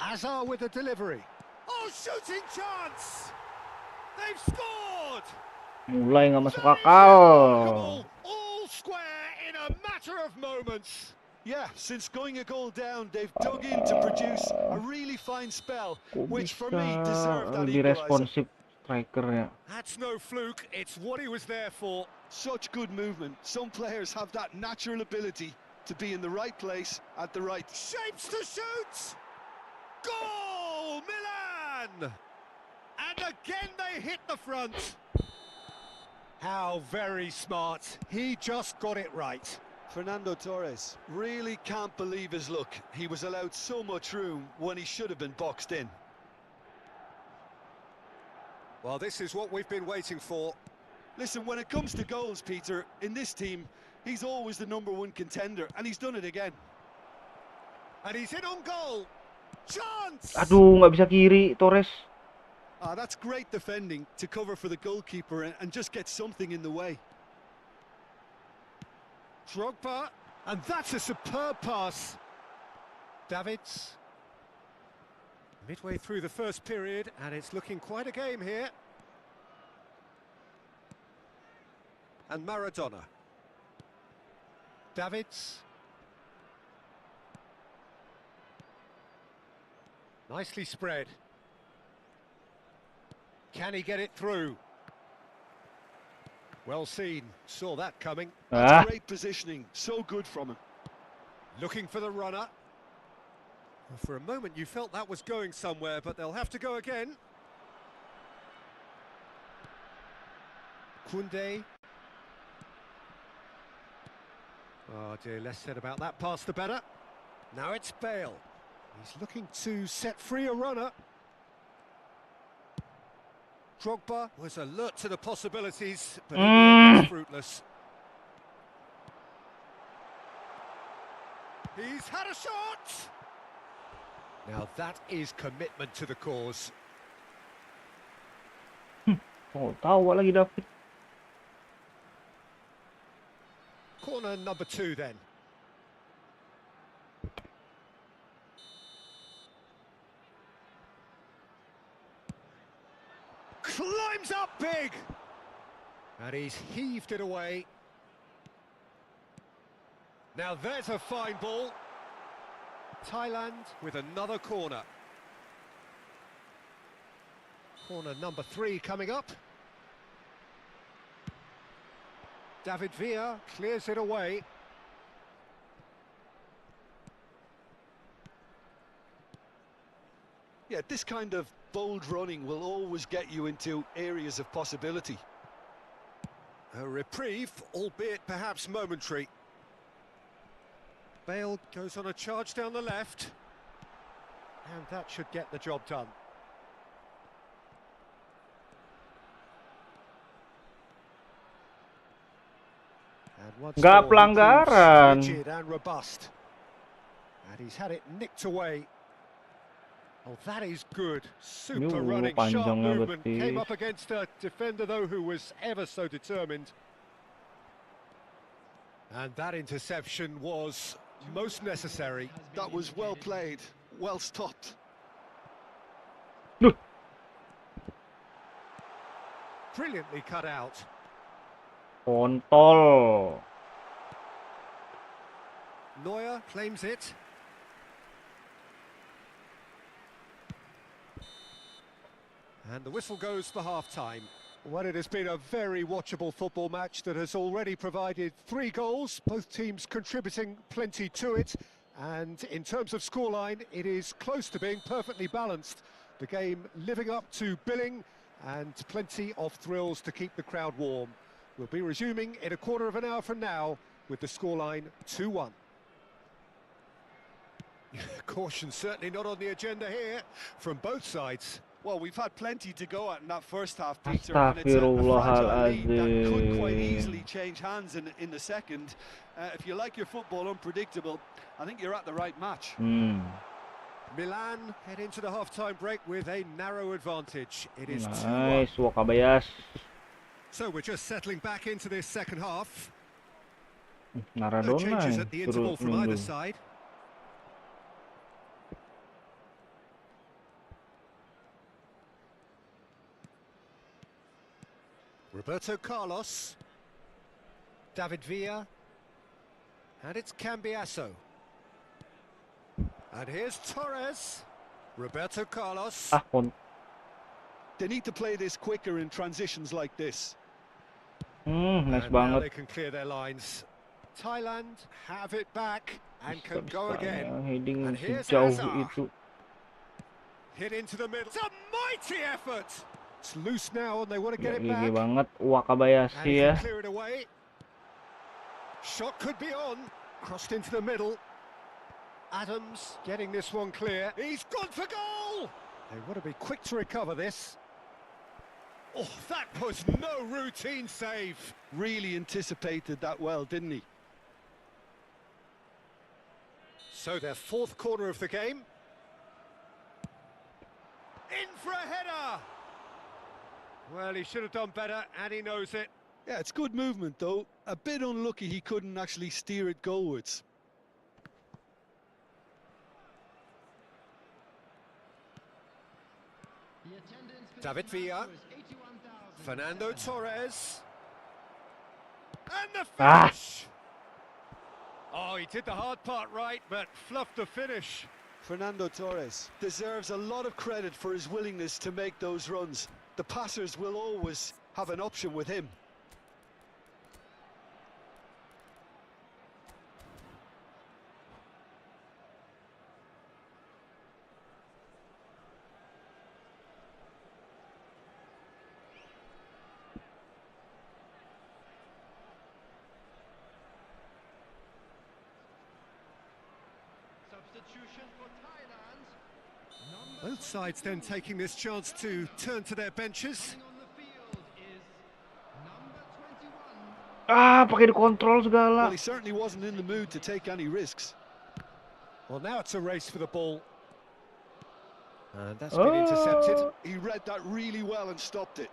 Azar with a delivery. Oh, shooting chance! They've scored! Mulai nggak masuk Very akal. remarkable. All square in a matter of moments. Yeah, since going a goal down, they've dug in to produce a really fine spell, Kok which for bisa me deserved that lebih equaliser. responsif strikernya? That's no fluke, it's what he was there for. Such good movement. Some players have that natural ability to be in the right place at the right... Shapes to shoot! Goal! Milan! And again they hit the front. How very smart. He just got it right. Fernando Torres really can't believe his luck. He was allowed so much room when he should have been boxed in. Well, this is what we've been waiting for. Listen, when it comes to goals, Peter, in this team, he's always the #1 contender, and he's done it again. And he's in on goal. Chance! Aduh, nggak bisa kiri, Torres. That's great defending to cover for the goalkeeper and just get something in the way. Drogba, and that's a superb pass. Davids. Midway through the first period, and it's looking quite a game here. And Maradona. Davids. Nicely spread. Can he get it through? Well seen, saw that coming. That's great positioning, so good from him. Looking for the runner. Well, for a moment you felt that was going somewhere, but they'll have to go again. Koundé. Oh dear, less said about that pass the better. Now it's Bale. He's looking to set free a runner. Drogba was alert to the possibilities, but in the end it's fruitless. He's had a shot! Now that is commitment to the cause. Oh, tawa lagi David. Corner number 2 then. Climbs up big! And he's heaved it away. Now there's a fine ball. Thailand with another corner. Corner number 3 coming up. David Villa clears it away. Yeah, this kind of bold running will always get you into areas of possibility. A reprieve, albeit perhaps momentary. Bale goes on a charge down the left. And that should get the job done. And once Nggak more, he proves pelanggaran. rigid and robust. And he's had it nicked away. Oh, that is good. Super running, sharp panjangnya movement. Came betis. up against a defender, though, who was ever so determined. And that interception was most necessary. That was well played, well stopped. Brilliantly cut out. Kontol. Neuer claims it. And the whistle goes for half-time. Well, it has been a very watchable football match that has already provided 3 goals, both teams contributing plenty to it. And in terms of scoreline, it is close to being perfectly balanced. The game living up to billing and plenty of thrills to keep the crowd warm. We'll be resuming in a quarter of an hour from now with the scoreline 2-1. Caution certainly not on the agenda here from both sides. Well, we've had plenty to go at in that first half, Peter, and it's a fragile lead that could quite easily change hands in the second. If you like your football unpredictable, I think you're at the right match. Milan head into the half-time break with a narrow advantage. It is 2-1. Nice, Wakabayas. So we're just settling back into this second half. No Maradona changes at the interval from either nundun. side. Roberto Carlos. David Villa. And it's Cambiasso. And here's Torres. Roberto Carlos. They need to play this quicker in transitions like this. Nice And now banget. they can clear their lines. Thailand have it back and can go again. Heading And here's sejauh HADUUH. itu. Hit into the middle. It's a mighty effort. It's loose now and they want to get Gak it gigi back. banget Wakabayashi And he ya. can clear it away. Shot could be on. Crossed into the middle. Adams getting this one clear. He's gone for goal. They want to be quick to recover this. Oh, that was no routine save. Really anticipated that well, didn't he? So their 4th corner of the game. In for a header. Well, he should have done better, and he knows it. Yeah, it's good movement, though. A bit unlucky he couldn't actually steer it goalwards. David Villa. Fernando Torres. And the finish! Oh, he did the hard part right, but fluffed the finish. Fernando Torres deserves a lot of credit for his willingness to make those runs. The passers will always have an option with him. Substitution for Thailand. Both sides then taking this chance to turn to their benches. On the field is number 21. Pakai dikontrol segala. Well, he certainly wasn't in the mood to take any risks. Well, now it's a race for the ball. And that's been intercepted. He read that really well and stopped it.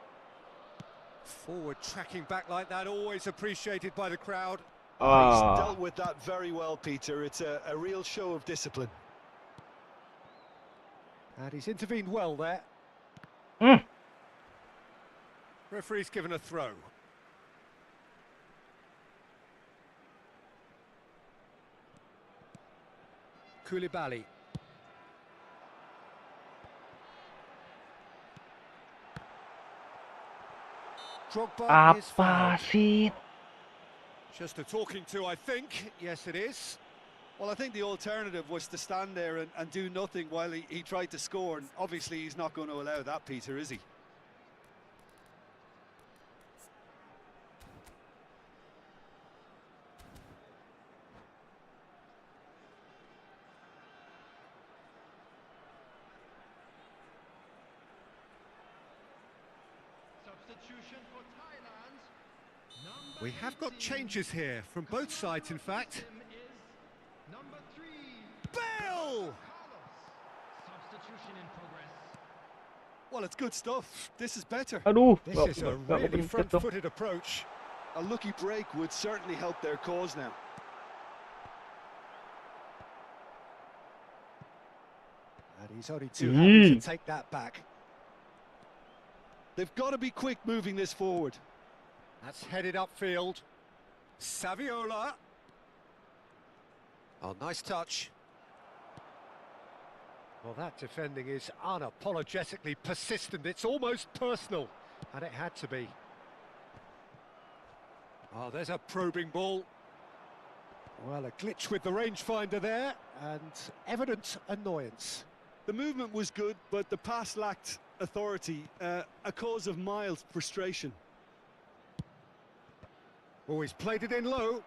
Forward tracking back like that, always appreciated by the crowd. He's dealt with that very well, Peter. It's a real show of discipline. And he's intervened well there. Referee's given a throw. Koulibaly. Drogba is Apa fouled. sih? Just a talking to, I think. Yes, it is. Well, I think the alternative was to stand there and do nothing while he tried to score. And obviously, he's not going to allow that, Peter, is he? Substitution for Thailand. We have got changes here from both sides, in fact. Number 3. Bale! Substitution in progress. Well, it's good stuff. This is better. Aduh, This is a nggak really kepencet dong. front-footed approach. A lucky break would certainly help their cause now. And he's only too happy to Yee. take that back. They've got to be quick moving this forward. That's headed upfield. Saviola. Oh, nice touch. Well, that defending is unapologetically persistent. It's almost personal, and it had to be. Oh, there's a probing ball. Well, a glitch with the rangefinder there, and evident annoyance. The movement was good, but the pass lacked authority, a cause of mild frustration. Oh, he's played it in low.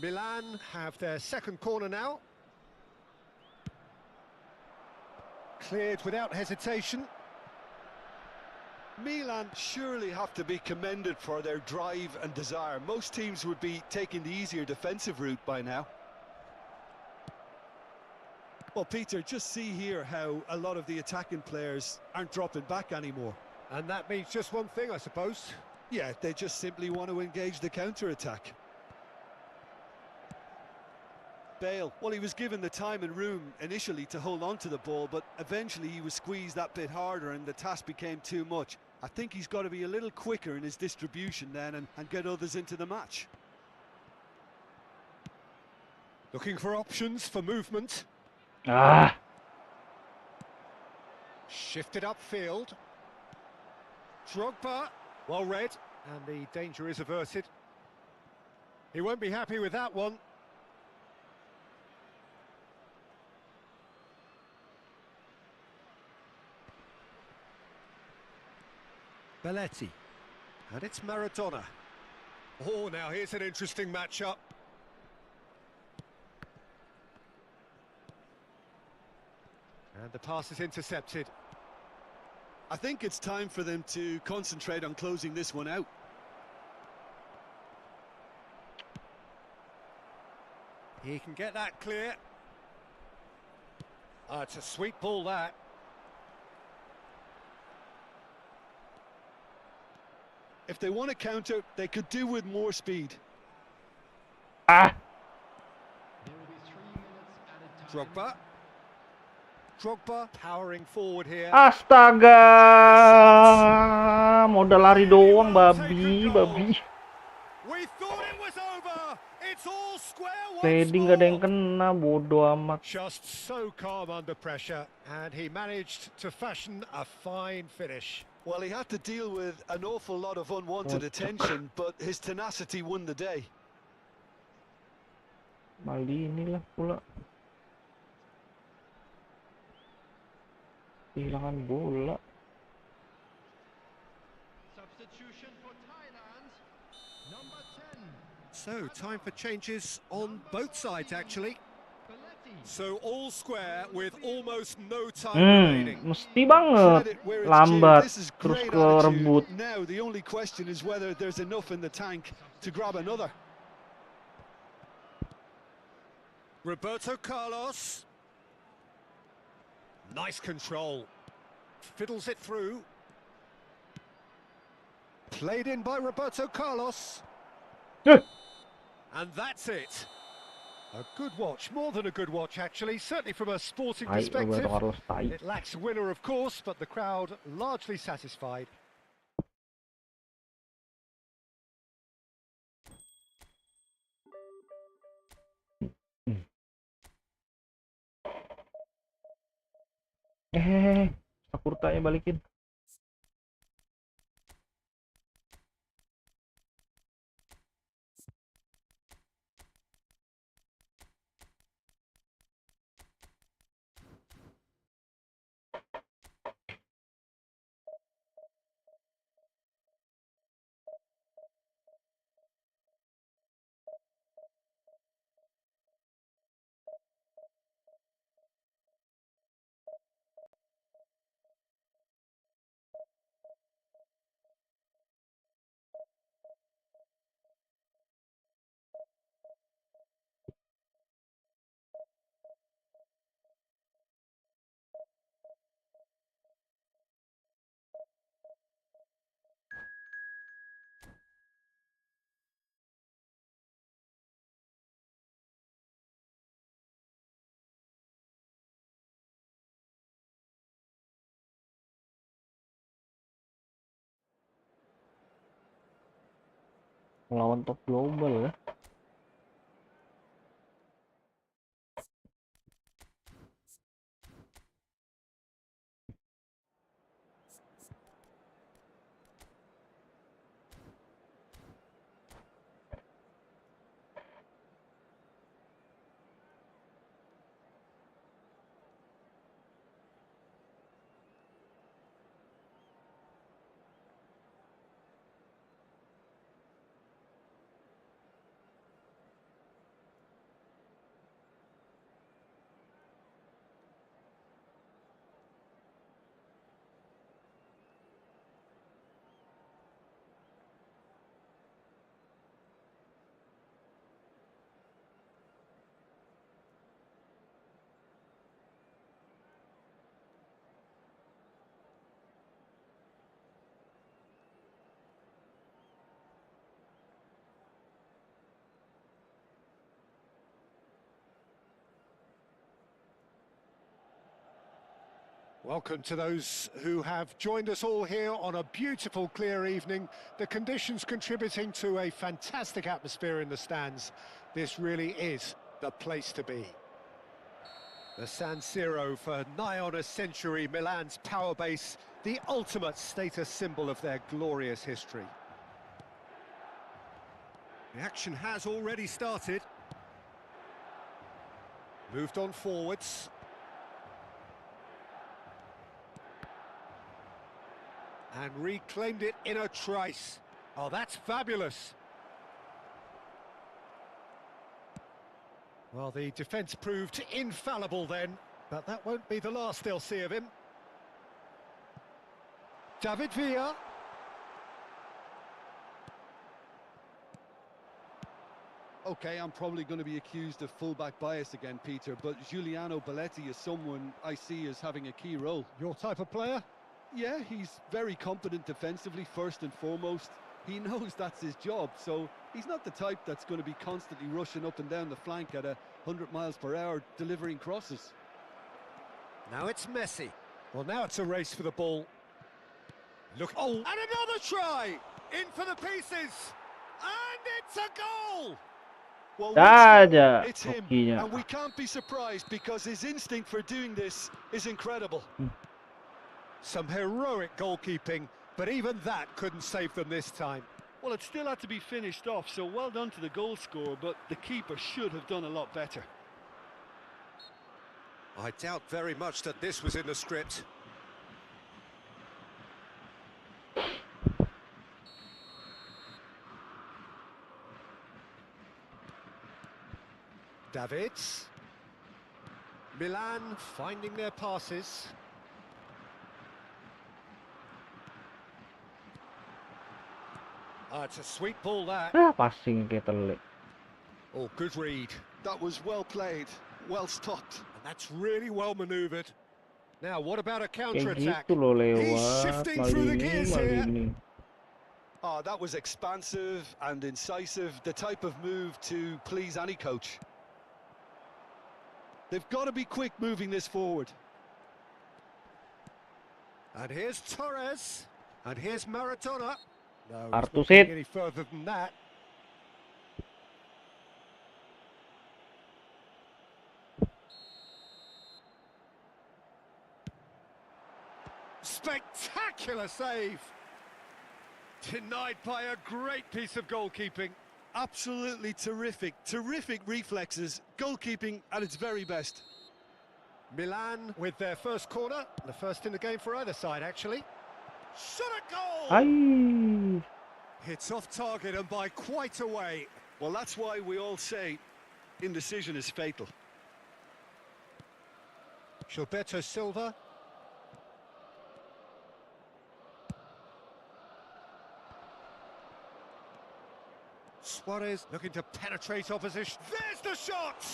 Milan have their second corner now. Cleared without hesitation. Milan surely have to be commended for their drive and desire. Most teams would be taking the easier defensive route by now. Well, Peter, just see here how a lot of the attacking players aren't dropping back anymore. And that means just one thing, I suppose. Yeah, they just simply want to engage the counter-attack. Bale, well, he was given the time and room initially to hold on to the ball, but eventually he was squeezed that bit harder and the task became too much. I think he's got to be a little quicker in his distribution then and get others into the match. Looking for options for movement. Ah, Shifted upfield. Drogba, well read, and the danger is averted. He won't be happy with that one. Belletti, and it's Maradona. Oh, now here's an interesting matchup. And the pass is intercepted. I think it's time for them to concentrate on closing this one out. He can get that clear. It's a sweet ball, that. If they want to counter, they could do with more speed. ah, There will be 3 minutes added time. Drogba. Drogba powering forward here. astaga, modal lari doang, babi. We thought it was over. It's all square once Sliding gak ada yang more. kena, bodo amat. Just so calm under pressure, and he managed to fashion a fine finish. Well, he had to deal with an awful lot of unwanted attention, but his tenacity won the day. Mali inilah pula. Kehilangan bola. Substitution for Thailand. Number 10. So, time for changes on both sides, actually. Belletti. So, all square with almost no time remaining. Mesti banget Credit where it's lambat due. This is terus great ke rebut. attitude. Now the only question is whether there's enough in the tank to grab another. Roberto Carlos. Nice control. Fiddles it through. Played in by Roberto Carlos. And that's it. A good watch, more than a good watch actually, certainly from a sporting Tai, perspective. Roberto Carlos, tai. It lacks a winner, of course, but the crowd largely satisfied. Sakurtanya balikin. Melawan top global ya. Welcome to those who have joined us all here on a beautiful, clear evening. The conditions contributing to a fantastic atmosphere in the stands. This really is the place to be. The San Siro, for nigh on a century, Milan's power base, the ultimate status symbol of their glorious history. The action has already started. Moved on forwards. And reclaimed it in a trice. Oh, that's fabulous. Well, the defence proved infallible then, but that won't be the last they'll see of him. David Villa. Okay, I'm probably going to be accused of fullback bias again, Peter, but Giuliano Belletti is someone I see as having a key role. Your type of player? Yeah, he's very competent defensively, first and foremost. He knows that's his job, so he's not the type that's going to be constantly rushing up and down the flank at 100 miles per hour, delivering crosses. Now it's Messi. Well, now it's a race for the ball. Look, oh, and another try! In for the pieces! And it's a goal! Well, Ada it's him, hokinya. and we can't be surprised because his instinct for doing this is incredible. Some heroic goalkeeping, but even that couldn't save them this time. Well, it still had to be finished off, so well done to the goal scorer, but the keeper should have done a lot better. I doubt very much that this was in the script. Davids. Milan finding their passes. It's a sweet ball, that. Passing kayak telik. Oh, good read. That was well played, well stopped. And that's really well manoeuvred. Now, what about a Kayak counter-attack? gitu loh He's lewat. shifting through the gears here. Maldini. Oh, that was expansive and incisive, the type of move to please any coach. They've got to be quick moving this forward. And here's Torres. And here's Maradona. No, Artu it's not sit. getting any further than that. Spectacular save! Denied by a great piece of goalkeeping. Absolutely terrific. Terrific reflexes. Goalkeeping at its very best. Milan with their first corner. The first in the game for either side, actually. Shot a goal! Ay! Hits off target and by quite a way. Well, that's why we all say indecision is fatal. Gilberto Silva. Suarez looking to penetrate opposition. There's the shot!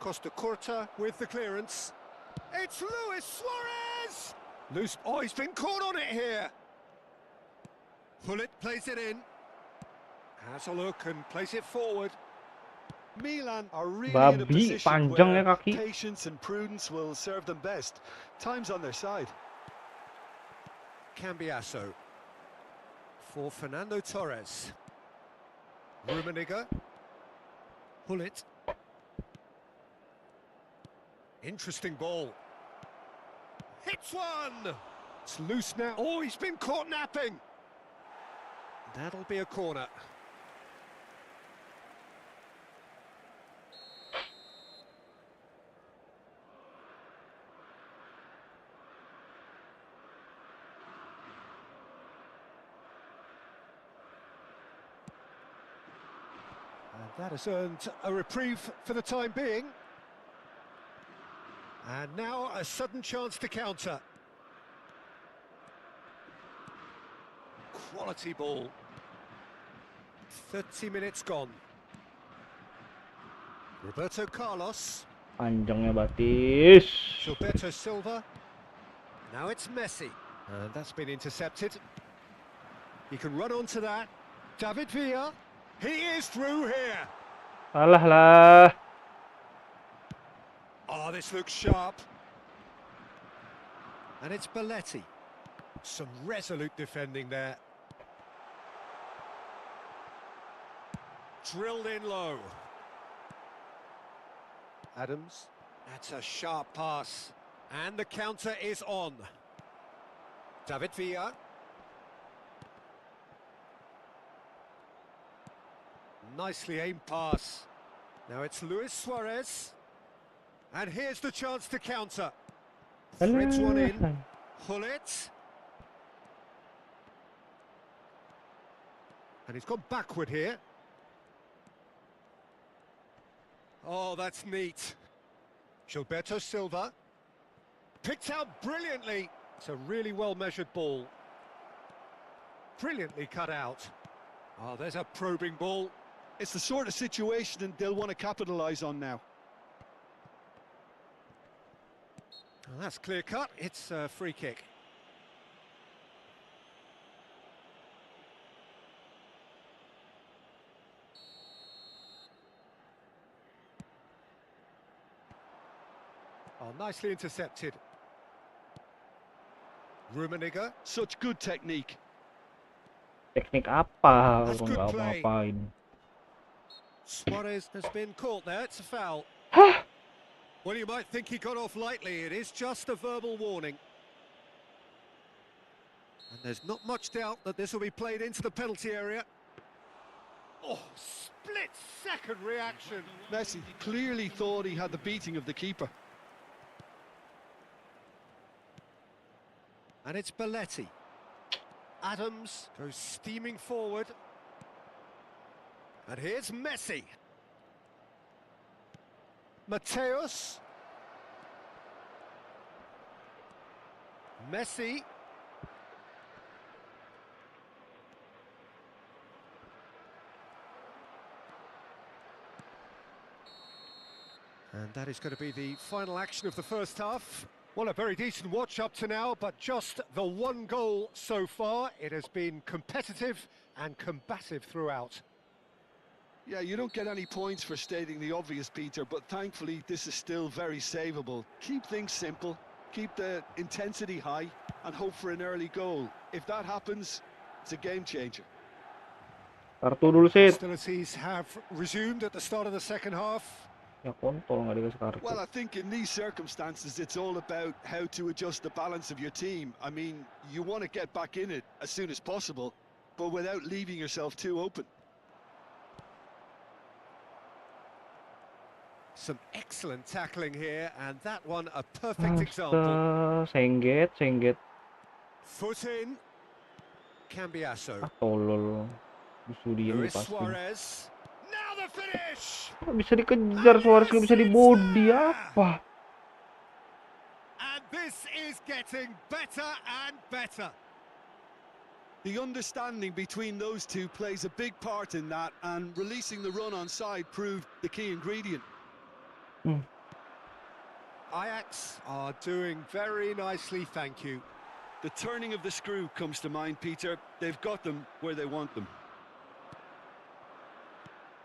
Costa Curta with the clearance. It's Luis Suarez! Loose. Oh, he's been caught on it here. Pullet plays it in. Has a look and plays it forward. Milan are really in a Babi, position panjang ya where kaki. patience and prudence will serve them best. Time's on their side. Cambiasso for Fernando Torres. Rummenigge. Pullet. Interesting ball. Hits one! It's loose now. Oh, he's been caught napping. That'll be a corner. And that has earned a reprieve for the time being. And now a sudden chance to counter. Quality ball. 30 minutes gone. Roberto Carlos. Panjangnya Batis. Gilberto Silva. Now it's Messi. And that's been intercepted. He can run onto that. David Villa. He is through here. Salah lah. Oh, this looks sharp. And it's Belletti. Some resolute defending there. Drilled in low. Adams. That's a sharp pass. And the counter is on. David Villa. Nicely aimed pass. Now it's Luis Suarez. And here's the chance to counter. Threads one in. Pullet. And he's gone backward here. Oh, that's neat. Gilberto Silva. Picked out brilliantly. It's a really well-measured ball. Brilliantly cut out. Oh, there's a probing ball. It's the sort of situation they'll want to capitalise on now. Well, that's clear cut. It's a free kick. Oh, nicely intercepted. Rummenigge. Such good technique. Teknik apa That's kung good nggak play. apa-apain? Suarez has been caught there. It's a foul. Hah? Well, you might think he got off lightly. It is just a verbal warning. And there's not much doubt that this will be played into the penalty area. Oh, split-second reaction. Messi clearly thought he had the beating of the keeper. And it's Belletti. Adams goes steaming forward. And here's Messi. Mateus. Messi. And that is going to be the final action of the first half. Well, a very decent watch up to now, but just the one goal so far. It has been competitive and combative throughout. Yeah, you don't get any points for stating the obvious, Peter, but thankfully this is still very savable. Keep things simple, keep the intensity high, and hope for an early goal. If that happens, it's a game changer. Kartu dulu, Sid. Hostilities have resumed at the start of the second half. Ya kontol nggak dikasih kartu. Well, I think in these circumstances, it's all about how to adjust the balance of your team. I mean, you want to get back in it as soon as possible, but without leaving yourself too open. Some excellent tackling here, and that one a perfect example. Sengget. Foot in. Cambiasso. Tolol. Disudiin Luis pasti. Suarez. Now the finish. Kok bisa dikejar Suarez, nggak bisa di body apa? And this is getting better and better. The understanding between those two plays a big part in that, and releasing the run on side proved the key ingredient. Ajax are doing very nicely, thank you. The turning of the screw comes to mind, Peter. They've got them where they want them.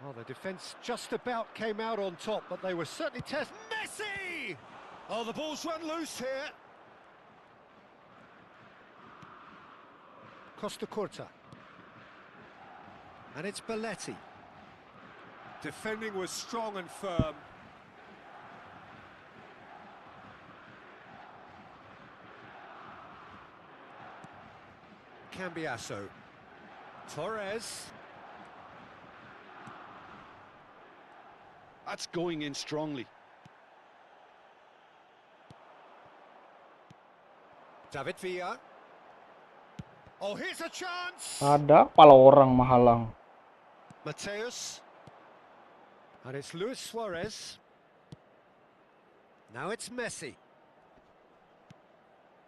Well, the defence just about came out on top, but they were certainly tested. Messi! Oh, the ball's run loose here. Costa Curta. And it's Belletti. Defending was strong and firm. Cambiasso. Torres. That's going in strongly. David Villa. Oh, here's a chance. Ada kepala orang menghalang. Mateus. And it's Luis Suarez. Now it's Messi.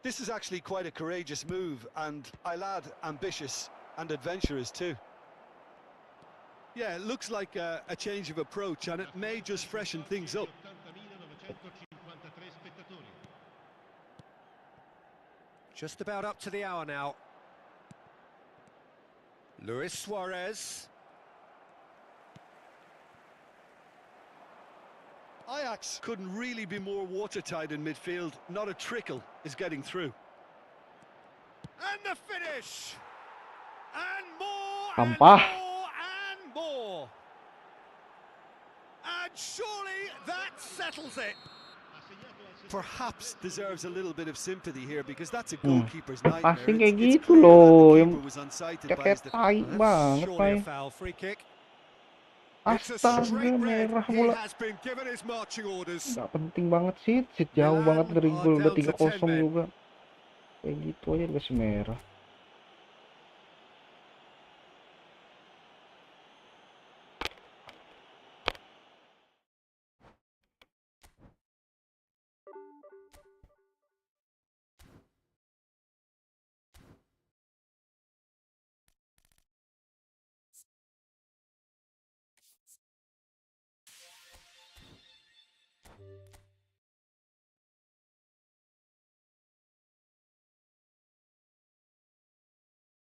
This is actually quite a courageous move, and I'll add ambitious and adventurous too. Yeah, it looks like a change of approach, and it may just freshen things up. 80.953 spettatori. Just about up to the hour now. Luis Suarez. Ajax couldn't really be more watertight in midfield. Not a trickle is getting through. And the finish! And more, Sampah. and more! And surely that settles it. Perhaps deserves a little bit of sympathy here, because that's a goalkeeper's nightmare. Passing kayak It's gitu clear that loh, the yang keeper was unsighted by kayak his tai That's banget, surely a Pak. foul, free kick. It's a Astaga, straight red. merah He pula. has been given his marching orders. Nggak penting banget sih, jauh Milan banget dari are gol, udah down to 10 3-0 men. juga. Kayak gitu aja dikasih merah.